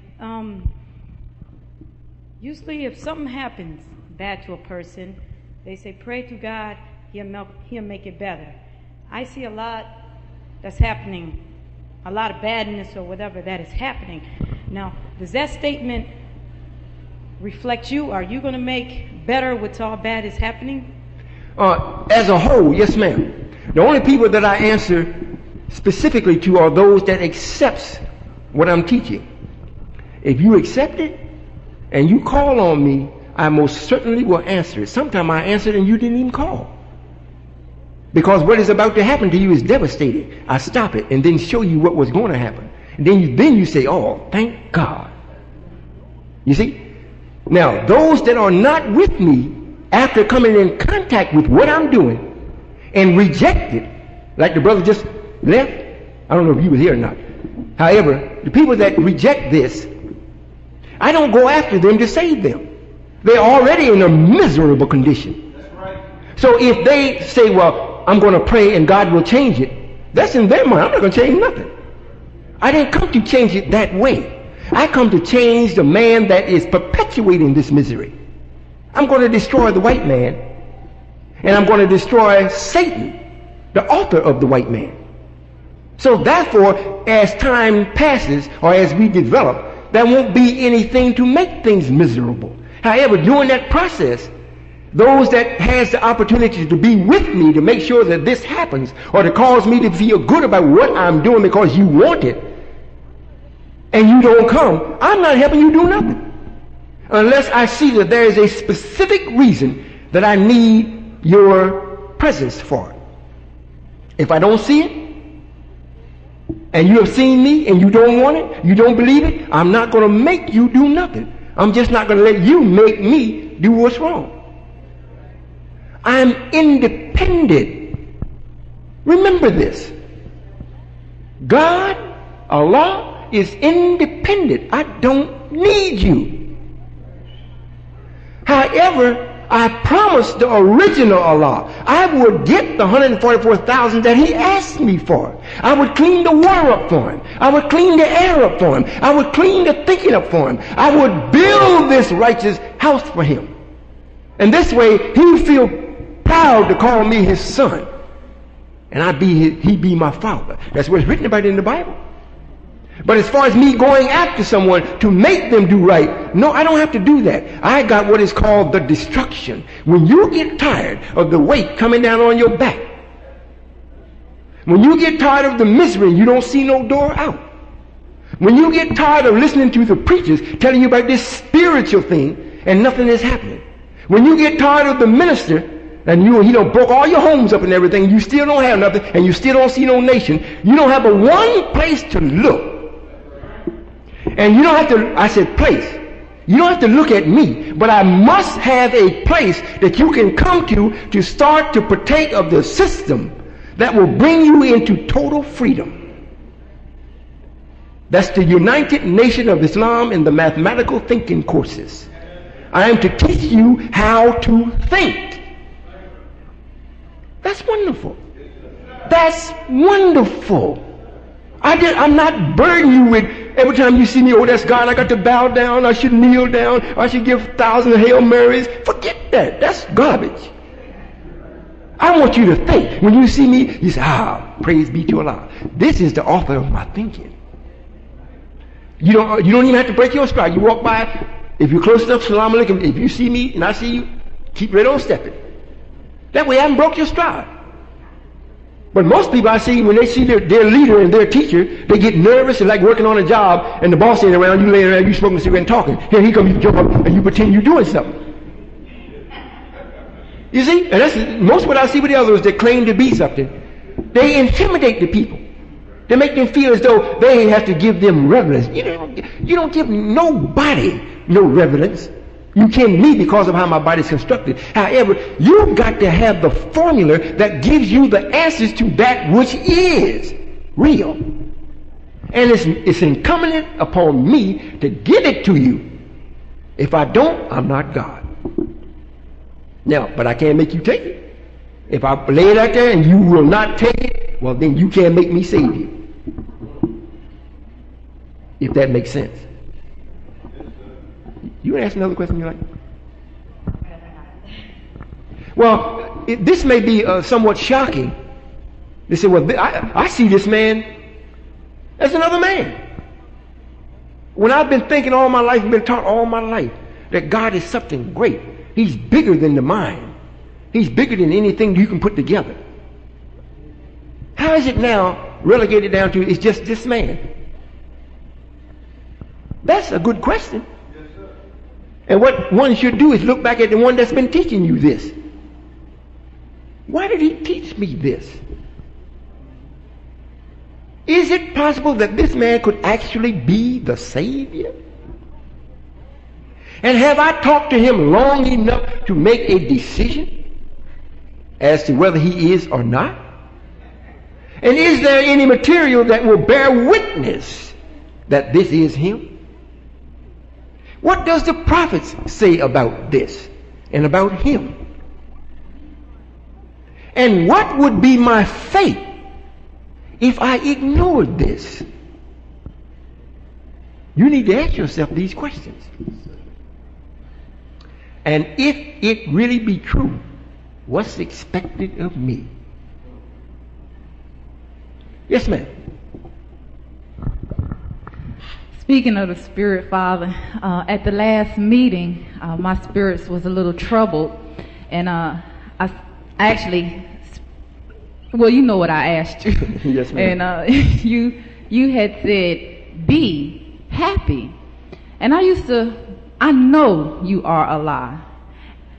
Usually if something happens bad to a person, they say, pray to God, he'll make it better. I see a lot that's happening, a lot of badness or whatever that is happening. Now, does that statement reflect you? Are you going to make better what's all bad is happening? As a whole, yes, ma'am. The only people that I answer specifically to are those that accepts what I'm teaching. If you accept it and you call on me, I most certainly will answer it. Sometimes I answered and you didn't even call. Because what is about to happen to you is devastating. I stop it and then show you what was going to happen. And then you say, oh, thank God. You see? Now, those that are not with me after coming in contact with what I'm doing and reject it, like the brother just left, I don't know if you were here or not. However, the people that reject this, I don't go after them to save them. They're already in a miserable condition. That's right. So if they say, well, I'm going to pray and God will change it, that's in their mind. I'm not going to change nothing. I didn't come to change it that way. I come to change the man that is perpetuating this misery. I'm going to destroy the white man, and I'm going to destroy Satan, the author of the white man. So therefore, as time passes, or as we develop, there won't be anything to make things miserable. However, during that process, those that has the opportunity to be with me to make sure that this happens, or to cause me to feel good about what I'm doing because you want it, and you don't come, I'm not helping you do nothing. Unless I see that there is a specific reason that I need your presence for it. If I don't see it, and you have seen me and you don't want it, you don't believe it, I'm not going to make you do nothing. I'm just not going to let you make me do what's wrong. I'm independent. Remember this. God, Allah, is independent. I don't need you. However, I promised the original Allah I would get the 144,000 that he asked me for. I would clean the water up for him. I would clean the air up for him. I would clean the thinking up for him. I would build this righteous house for him. And this way, he would feel proud to call me his son. And he'd be my father. That's what's written about in the Bible. But as far as me going after someone to make them do right, no, I don't have to do that. I got what is called the destruction. When you get tired of the weight coming down on your back, when you get tired of the misery, you don't see no door out. When you get tired of listening to the preachers telling you about this spiritual thing and nothing is happening. When you get tired of the minister and he done broke all your homes up and everything, you still don't have nothing, and you still don't see no nation, you don't have but one place to look. And you don't have to, I said place. You don't have to look at me, but I must have a place that you can come to start to partake of the system that will bring you into total freedom. That's the United Nation of Islam in the mathematical thinking courses. I am to teach you how to think. That's wonderful. That's wonderful. I'm not burdening you with every time you see me, oh, that's God, I got to bow down, I should kneel down, I should give 1,000 Hail Marys. Forget that. That's garbage. I want you to think. When you see me, you say, praise be to Allah. This is the author of my thinking. You don't even have to break your stride. You walk by, if you're close enough, salam alaikum. If you see me and I see you, keep right on stepping. That way I haven't broke your stride. But most people I see, when they see their leader and their teacher, they get nervous and like working on a job, and the boss ain't around, you laying around, you smoking a cigarette and talking. Here he comes, you jump up, and you pretend you're doing something. You see? And that's most of what I see with the others that claim to be something. They intimidate the people. They make them feel as though they have to give them reverence. You don't give nobody no reverence. You can me because of how my body's constructed. However, you've got to have the formula that gives you the answers to that which is real. And it's incumbent upon me to give it to you. If I don't, I'm not God. Now, but I can't make you take it. If I lay it out there and you will not take it, well, then you can't make me save you. If that makes sense. You want to ask another question you like? Well, this may be somewhat shocking. They say, well, I see this man as another man. When I've been thinking all my life, been taught all my life that God is something great. He's bigger than the mind. He's bigger than anything you can put together. How is it now relegated down to it's just this man? That's a good question. And what one should do is look back at the one that's been teaching you this. Why did he teach me this? Is it possible that this man could actually be the Savior? And have I talked to him long enough to make a decision as to whether he is or not? And is there any material that will bear witness that this is him? What does the prophets say about this and about him? And what would be my fate if I ignored this? You need to ask yourself these questions. And if it really be true, what's expected of me? Yes, ma'am. Speaking of the Spirit, Father, at the last meeting, my spirits was a little troubled. And I actually, well, you know what I asked you. Yes, ma'am. And you had said, be happy. And I know you are a lie.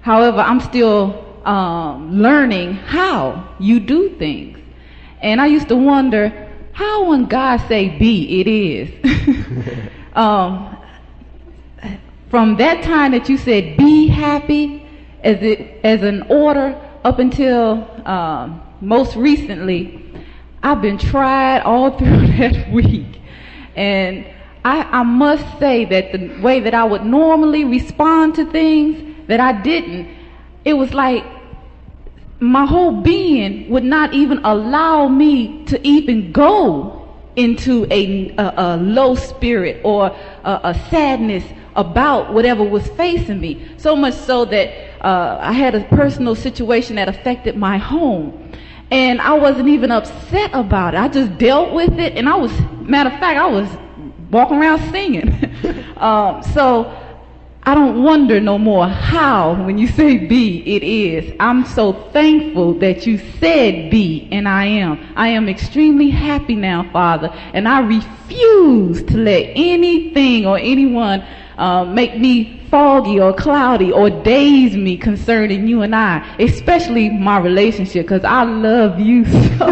However, I'm still learning how you do things. And I used to wonder, how when God say be, it is. From that time that you said be happy as an order up until most recently, I've been tried all through that week. And I must say that the way that I would normally respond to things that I didn't, it was like my whole being would not even allow me to even go into a low spirit or a sadness about whatever was facing me. So much so that I had a personal situation that affected my home. And I wasn't even upset about it. I just dealt with it. And matter of fact, I was walking around singing. So I don't wonder no more how, when you say be, it is. I'm so thankful that you said be, and I am. I am extremely happy now, Father, and I refuse to let anything or anyone make me foggy or cloudy or daze me concerning you and I, especially my relationship, because I love you so.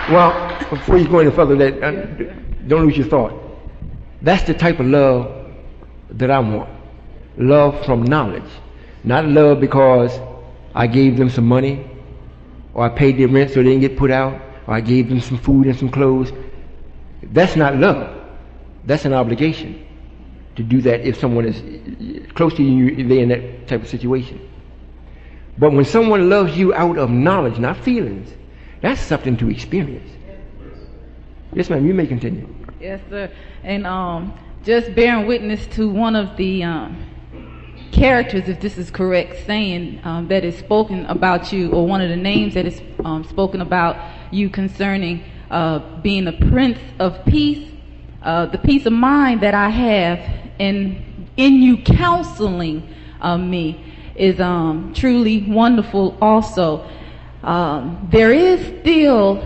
Well, before you go any further, don't lose your thought. That's the type of love that I want. Love from knowledge. Not love because I gave them some money, or I paid their rent so they didn't get put out, or I gave them some food and some clothes. That's not love. That's an obligation to do that if someone is close to you, they're in that type of situation. But when someone loves you out of knowledge, not feelings, that's something to experience. Yes, ma'am, you may continue. Yes, sir. And just bearing witness to one of the characters, if this is correct, saying that is spoken about you, or one of the names that is spoken about you concerning being a Prince of Peace, the peace of mind that I have in you counseling me is truly wonderful also. There is still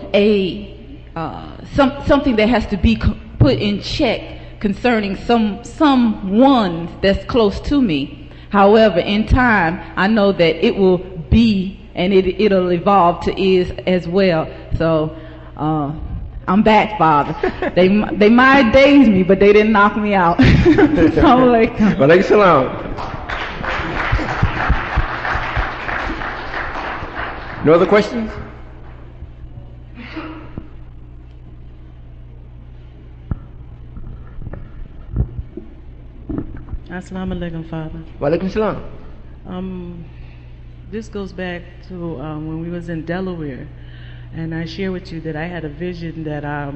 something that has to be put in check concerning someone that's close to me. However, in time, I know that it will be, and it'll evolve to is as well. So I'm back, Father. They might daze me, but they didn't knock me out. Assalamu alaikum. Wa alaikum salam. No other questions? Assalamu alaikum, Father. Wa alaikum salam. This goes back to when we was in Delaware, and I share with you that I had a vision that I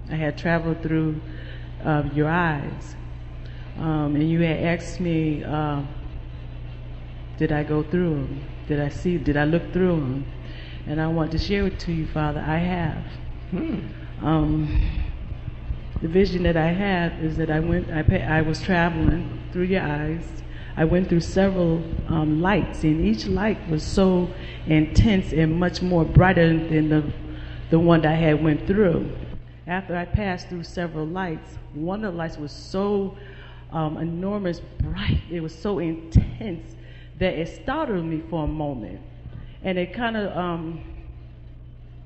had traveled through your eyes, and you had asked me, did I go through them? Did I look through them? And I want to share it to you, Father. I have. The vision that I had is that I was traveling through your eyes. I went through several lights, and each light was so intense and much more brighter than the one that I had went through. After I passed through several lights, one of the lights was so enormous bright, it was so intense that it startled me for a moment. And it kind of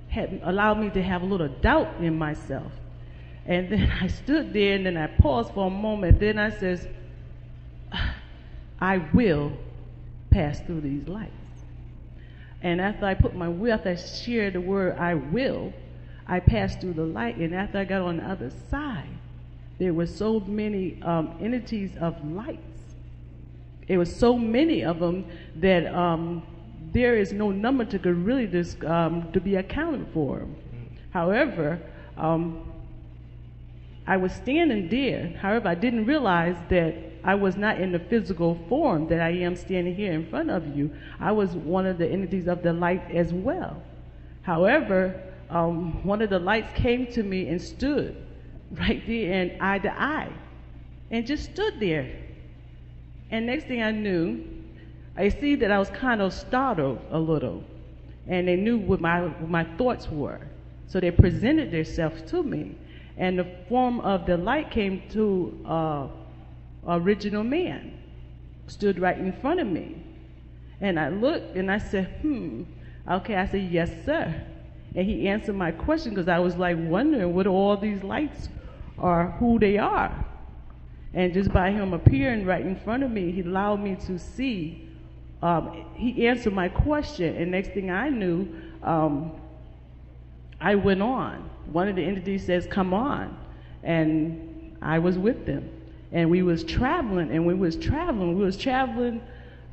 had allowed me to have a little doubt in myself. And then I stood there, and then I paused for a moment. Then I says, I will pass through these lights. And after I put my will, after I shared the word I will, I passed through the light. And after I got on the other side, there were so many entities of lights. It was so many of them that there is no number to really to be accounted for. However, I was standing there. However, I didn't realize that I was not in the physical form that I am standing here in front of you. I was one of the entities of the light as well. However, one of the lights came to me and stood right there and eye to eye, and just stood there. And next thing I knew, I see that I was kind of startled a little, and they knew what my thoughts were. So they presented themselves to me, and the form of the light came to original man, stood right in front of me. And I looked and I said, okay. I said, yes, sir. And he answered my question, because I was like wondering what all these lights are, who they are. And just by him appearing right in front of me, he allowed me to see. He answered my question, and next thing I knew, I went on. One of the entities says, come on. And I was with them. And we was traveling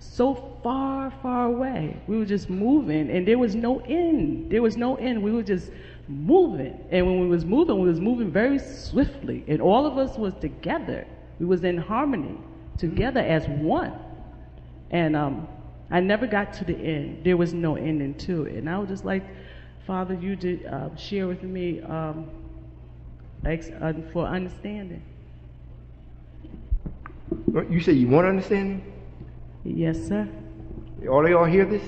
so far, far away. We were just moving, and there was no end. We were just moving. And when we was moving very swiftly. And all of us was together. We was in harmony, together as one. And I never got to the end. There was no ending to it. And I was just like, Father, you did share with me for understanding. You say you want understanding? Yes, sir. All of y'all hear this?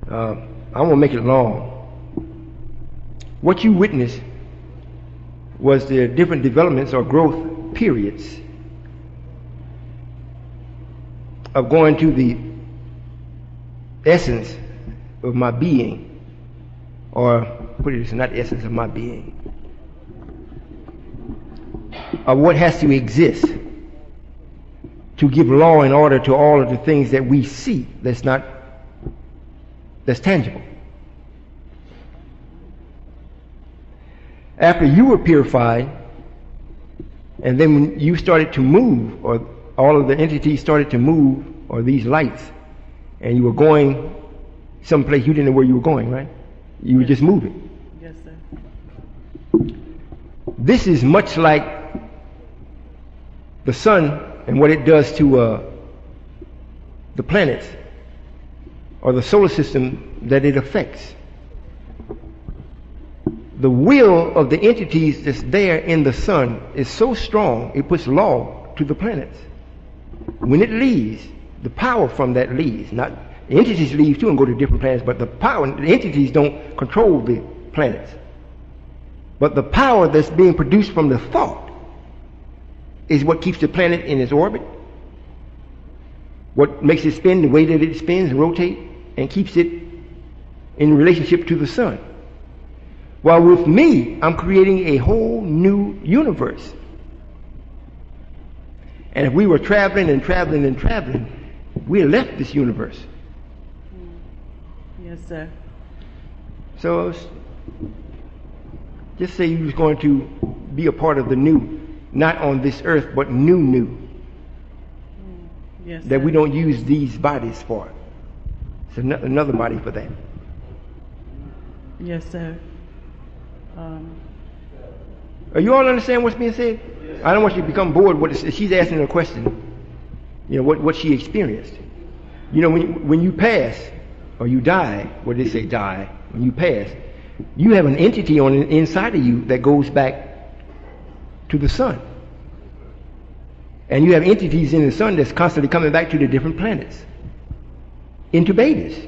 I won't make it long. What you witnessed was the different developments or growth periods of going to the essence of my being, or put it this, not essence of my being, of what has to exist to give law and order to all of the things that we see that's tangible. After you were purified, and then when you started to move, or all of the entities started to move, or these lights, and you were going someplace, you didn't know where you were going, right? You were just moving. Yes, sir. This is much like the sun and what it does to the planets or the solar system that it affects. The will of the entities that's there in the sun is so strong, it puts law to the planets. When it leaves, the power from that leaves. Not the entities leave too and go to different planets, but the entities don't control the planets. But the power that's being produced from the thought is what keeps the planet in its orbit, what makes it spin the way that it spins and rotate, and keeps it in relationship to the sun. While with me, I'm creating a whole new universe. And if we were traveling and traveling and traveling, we left this universe. Yes, sir. So just say you was going to be a part of the new, not on this earth, but new. Yes, that sir. we don't use these bodies for. It's another body for that. Yes, sir. You all understand what's being said? I don't want you to become bored with she's asking a question. You know, what she experienced. You know, when you pass, or you die, what did they say, die? When you pass, you have an entity on the inside of you that goes back to the sun. And you have entities in the sun that's constantly coming back to the different planets. Into babies.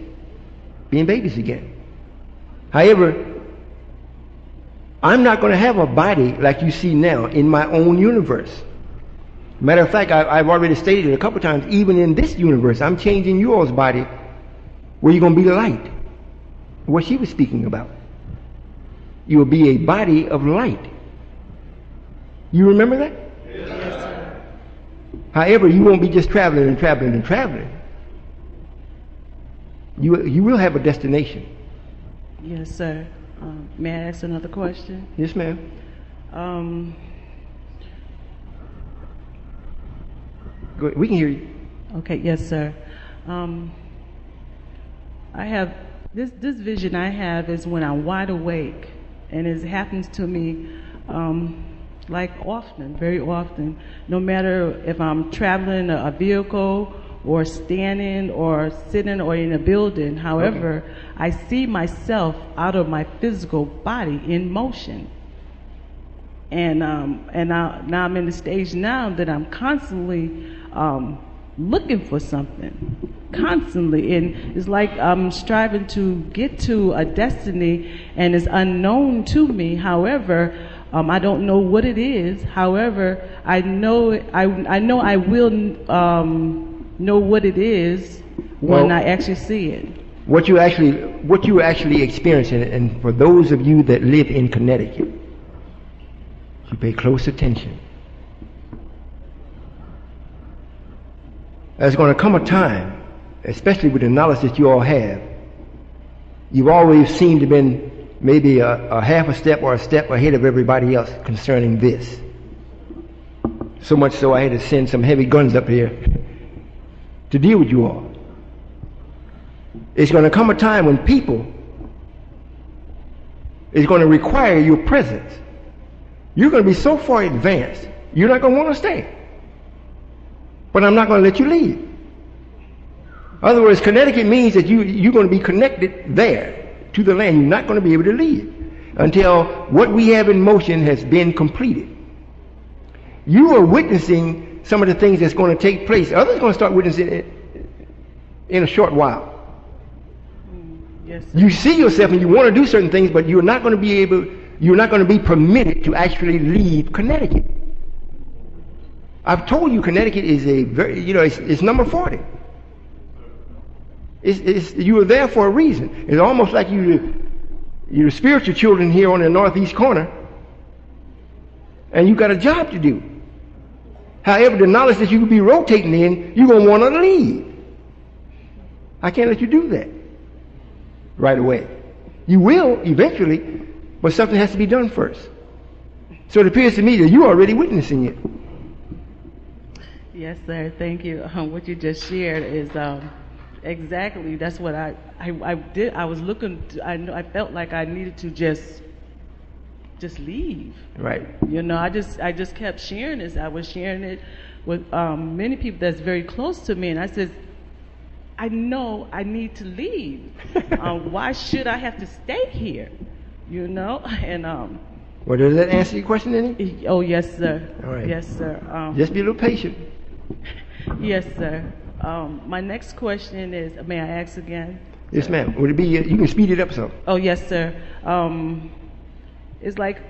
Being babies again. However, I'm not going to have a body like you see now in my own universe. Matter of fact, I've already stated it a couple times, even in this universe, I'm changing yours body where you're going to be the light. What she was speaking about. You will be a body of light. You remember that? Yes, sir. However, you won't be just traveling and traveling and traveling. You will have a destination. Yes, sir. May I ask another question? Yes, ma'am. Go ahead. We can hear you. Okay, yes, sir. I have this vision I have is when I'm wide awake, and it happens to me like often, very often. No matter if I'm traveling a vehicle or standing or sitting or in a building. However, I see myself out of my physical body in motion. And now I'm in the stage now that I'm constantly looking for something, constantly. And it's like I'm striving to get to a destiny, and it's unknown to me. However, I don't know what it is. However, I know I will know what it is when I actually see it. What you actually experiencing, and for those of you that live in Connecticut, you pay close attention. There's going to come a time, especially with the knowledge that you all have, you've always seemed to have been maybe a half a step or a step ahead of everybody else concerning this. So much so I had to send some heavy guns up here to deal with you all. It's going to come a time when people is going to require your presence. You're going to be so far advanced, you're not going to want to stay. But I'm not going to let you leave. In other words, Connecticut means that you're going to be connected there to the land. You're not going to be able to leave until what we have in motion has been completed. You are witnessing some of the things that's going to take place. Others are going to start witnessing it in a short while. Yes, you see yourself and you want to do certain things, but you're not going to be permitted to actually leave Connecticut. I've told you Connecticut is a very, it's number 40. You are there for a reason. It's almost like you're spiritual children here on the northeast corner, and you got a job to do. However, the knowledge that you could be rotating in, you're going to want to leave. I can't let you do that right away. You will eventually, but something has to be done first. So it appears to me that you're already witnessing it. Yes, sir. Thank you. What you just shared is exactly that's what I did. I was looking. I felt like I needed to just leave. Right. I just kept sharing this. I was sharing it with many people that's very close to me, and I said, I know I need to leave. Why should I have to stay here? And well, does that answer your question, any? Oh, yes, sir. All right. Yes, sir. Just be a little patient. Yes, sir. My next question is, may I ask again? Yes, ma'am. Would it be, you can speed it up some. Oh, yes, sir. It's like,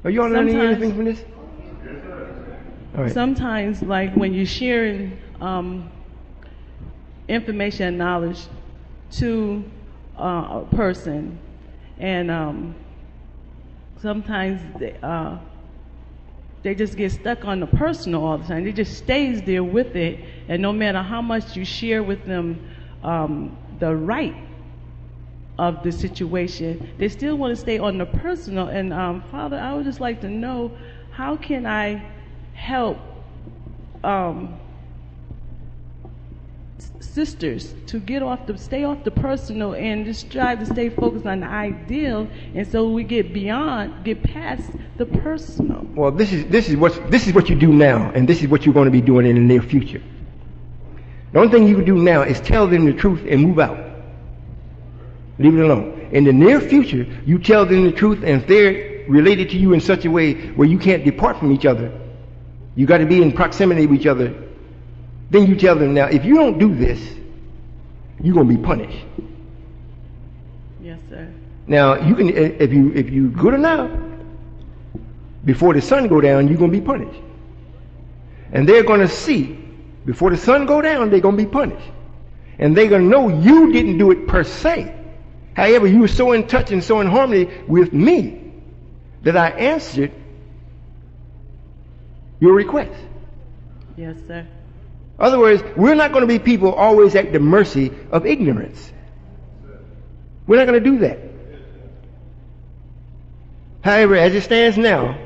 are you all learning anything from this? All right. Sometimes, like when you're sharing information and knowledge to a person, and sometimes they just get stuck on the personal all the time. They just stays there with it, and no matter how much you share with them the right of the situation, they still want to stay on the personal. And Father, I would just like to know, how can I help sisters to stay off the personal and just strive to stay focused on the ideal, and so we get past the personal. Well, this is what you do now, and this is what you're going to be doing in the near future. The only thing you can do now is tell them the truth and move out. Leave it alone. In the near future, you tell them the truth, and if they're related to you in such a way where you can't depart from each other, you got to be in proximity with each other, then you tell them, now, if you don't do this, you're going to be punished. Yes, sir. Now, you can, if you good enough, before the sun go down, you're going to be punished. And they're going to see, before the sun go down, they're going to be punished. And they're going to know you didn't do it per se. However, you were so in touch and so in harmony with me that I answered your request. Yes, sir. In other words, we're not going to be people always at the mercy of ignorance. We're not going to do that. However, as it stands now,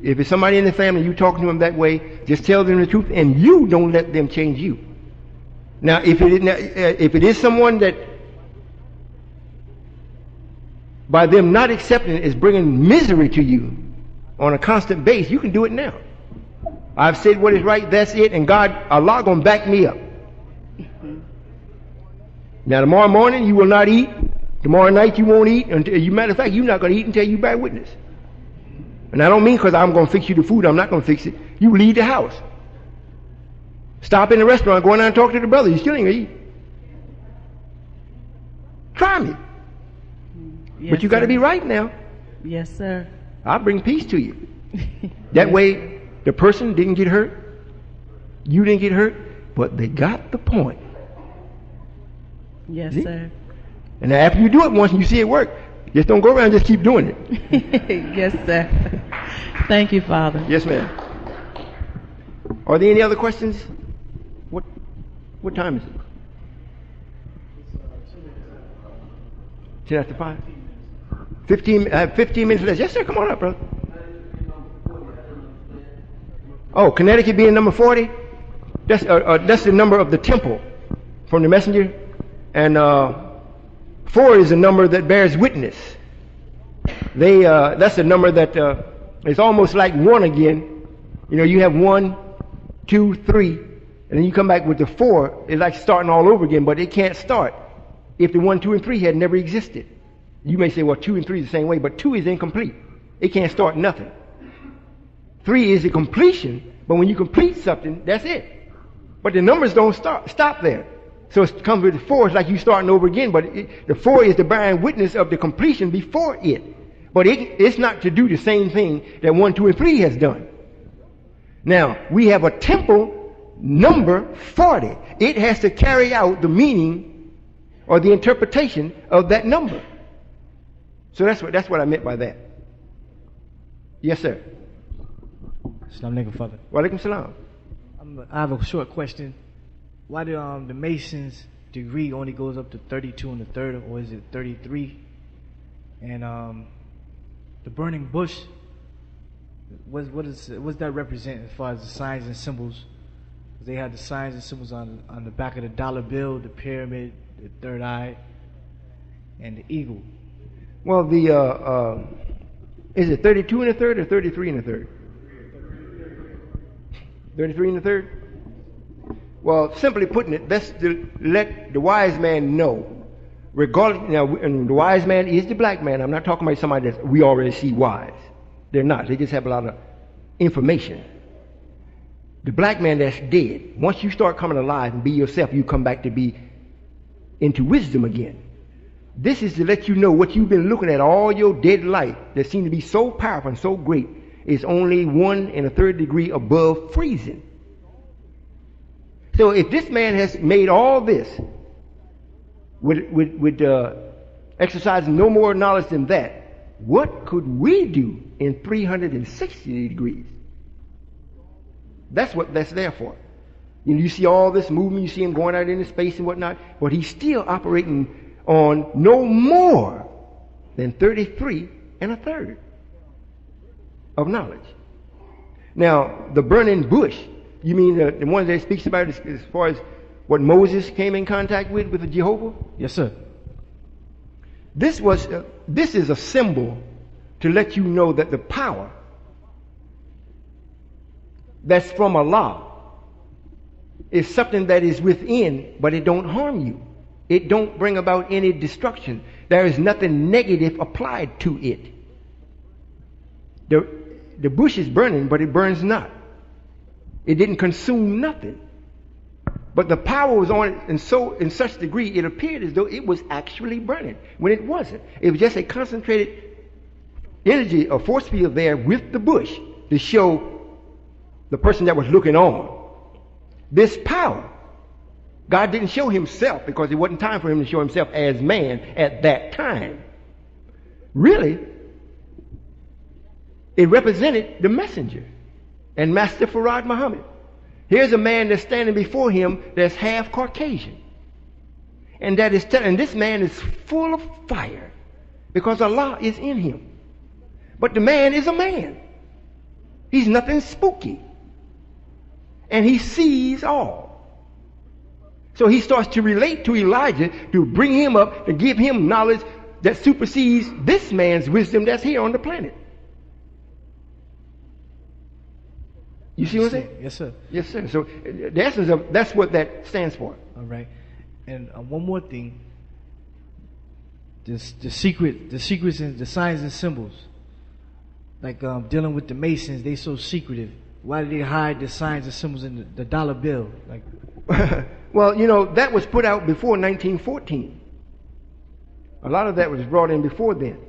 if it's somebody in the family, you talking to them that way, just tell them the truth, and you don't let them change you. Now, if it is someone that, by them not accepting it, is bringing misery to you on a constant basis, you can do it now. I've said what is right, that's it, and Allah gonna back me up. Now tomorrow morning you will not eat Tomorrow night you won't eat until, matter of fact, you're not going to eat until you bear witness. And I don't mean because I'm going to fix you the food. I'm not going to fix it. You leave the house. Stop in the restaurant, go in there and talk to the brother. You still ain't going to eat. Try me. Yes, But you got to be right now. Yes, sir. I'll bring peace to you. That way, the person didn't get hurt. You didn't get hurt. But they got the point. Yes, See? sir. And after you do it once and you see it work, just don't go around and just keep doing it. Yes, sir. Thank you, Father. Yes, ma'am. Are there any other questions? What time is it? 10 after 5? 15 minutes left. Yes, sir. Come on up, brother. Oh, Connecticut being number 40? That's the number of the temple from the messenger. And 4 is a number that bears witness. That's a number that it's almost like 1 again. You know, you have 1, 2, 3, and then you come back with the 4. It's like starting all over again, but it can't start if the 1, 2, and 3 had never existed. You may say, well, 2 and 3 is the same way, but 2 is incomplete. It can't start nothing. 3 is the completion, but when you complete something, that's it. But the numbers don't stop there. So it comes with 4, it's like you starting over again, but the 4 is the bearing witness of the completion before it. But it's not to do the same thing that 1, 2, and 3 has done. Now, we have a temple number 40. It has to carry out the meaning or the interpretation of that number. So that's what I meant by that. Yes, sir. Assalamu alaikum, Father. Wa alaikum salam. I have a short question. Why do the Masons degree only goes up to 32 and a third, or is it 33? And the burning bush, what does that represent as far as the signs and symbols? They had the signs and symbols on the back of the dollar bill, the pyramid, the third eye, and the eagle. Well, is it 32 and a third or 33 and a third? 33 and a third? Well, simply putting it, that's to let the wise man know. Regardless, now, and the wise man is the black man. I'm not talking about somebody that we already see wise. They're not. They just have a lot of information. The black man that's dead, once you start coming alive and be yourself, you come back to be into wisdom again. This is to let you know what you've been looking at all your dead life that seemed to be so powerful and so great is only 1 1/3 degree above freezing. So if this man has made all this with exercising no more knowledge than that, what could we do in 360 degrees? That's what that's there for. You know, you see all this movement, you see him going out into space and whatnot, but he's still operating on no more than 33 1/3 of knowledge. Now, the burning bush, you mean the one that speaks about as far as what Moses came in contact with the Jehovah? Yes, sir. This is a symbol to let you know that the power that's from Allah is something that is within, but it don't harm you. It don't bring about any destruction. There is nothing negative applied to it. The bush is burning, but it burns not. It didn't consume nothing. But the power was on it in such degree it appeared as though it was actually burning, when it wasn't. It was just a concentrated energy or force field there with the bush to show the person that was looking on this power. God didn't show himself because it wasn't time for him to show himself as man at that time. Really, it represented the messenger and Master Farad Muhammad. Here's a man that's standing before him that's half Caucasian. And that is and this man is full of fire because Allah is in him. But the man is a man. He's nothing spooky. And he sees all. So he starts to relate to Elijah to bring him up, to give him knowledge that supersedes this man's wisdom that's here on the planet. You see what I'm saying? Yes, sir. Yes, sir. So the essence of that's what that stands for. All right. And one more thing. the secrets and the signs and symbols. Like dealing with the Masons, they so secretive. Why do they hide the signs and symbols in the dollar bill? Like, well, that was put out before 1914. A lot of that was brought in before then.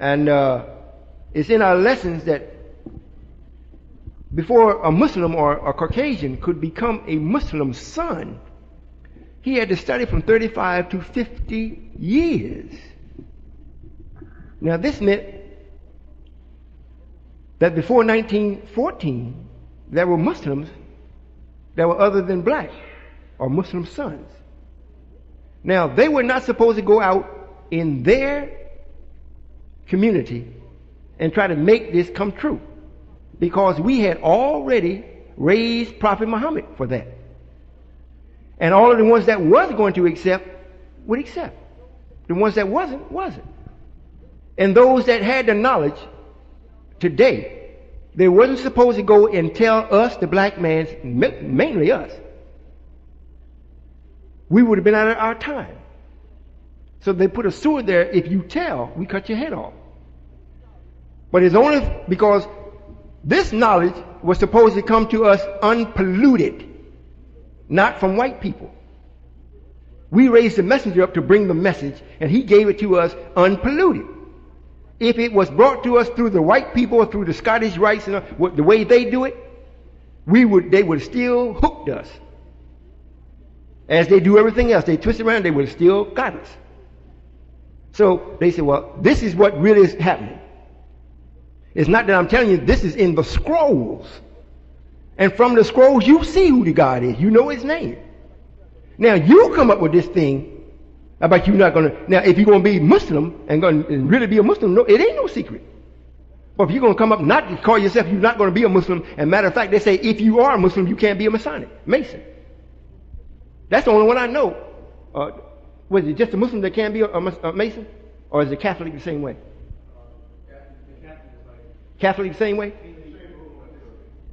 And it's in our lessons that before a Muslim or a Caucasian could become a Muslim son, he had to study from 35 to 50 years. Now, this meant that before 1914, there were Muslims that were other than black or Muslim sons. Now, they were not supposed to go out in their community and try to make this come true, because we had already raised Prophet Muhammad for that. And all of the ones that was going to accept would accept. The ones that wasn't. And those that had the knowledge today, they wasn't supposed to go and tell us, the black man, mainly us. We would have been out of our time. So they put a sword there. If you tell, we cut your head off. But it's only because this knowledge was supposed to come to us unpolluted, not from white people. We raised the messenger up to bring the message, and he gave it to us unpolluted. If it was brought to us through the white people or through the Scottish rites and the way they do it, they would have still hooked us. As they do everything else, they twist around, they would have still got us. So they said, well, this is what really is happening. It's not that I'm telling you, this is in the scrolls. And from the scrolls, you see who the God is. You know his name. Now, you come up with this thing about you not going to... Now, if you're going to be Muslim and going to really be a Muslim, no, it ain't no secret. But if you're going to come up not to call yourself, you're not going to be a Muslim. And matter of fact, they say if you are a Muslim, you can't be a Mason. That's the only one I know. Was it just a Muslim that can't be a Mason? Or is it Catholic the same way? Catholic the same way?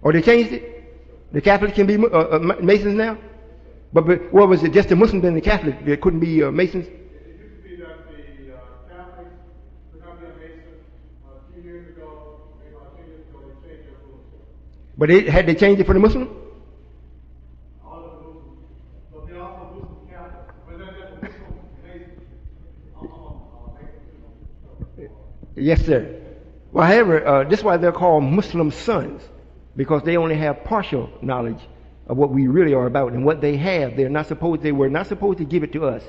Or they changed it? The Catholics can be Masons now? But what was it? Just the Muslims and the Catholics that couldn't be Masons? It used to be that the Catholics could not be a Mason. A few years ago, about 10 years ago, they changed their rules. But had they changed it for the Muslim? All of the Muslims. But they also Muslim Catholics. But then there's a Muslim Mason. Yes, sir. Well, however, this is why they're called Muslim sons, because they only have partial knowledge of what we really are about, and what they have, they were not supposed to give it to us.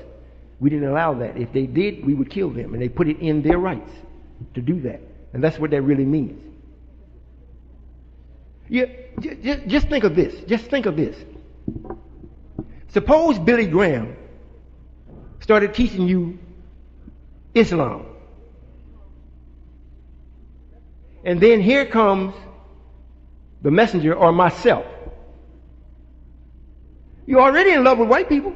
We didn't allow that. If they did, we would kill them, and they put it in their rights to do that. And that's what that really means. Yeah, just think of this. Just think of this. Suppose Billy Graham started teaching you Islam. And then here comes the messenger or myself. You're already in love with white people.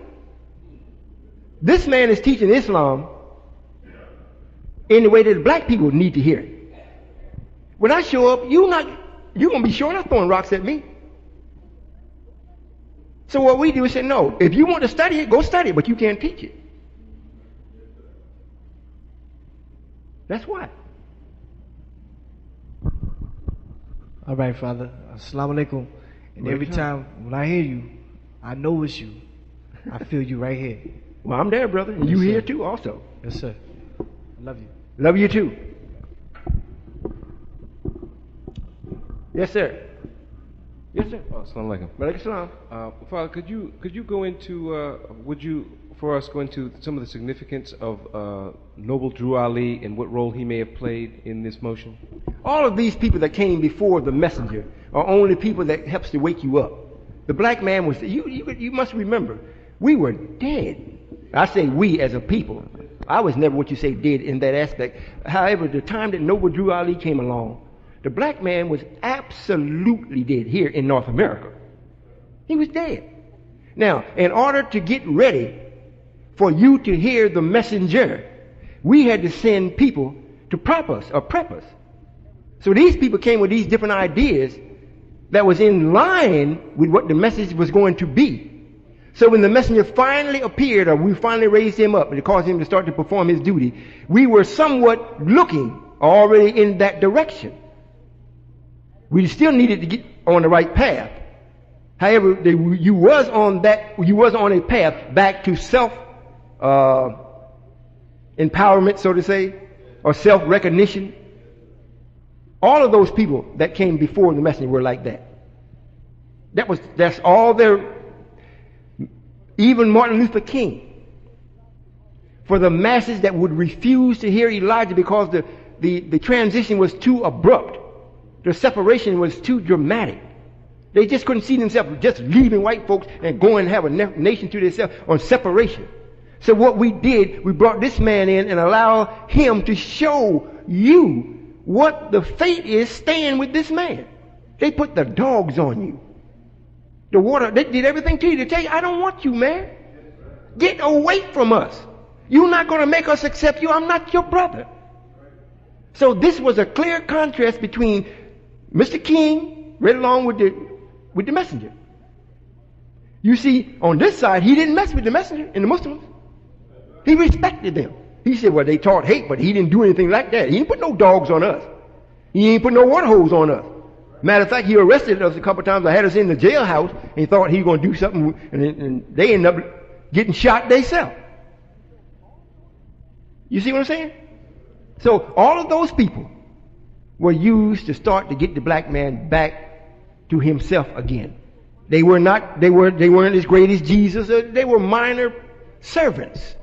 This man is teaching Islam in the way that black people need to hear it. When I show up, you're going to be sure not throwing rocks at me. So what we do is say, no, if you want to study it, go study it, but you can't teach it. That's why. all right, Father. Assalamu alaikum. And every time when I hear you, I know it's you. I feel you right here. Well, I'm there, brother. And Yes, you sir. here too also. Yes, sir. I love you. Love you too. Yes, sir. Yes, sir. Assalamu alaikum. Walaikum salam. Father, could you go into would you for us go into some of the significance of Noble Drew Ali and what role he may have played in this motion? All of these people that came before the messenger are only people that helps to wake you up. The black man was, you must remember, we were dead. I say we as a people. I was never what you say dead in that aspect. However, the time that Noble Drew Ali came along, the black man was absolutely dead here in North America. He was dead. Now, in order to get ready for you to hear the messenger, we had to send people to prep us. So these people came with these different ideas that was in line with what the message was going to be. So when the messenger finally appeared, or we finally raised him up and it caused him to start to perform his duty, we were somewhat looking already in that direction. We still needed to get on the right path. However, you was on a path back to self empowerment, so to say, or self-recognition. All of those people that came before the messenger were like that. That's all there. Even Martin Luther King, for the masses that would refuse to hear Elijah because the transition was too abrupt, the separation was too dramatic. They just couldn't see themselves just leaving white folks and going and have a nation to themselves on separation. So what we did, we brought this man in and allowed him to show you what the fate is staying with this man. They put the dogs on you. The water, they did everything to you to tell you, I don't want you, man. Get away from us. You're not going to make us accept you. I'm not your brother. So this was a clear contrast between Mr. King, right along with the messenger. You see, on this side, he didn't mess with the messenger and the Muslims. He respected them. He said, well, they taught hate, but he didn't do anything like that. He didn't put no dogs on us. He ain't put no water holes on us. Matter of fact, he arrested us a couple of times. I had us in the jailhouse, and he thought he was going to do something, and they ended up getting shot themselves. You see what I'm saying? So all of those people were used to start to get the black man back to himself again. They weren't as great as Jesus. They were minor servants.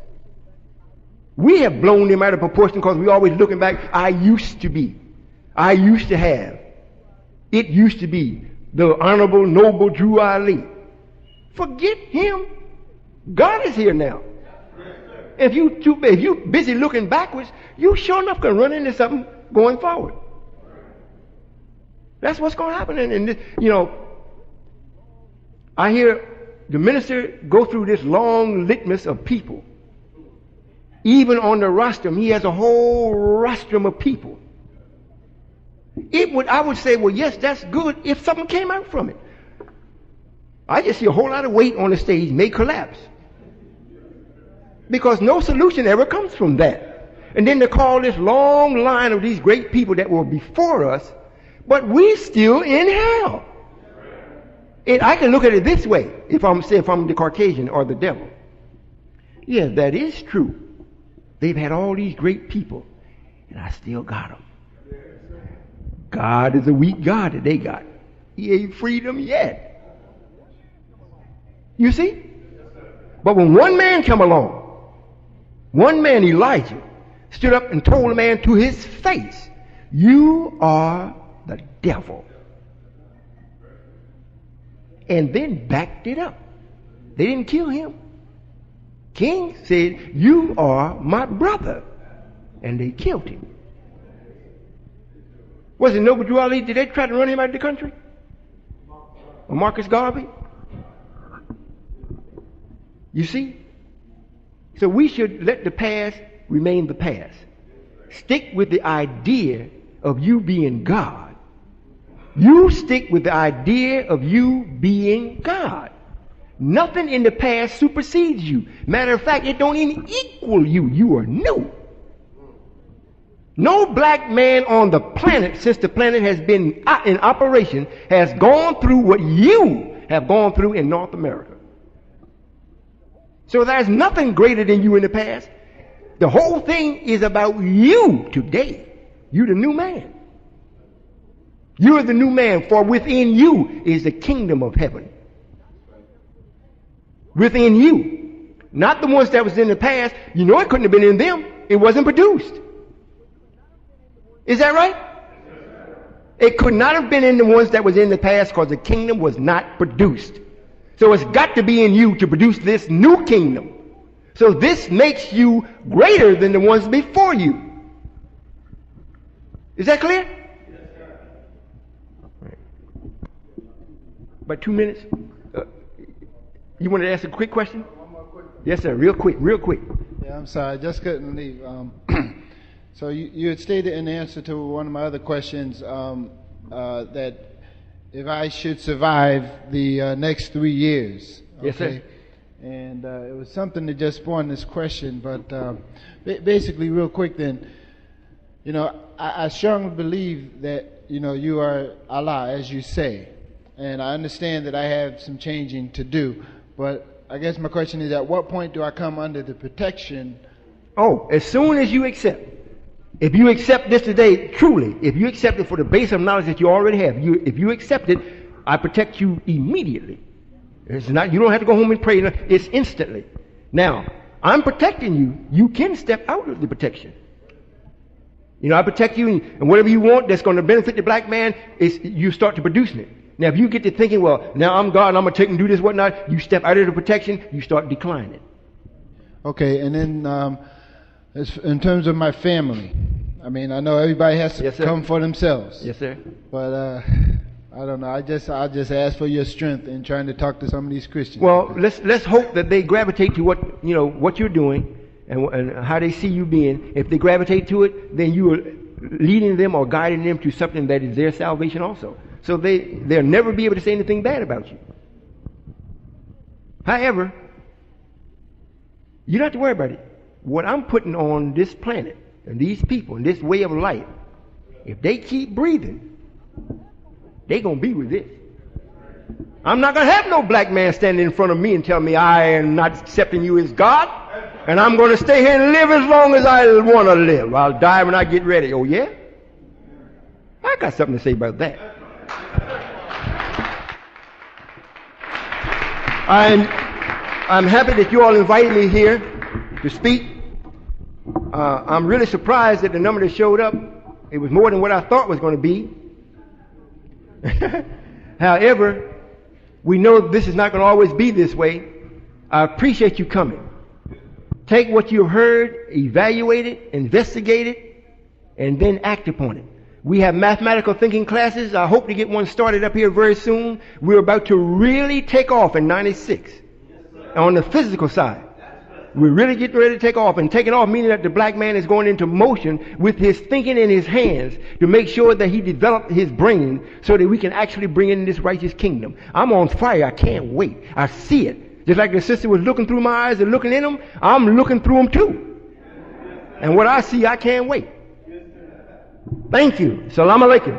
We have blown them out of proportion because we're always looking back. I used to be. I used to have. It used to be the Honorable Noble Drew Ali. Forget him. God is here now. If you busy looking backwards, you sure enough can run into something going forward. That's what's going to happen. And I hear the minister go through this long litmus of people. Even on the rostrum, he has a whole rostrum of people. I would say, well, yes, that's good if something came out from it. I just see a whole lot of weight on the stage may collapse. Because no solution ever comes from that. And then to call this long line of these great people that were before us, but we still in hell. And I can look at it this way, if I'm the Caucasian or the devil. Yeah, that is true. They've had all these great people, and I still got them. God is a weak God that they got. He ain't freed them yet. You see? But when one man come along, one man, Elijah, stood up and told a man to his face, you are the devil. And then backed it up. They didn't kill him. King said, you are my brother. And they killed him. Was it Noble Drew Ali? Did they try to run him out of the country? Or Marcus Garvey? You see? So we should let the past remain the past. Stick with the idea of you being God. You stick with the idea of you being God. Nothing in the past supersedes you. Matter of fact, it don't even equal you. You are new. No black man on the planet, since the planet has been in operation, has gone through what you have gone through in North America. So there's nothing greater than you in the past. The whole thing is about you today. You're the new man. You're the new man, for within you is the kingdom of heaven. Within you. Not the ones that was in the past. You know it couldn't have been in them. It wasn't produced. Is that right? It could not have been in the ones that was in the past because the kingdom was not produced. So it's got to be in you to produce this new kingdom. So this makes you greater than the ones before you. Is that clear? About 2 minutes. You wanted to ask a quick question? One more quick question. Yes, sir. Real quick. Yeah, I'm sorry. I just couldn't leave. So you had stated in answer to one of my other questions that if I should survive the next 3 years, Yes, sir. And it was something that just spawned this question. But basically, real quick then, I strongly believe that, you are Allah, as you say. And I understand that I have some changing to do. But I guess my question is, at what point do I come under the protection? Oh, as soon as you accept. If you accept this today, truly, if you accept it for the base of knowledge that you already have, if you accept it, I protect you immediately. It's not, you don't have to go home and pray. It's instantly. Now, I'm protecting you. You can step out of the protection. I protect you, and whatever you want that's going to benefit the black man, you start to producing it. Now, if you get to thinking, well, now I'm God, and I'm going to take and do this, whatnot, you step out of the protection, you start declining. Okay, and then in terms of my family, I mean, I know everybody has to come for themselves. Yes, sir. But I don't know. I'll just ask for your strength in trying to talk to some of these Christians. Well, let's hope that they gravitate to what you're doing and how they see you being. If they gravitate to it, then you are leading them or guiding them to something that is their salvation also. So they'll never be able to say anything bad about you. However, you don't have to worry about it. What I'm putting on this planet and these people and this way of life, if they keep breathing, they're going to be with this. I'm not going to have no black man standing in front of me and tell me I am not accepting you as God, and I'm going to stay here and live as long as I want to live. I'll die when I get ready. Oh, yeah? I got something to say about that. I'm happy that you all invited me here to speak. I'm really surprised at the number that showed up. It was more than what I thought was going to be. However, we know this is not going to always be this way. I appreciate you coming. Take what you've heard, evaluate it, investigate it, and then act upon it. We have mathematical thinking classes. I hope to get one started up here very soon. We're about to really take off in 96 on the physical side. We're really getting ready to take off, and taking off meaning that the black man is going into motion with his thinking in his hands to make sure that he developed his brain so that we can actually bring in this righteous kingdom. I'm on fire. I can't wait. I see it. Just like the sister was looking through my eyes and looking in them, I'm looking through them too. And what I see, I can't wait. Thank you. Salam alaikum.